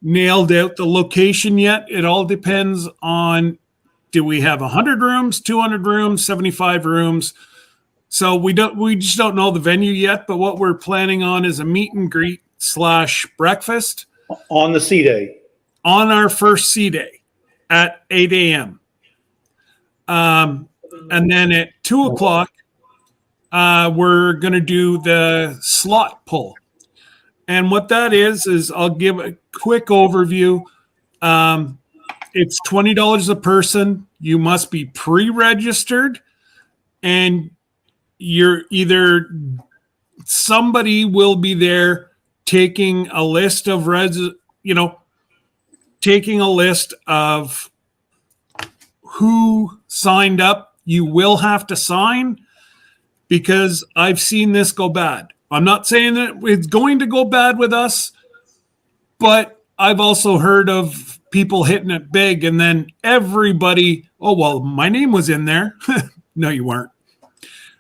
nailed out the location yet. It all depends on, do we have 100 rooms, 200 rooms, 75 rooms? So we just don't know the venue yet, but what we're planning on is a meet and greet / breakfast On the sea day. on our first sea day at 8 a.m. And then at 2 o'clock, we're going to do the slot pull. And what that is I'll give a quick overview. It's $20 a person. You must be pre-registered, and you're either somebody will be there taking a list of taking a list of who signed up. You will have to sign, because I've seen this go bad. I'm not saying that it's going to go bad with us, but I've also heard of people hitting it big and then everybody, oh, well, my name was in there. No, you weren't.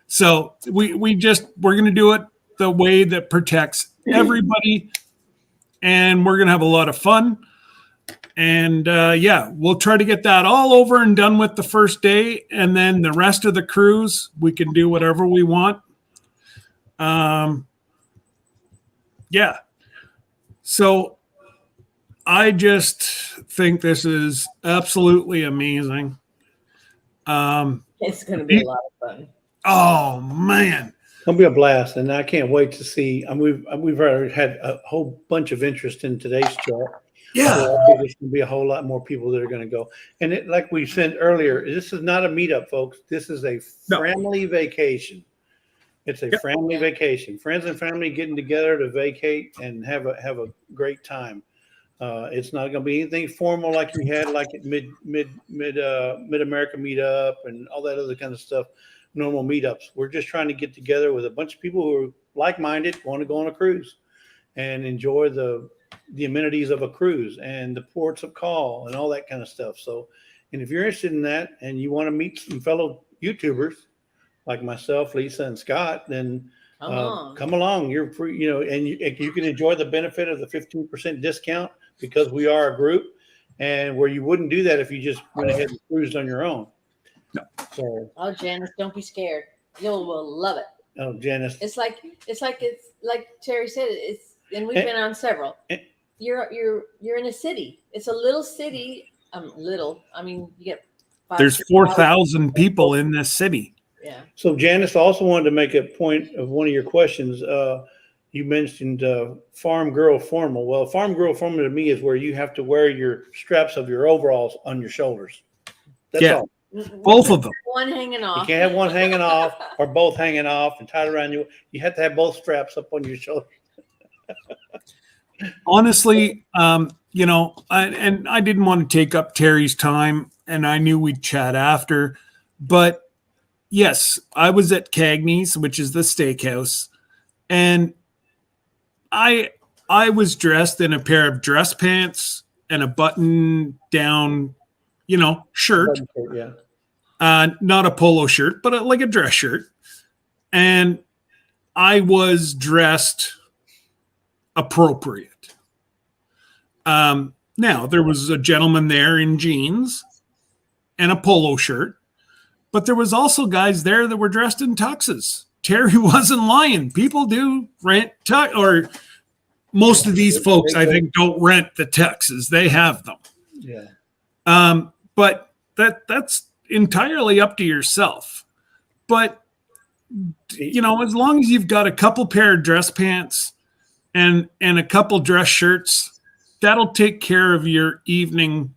So we're going to do it the way that protects everybody, and we're going to have a lot of fun. And we'll try to get that all over and done with the first day. And then the rest of the cruise, we can do whatever we want. So I just think this is absolutely amazing. It's going to be a lot of fun. Oh, man. It's going to be a blast, and I can't wait to see. We've already had a whole bunch of interest in today's chat. Yeah. So I think there's going to be a whole lot more people that are going to go. And like we said earlier, this is not a meetup, folks. This is a family vacation. It's a family vacation. Friends and family getting together to vacate and have a great time. It's not going to be anything formal like you had like at Mid America meetup and all that other kind of stuff. Normal meetups. We're just trying to get together with a bunch of people who are like-minded, want to go on a cruise and enjoy the amenities of a cruise and the ports of call and all that kind of stuff. So, and if you're interested in that and you want to meet some fellow YouTubers like myself, Lisa, and Scott, then come along. You're free, and you can enjoy the benefit of the 15% discount because we are a group, and where you wouldn't do that if you just went ahead and cruised on your own. No. So, Janice, don't be scared. You will love it. Oh, Janice. It's like Terry said. And we've been on several. You're in a city. It's a little city. Little. I mean, you get. There's 4,000 people in this city. Yeah. So Janice also wanted to make a point of one of your questions. You mentioned farm girl formal. Well, farm girl formal to me is where you have to wear your straps of your overalls on your shoulders. That's all. Both of them. One hanging off. You can't have one hanging off or both hanging off and tied around you. You have to have both straps up on your shoulders. Honestly, I didn't want to take up Terry's time, and I knew we'd chat after, but yes, I was at Cagney's, which is the steakhouse, and I was dressed in a pair of dress pants and a button-down, shirt. Yeah. Not a polo shirt, but like a dress shirt. And I was dressed appropriate. Now, there was a gentleman there in jeans and a polo shirt, but there was also guys there that were dressed in tuxes. Terry wasn't lying. People do rent tux, or most of these folks, I think, don't rent the tuxes. They have them. Yeah. But that's entirely up to yourself. But, you know, as long as you've got a couple pair of dress pants and a couple dress shirts, that'll take care of your evening.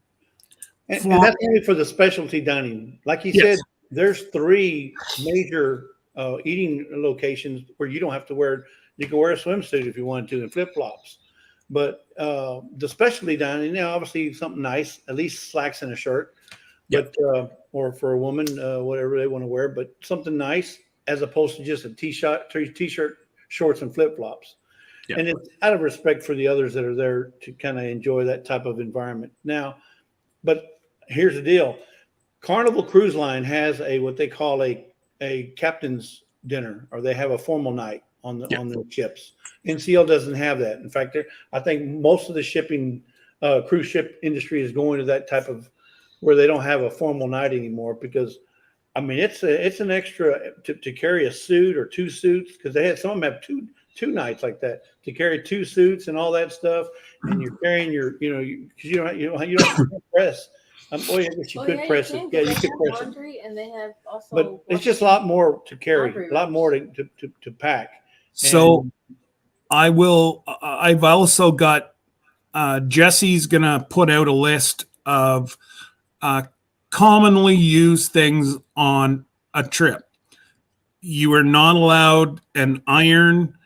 And that's only for the specialty dining. Like you said, there's 3 major eating locations where you don't have to wear, you can wear a swimsuit if you want to and flip-flops. But the specialty dining, you know, obviously something nice, at least slacks and a shirt, but or for a woman, whatever they want to wear, but something nice as opposed to just a t-shirt, shorts, and flip-flops. And it's out of respect for the others that are there to kind of enjoy that type of environment. Now, but here's the deal. Carnival Cruise Line has what they call a captain's dinner, or they have a formal night on the ships. NCL doesn't have that. In fact, I think most of the shipping cruise ship industry is going to that type of where they don't have a formal night anymore, because I mean it's an extra to carry a suit or 2 suits, because some of them have two nights like that, to carry 2 suits and all that stuff, and you're carrying your, you know, because you don't press. Oh, yeah, I guess you could press it. Yeah, you could press laundry, and they have also. But it's just a lot more to carry, a lot more to pack. So I've also got Jesse's gonna put out a list of commonly used things on a trip. You are not allowed an iron.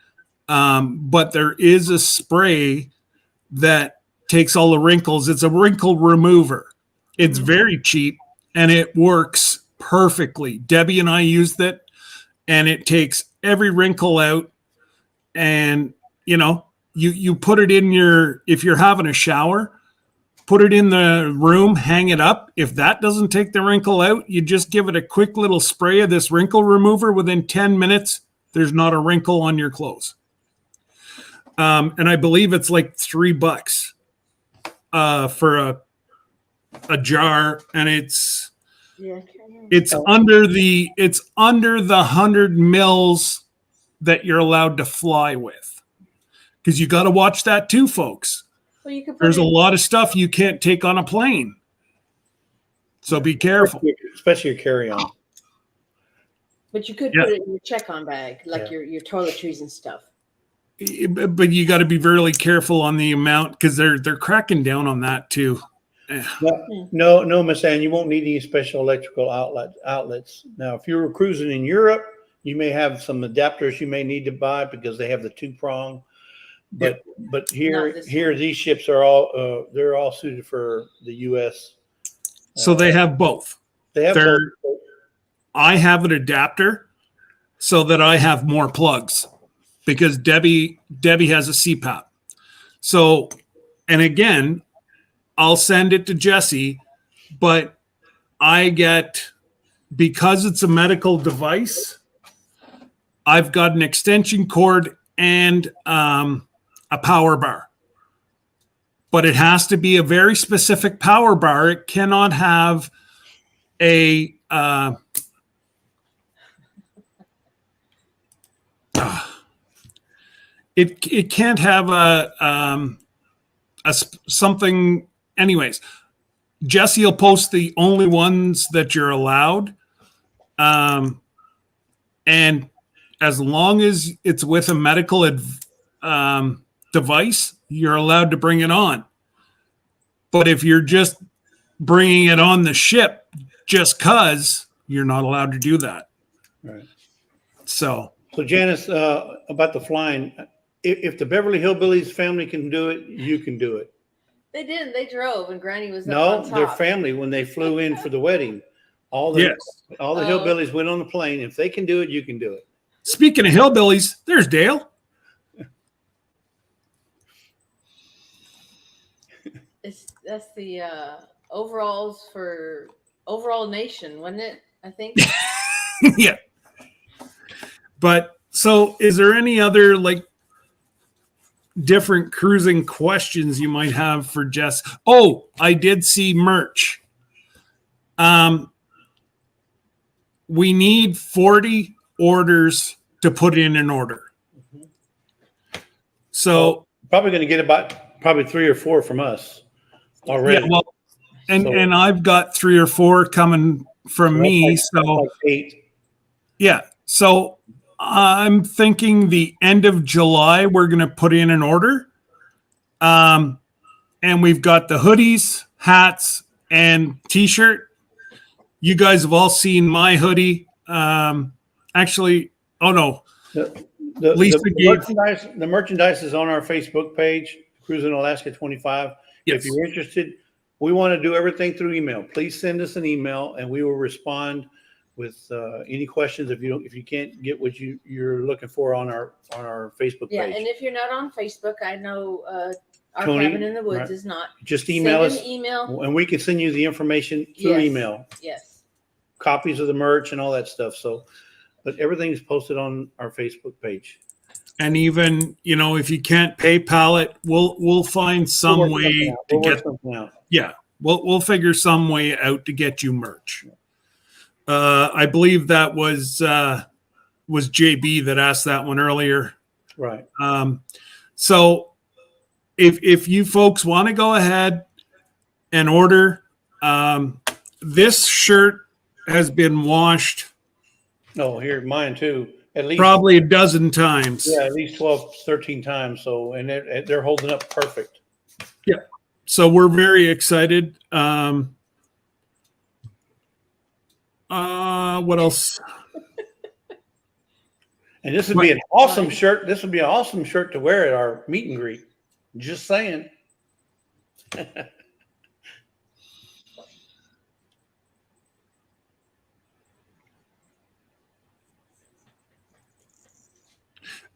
But there is a spray that takes all the wrinkles. It's a wrinkle remover. It's very cheap and it works perfectly. Debbie and I used it, and it takes every wrinkle out. And, you know, you put it in if you're having a shower, put it in the room, hang it up. If that doesn't take the wrinkle out, you just give it a quick little spray of this wrinkle remover. Within 10 minutes, there's not a wrinkle on your clothes. And I believe it's like $3 for a jar, and it's under the 100 mils that you're allowed to fly with, because you got to watch that too, folks. Well, there's a lot of stuff you can't take on a plane, so be careful, especially your carry-on. But you could put it in your check-on bag, like your toiletries and stuff. But you got to be really careful on the amount, because they're cracking down on that too. No, Miss Ann, you won't need any special electrical outlets. Now, if you're cruising in Europe, you may have some adapters you may need to buy, because they have the 2-prong. But here these ships are all they're all suited for the U.S. So they have both. They have both. I have an adapter so that I have more plugs, because Debbie has a CPAP. So, and again, I'll send it to Jesse, but I get, because it's a medical device, I've got an extension cord and a power bar. But it has to be a very specific power bar. It cannot have a it can't have a something. Anyways, Jesse will post the only ones that you're allowed, and as long as it's with a medical device, you're allowed to bring it on. But if you're just bringing it on the ship just because, you're not allowed to do that. Right. So Janice, about the flying, if the Beverly Hillbillies family can do it, you can do it. They didn't. They drove, and Granny was up No, on top. their family, when they flew in for the wedding, all the hillbillies went on the plane. If they can do it, you can do it. Speaking of hillbillies, there's Dale. That's the overalls for overall nation, wasn't it? I think. Yeah. But so is there any other, like, different cruising questions you might have for Jess. Oh, I did see merch. We need 40 orders to put in an order. So probably going to get about probably 3 or 4 from us already. Yeah, well, and I've got 3 or 4 coming from me. So 8. Yeah. So I'm thinking the end of July, we're going to put in an order. And we've got the hoodies, hats, and t-shirt. You guys have all seen my hoodie. Actually, oh no. The merchandise is on our Facebook page, Cruisin Alaska 25. Yes. If you're interested, we want to do everything through email. Please send us an email and we will respond with any questions if you can't get what you're looking for on our Facebook page. Yeah, and if you're not on Facebook, I know our Tony, cabin in the woods right. is not. Just email Send us an email. and we can send you the information through email. Yes. Copies of the merch and all that stuff. So, but everything is posted on our Facebook page. And even, if you can't PayPal it, we'll find some way to get something out. Yeah, we'll figure some way out to get you merch. I believe that was JB that asked that one earlier. Right. So if you folks want to go ahead and order, this shirt has been washed. Oh, here, mine too. At least probably a dozen times. Yeah, at least 12, 13 times. So, and they're holding up perfect. Yeah. So we're very excited. What else? And this would be an awesome shirt. This would be an awesome shirt to wear at our meet and greet. Just saying.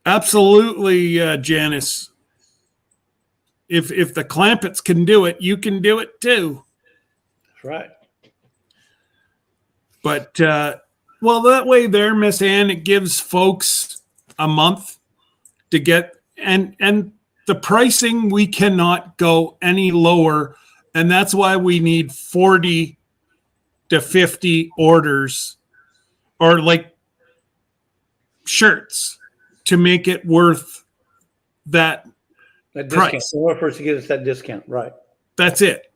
Absolutely, Janice. If the Clampetts can do it, you can do it too. That's right. But well, that way there, Miss Ann, it gives folks a month to get and the pricing, we cannot go any lower, and that's why we need 40 to 50 orders or like shirts to make it worth that discount. price. In order for us to get us that discount, right? That's it.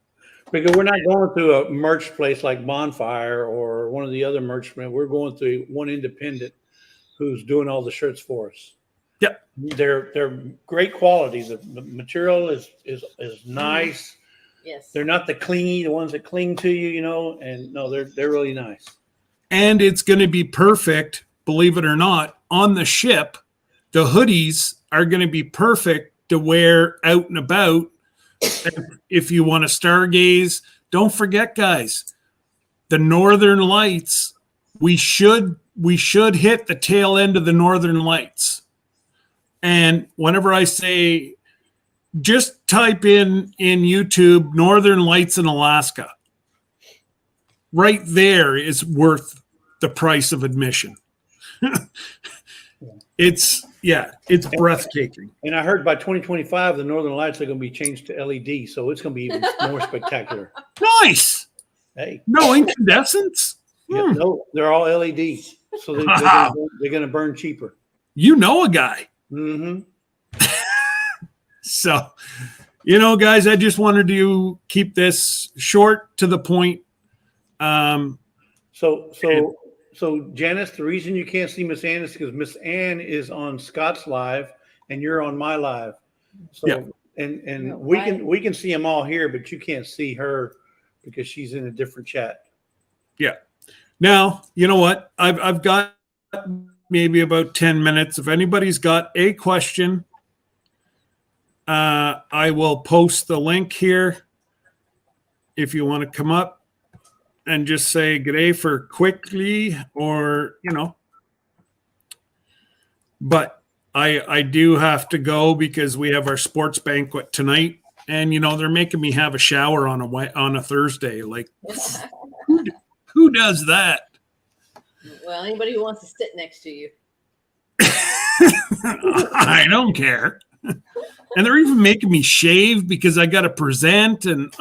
Because we're not going through a merch place like Bonfire or one of the other merch men. We're going through one independent who's doing all the shirts for us. Yep. They're great quality. The material is nice. Yes. They're not the clingy, the ones that cling to you, and no, they're really nice. And it's going to be perfect, believe it or not, on the ship. The hoodies are going to be perfect to wear out and about. If you want to stargaze, don't forget, guys, the Northern Lights, we should hit the tail end of the Northern Lights. And whenever I say, just type in YouTube, Northern Lights in Alaska. Right there is worth the price of admission. It's breathtaking. And I heard by 2025, the Northern Lights are going to be changed to LED, so it's going to be even more spectacular. Nice. Hey, no incandescents. Yeah, no, they're all LED, so they're going to burn cheaper. You know a guy. Mm-hmm. So, guys, I just wanted to keep this short to the point. So Janice, the reason you can't see Miss Ann is because Miss Ann is on Scott's live and you're on my live. So yeah. and we can see them all here, but you can't see her because she's in a different chat. Yeah. Now, you know what? I've got maybe about 10 minutes. If anybody's got a question, I will post the link here if you want to come up and just say g'day for quickly, or but I do have to go because we have our sports banquet tonight, and they're making me have a shower on a Thursday. Like, who does that? Well, anybody who wants to sit next to you. I don't care. And they're even making me shave because I got to present. And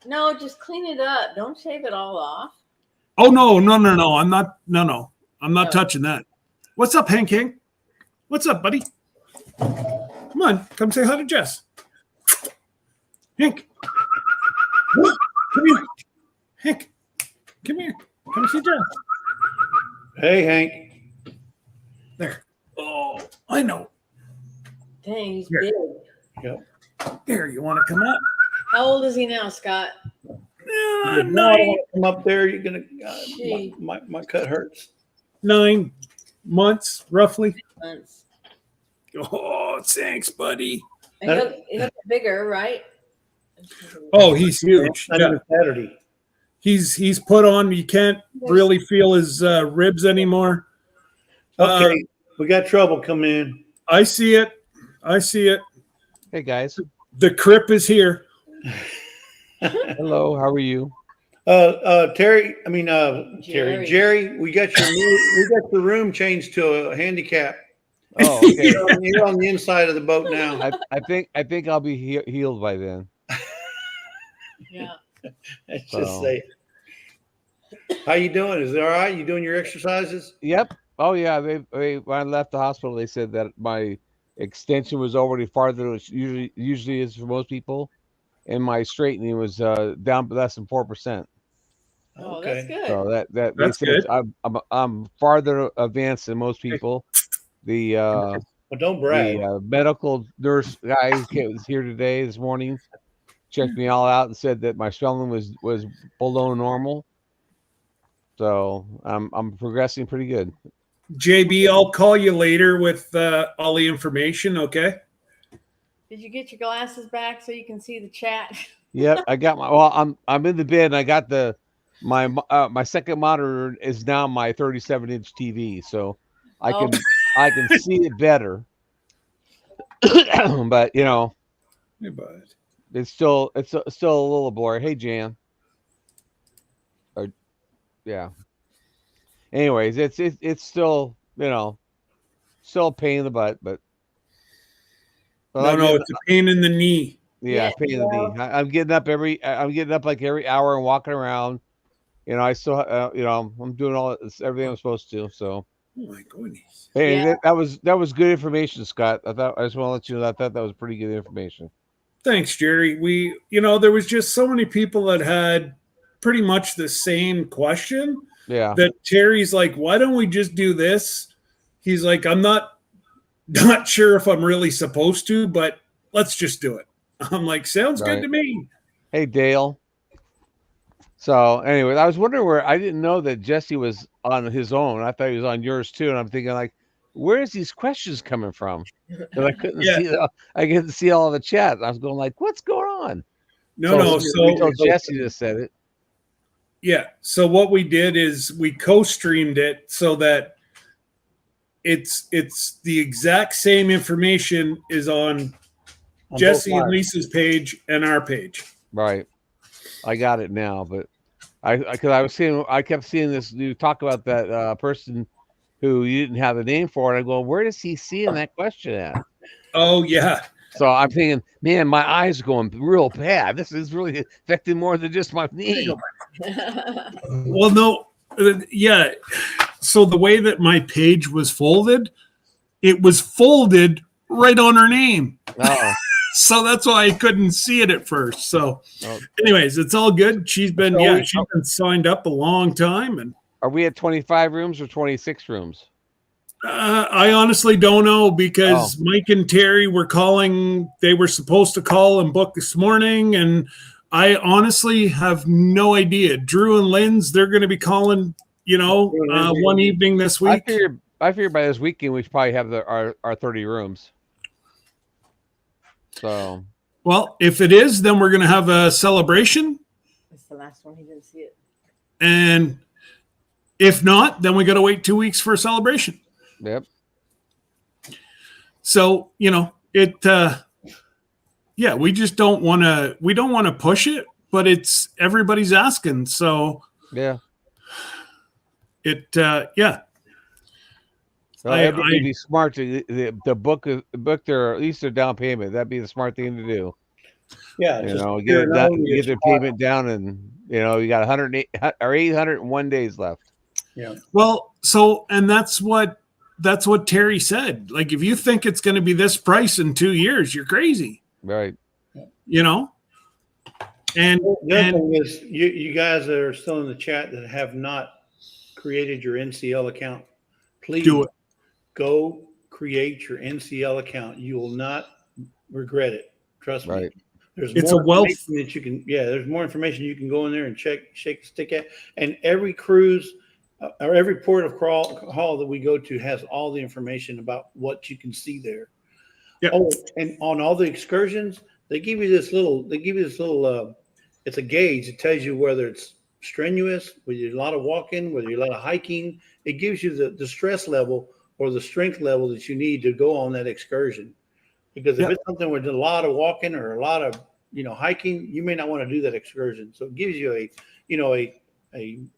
No, just clean it up. Don't shave it all off. oh no. I'm not. No. I'm not No. touching that. What's up, Hank? What's up, buddy? Come on, come say hi to Jess. Hank, come here. Hank, come here. Come see Jess. Hey, Hank. There. Oh, I know. Dang, he's Here. big. Yep. There, you want to come up? How old is he now, Scott? No, I don't want to come up there. You're gonna. Gee. My cut hurts. 9 months, roughly. Months. Oh, thanks, buddy. And he'll get bigger, right? Oh, he's huge. Not Yeah. even Saturday. He's put on. You can't really feel his ribs anymore. Okay, we got trouble coming in. I see it. Hey guys. The crip is here. Hello, how are you? Terry. Jerry. Jerry, we got the room changed to a handicap. Oh, okay. You're on the inside of the boat now. I think I'll be healed by then. Yeah. Let's So. just say. How you doing? Is it all right? You doing your exercises? Yep. Oh yeah. They when I left the hospital, they said that my extension was already farther than it usually is for most people, and my straightening was down less than 4%. Oh, that's good. So that That's they said good. I'm farther advanced than most people. The Well, don't brag. The medical nurse guy who was here this morning, checked me all out and said that my swelling was below normal. So I'm progressing pretty good. JB, I'll call you later with all the information. Okay. Did you get your glasses back so you can see the chat? Yep, I got my. Well, I'm in the bed. And I got my second monitor is now my 37-inch TV, so I can see it better. But Hey, bud. it's still a little blurry. Hey, Jan. Yeah. Anyways, it's still still a pain in the butt, but No, it's a pain in the knee. yeah, pain in the knee. I'm getting up like every hour and walking around. I still I'm doing everything I'm supposed to. So Oh my goodness. hey, Yeah. that was good information, Scott. I just want to let you know that was pretty good information. Thanks, Jerry. There was just so many people that had pretty much the same question Yeah. that Terry's like, why don't we just do this? He's like, I'm not sure if I'm really supposed to, but let's just do it. I'm like, sounds good to me. Hey, Dale. So anyway, I was wondering where I didn't know that Jesse was on his own. I thought he was on yours too. And I'm thinking like, where's these questions coming from? Because I couldn't see all the chat. I was going like, what's going on? No. So Jesse just said it. Yeah. So what we did is we co-streamed it so that it's the exact same information is on Jesse and Lisa's page and our page. Right. I got it now, but I kept seeing this. You talk about that person who you didn't have a name for, and I go, where does he see in that question at? Oh yeah. So I'm thinking, man, my eyes are going real bad. This is really affecting more than just my knee. Well, no, yeah. So the way that my page was folded, it was folded right on her name. Oh. So that's why I couldn't see it at first. So anyways, it's all good. She's been signed up a long time. And are we at 25 rooms or 26 rooms? I honestly don't know because Mike and Terry were calling. They were supposed to call and book this morning. And I honestly have no idea. Drew and Lynn's, they're going to be calling, one evening this week. I figure by this weekend, we should probably have our 30 rooms. So, well, if it is, then we're going to have a celebration. That's the last one. He didn't see it. And if not, then we got to wait 2 weeks for a celebration. Yep. So, we just don't want to push it, but it's everybody's asking. So yeah. So everybody be smart to book their at least their down payment. That'd be the smart thing to do. Yeah, You just know, get it done, get their payment down, and you know you got 108 or 801 days left. Yeah. Well, and that's what Terry said. Like, if you think it's going to be this price in 2 years, you're crazy. Right. You know. And the other thing is, you guys that are still in the chat that have not created your NCL account, please do it. Go create your NCL account. You will not regret it. Trust me. There's more information that you can. Yeah, there's more information you can go in there and shake the stick at. And every cruise or every port of call that we go to has all the information about what you can see there. Yep. Oh, and on all the excursions, they give you this little. It's a gauge. It tells you whether it's strenuous, whether you're a lot of walking, whether you're a lot of hiking. It gives you the stress level or the strength level that you need to go on that excursion. Because if it's something with a lot of walking or a lot of hiking, you may not want to do that excursion. So it gives you a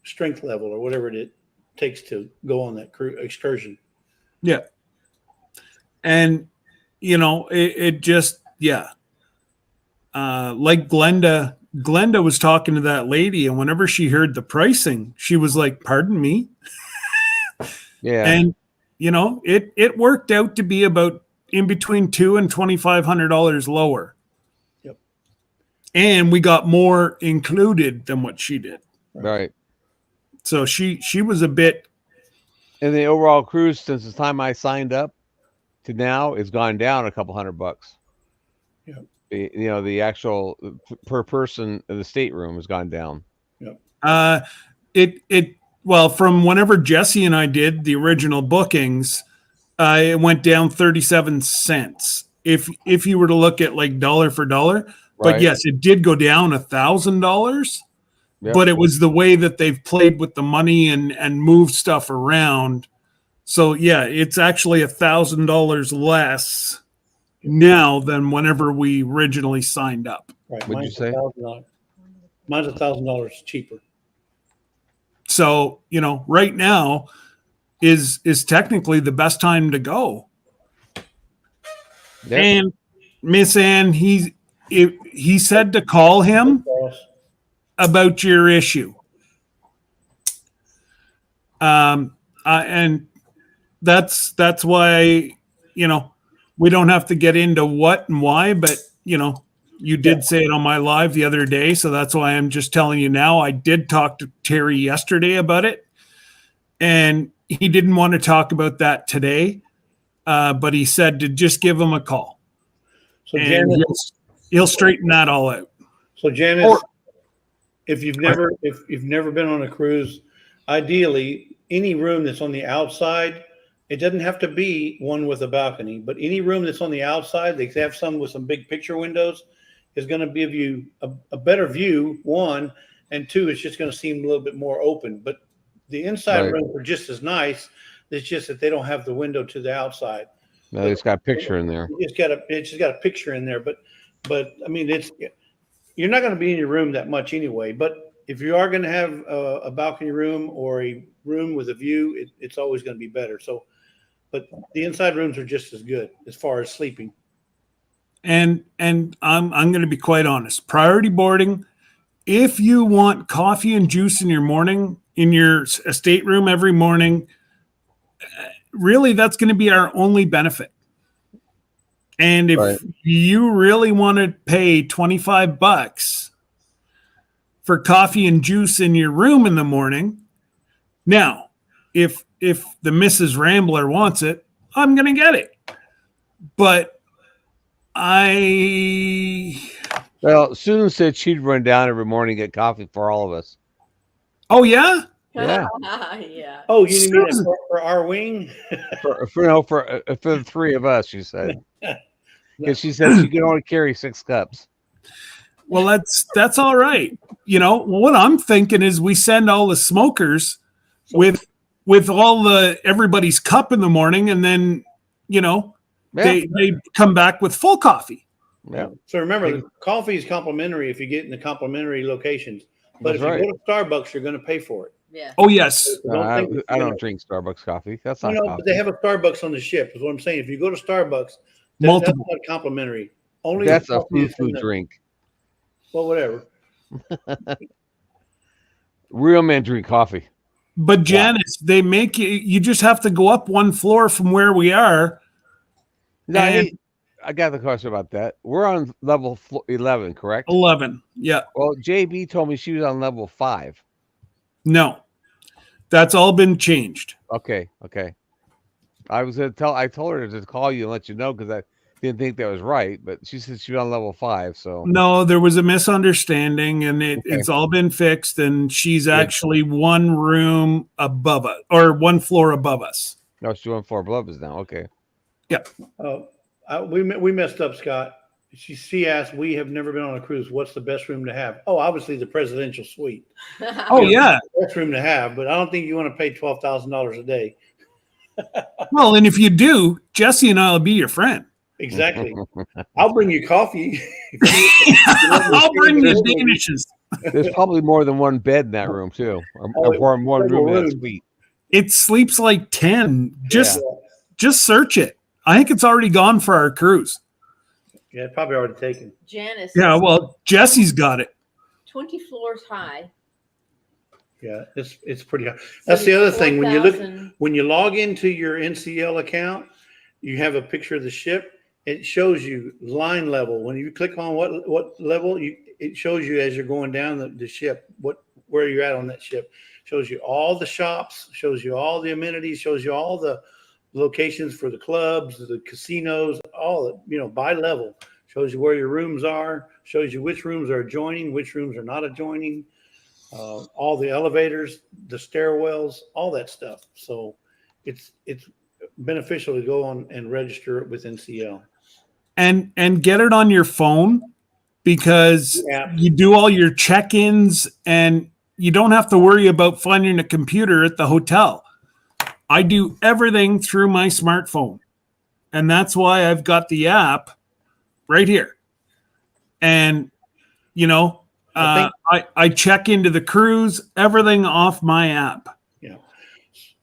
strength level or whatever it takes to go on that excursion. Yeah. And it just like Glenda was talking to that lady, and whenever she heard the pricing, she was like, "Pardon me." Yeah. And it worked out to be about in between $200 and $2,500 lower. Yep. And we got more included than what she did. Right. So she was a bit. And the overall cruise since the time I signed up to now has gone down a couple $100. Yep. The actual per person in the stateroom has gone down. Yep. Well, from whenever Jesse and I did the original bookings, it went down 37 cents. If you were to look at like dollar for dollar, but yes, it did go down $1,000. Yep. But it was the way that they've played with the money and moved stuff around. So yeah, it's actually $1,000 less now than whenever we originally signed up. Right. What'd you say? Mine's $1,000 cheaper. So, right now is technically the best time to go. Yep. And Miss Ann, he said to call him about your issue. And that's why, we don't have to get into what and why, but you did say it on my live the other day, so that's why I'm just telling you now. I did talk to Terry yesterday about it, and he didn't want to talk about that today, but he said to just give him a call. So Janice, he'll straighten that all out. So Janice, if you've never been on a cruise, ideally any room that's on the outside, it doesn't have to be one with a balcony, but any room that's on the outside, they have some with some big picture windows, is going to give you a better view, one, and two, it's just going to seem a little bit more open. But the inside rooms are just as nice. It's just that they don't have the window to the outside. No, it's got a picture in there. It's just got a picture in there. But I mean, you're not going to be in your room that much anyway. But if you are going to have a balcony room or a room with a view, it's always going to be better. So, but the inside rooms are just as good as far as sleeping. And I'm going to be quite honest. Priority boarding, if you want coffee and juice in your estate room every morning, really that's going to be our only benefit. And if you really want to pay $25 for coffee and juice in your room in the morning, now, if the Mrs. Rambler wants it, I'm going to get it. But Well, Susan said she'd run down every morning and get coffee for all of us. Oh, yeah? Yeah. Yeah. Oh, you mean for our wing? for the three of us, she said. Because she said she could only carry 6 cups. Well, that's all right. What I'm thinking is we send all the smokers with all everybody's cup in the morning, and then they come back with full coffee. Yeah. So remember, the coffee is complimentary if you get in the complimentary locations. But if you go to Starbucks, you're going to pay for it. Yeah. Oh yes. I don't drink Starbucks coffee. That's not coffee. But they have a Starbucks on the ship. Is what I'm saying. If you go to Starbucks, that's Multiple. not complimentary. Only That's the a coffee is in food the- drink. Well, whatever. Real men drink coffee. But Janice, they make you just have to go up one floor from where we are. No, And- hey, I got the question about that. We're on level 11, correct? 11. Yeah. Well, JB told me she was on level 5. No. That's all been changed. Okay. I told her to call you and let you know because I didn't think that was right, but she said she was on level 5. So No, there was a misunderstanding and it's all been fixed. And she's actually one room above us or one floor above us. no, she's on 4 above us now. Okay. Yeah. We messed up, Scott. She asked, we have never been on a cruise. What's the best room to have? Oh, obviously the presidential suite. Oh, yeah. Best room to have, but I don't think you want to pay $12,000 a day. Well, and if you do, Jesse and I will be your friend. Exactly. I'll bring you coffee. I'll bring you Danishes. There's probably more than one bed in that room too, or one room in that suite. It sleeps like 10. Just search it. I think it's already gone for our cruise. Yeah, probably already taken. Janice. Yeah, well, Jesse's got it. 20 floors high. Yeah, it's pretty high. That's the other thing. When you log into your NCL account, you have a picture of the ship. It shows you line level. When you click on what level, it shows you as you're going down the ship where you're at on that ship. Shows you all the shops, shows you all the amenities, shows you all the locations for the clubs, the casinos, all by level. Shows you where your rooms are. Shows you which rooms are adjoining, which rooms are not adjoining. All the elevators, the stairwells, all that stuff. So it's beneficial to go on and register it with NCL. And get it on your phone because you do all your check-ins and you don't have to worry about finding a computer at the hotel. I do everything through my smartphone. And that's why I've got the app right here. And, I check into the cruise, everything off my app. Yeah.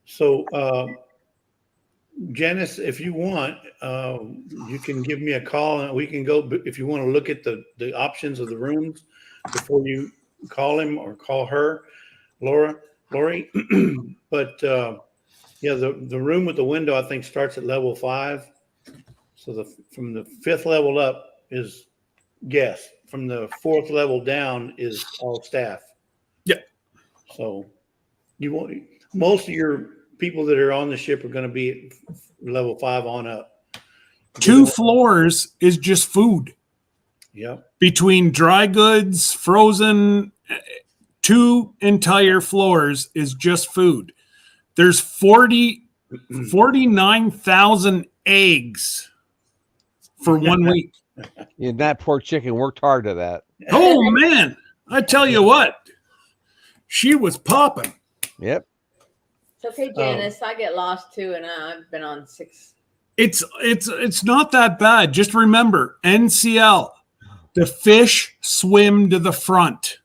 So, Janice, if you want, you can give me a call and we can go, if you want to look at the options of the rooms before you call him or call her, Lori. But the room with the window, I think, starts at level 5. So from the 5th level up is guests. From the 4th level down is all staff. Yeah. So most of your people that are on the ship are going to be at level 5 on up. 2 floors is just food. Yep. Between dry goods, frozen, 2 entire floors is just food. There's 49,000 eggs for 1 week. Yeah, that poor chicken worked hard to that. Oh, man. I tell you what. She was popping. Yep. It's okay, Janice. I get lost too, and I've been on 6. It's not that bad. Just remember, NCL, the fish swim to the front.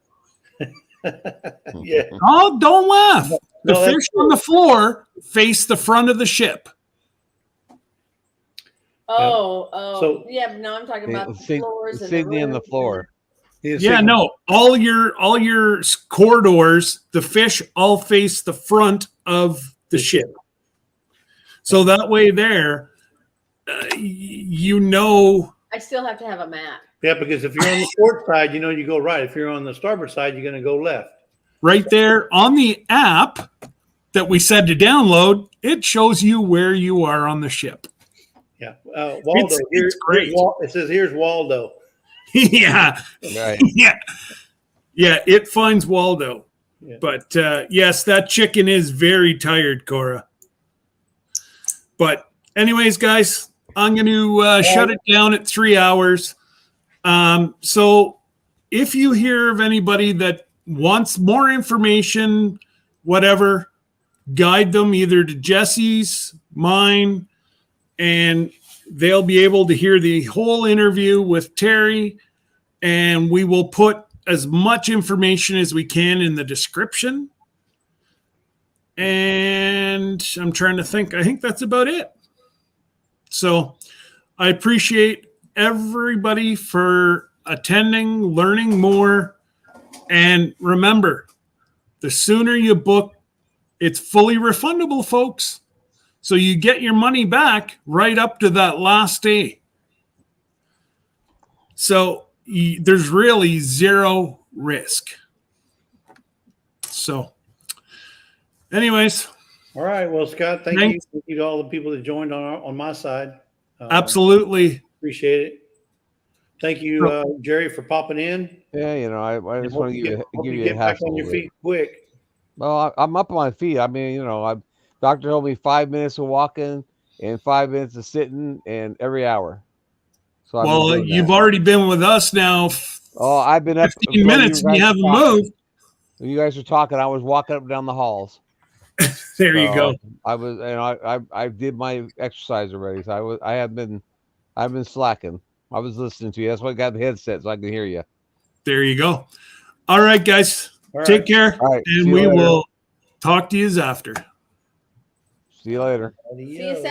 Yeah. Oh, don't laugh. The No, fish on the floor face the front of the ship. So- yeah. No, I'm talking about the floors and Sydney and the floor. Yeah, no. All your corridors, the fish all face the front of the ship. So that way there, I still have to have a map. Yeah, because if you're on the port side, you go right. If you're on the starboard side, you're going to go left. right there on the app that we said to download, it shows you where you are on the ship. Yeah. Waldo, it's great. It says, here's Waldo. Yeah. Right. Yeah, it finds Waldo. Yeah. But yes, that chicken is very tired, Cora. But anyways, guys, I'm going to shut it down at 3 hours. So if you hear of anybody that wants more information, whatever, guide them either to Jesse's, mine, and they'll be able to hear the whole interview with Terry. And we will put as much information as we can in the description. And I'm trying to think. I think that's about it. So I appreciate everybody for attending, learning more. And remember, the sooner you book, it's fully refundable, folks. So you get your money back right up to that last day. So there's really zero risk. So anyways. All right. Well, Scott, thank you. Thank you to all the people that joined on my side. Absolutely. Appreciate it. Thank you, Jerry, for popping in. Yeah, you know, I just want to give you get a back hassle on your with it. feet quick. Well, I'm up on my feet. I mean, you know, doctor told me 5 minutes of walking and 5 minutes of sitting, and every hour. So well, you've already been with us now. Oh, I've been up 15 minutes and you haven't moved. When you guys were talking, I was walking up and down the halls. There you go. I was, and I did my exercise already. So I've been slacking. I was listening to you. That's why I got the headset so I can hear you. There you go. All right, guys. All Take right. care. All right. And we will talk to you after. See you later. See you Saturday.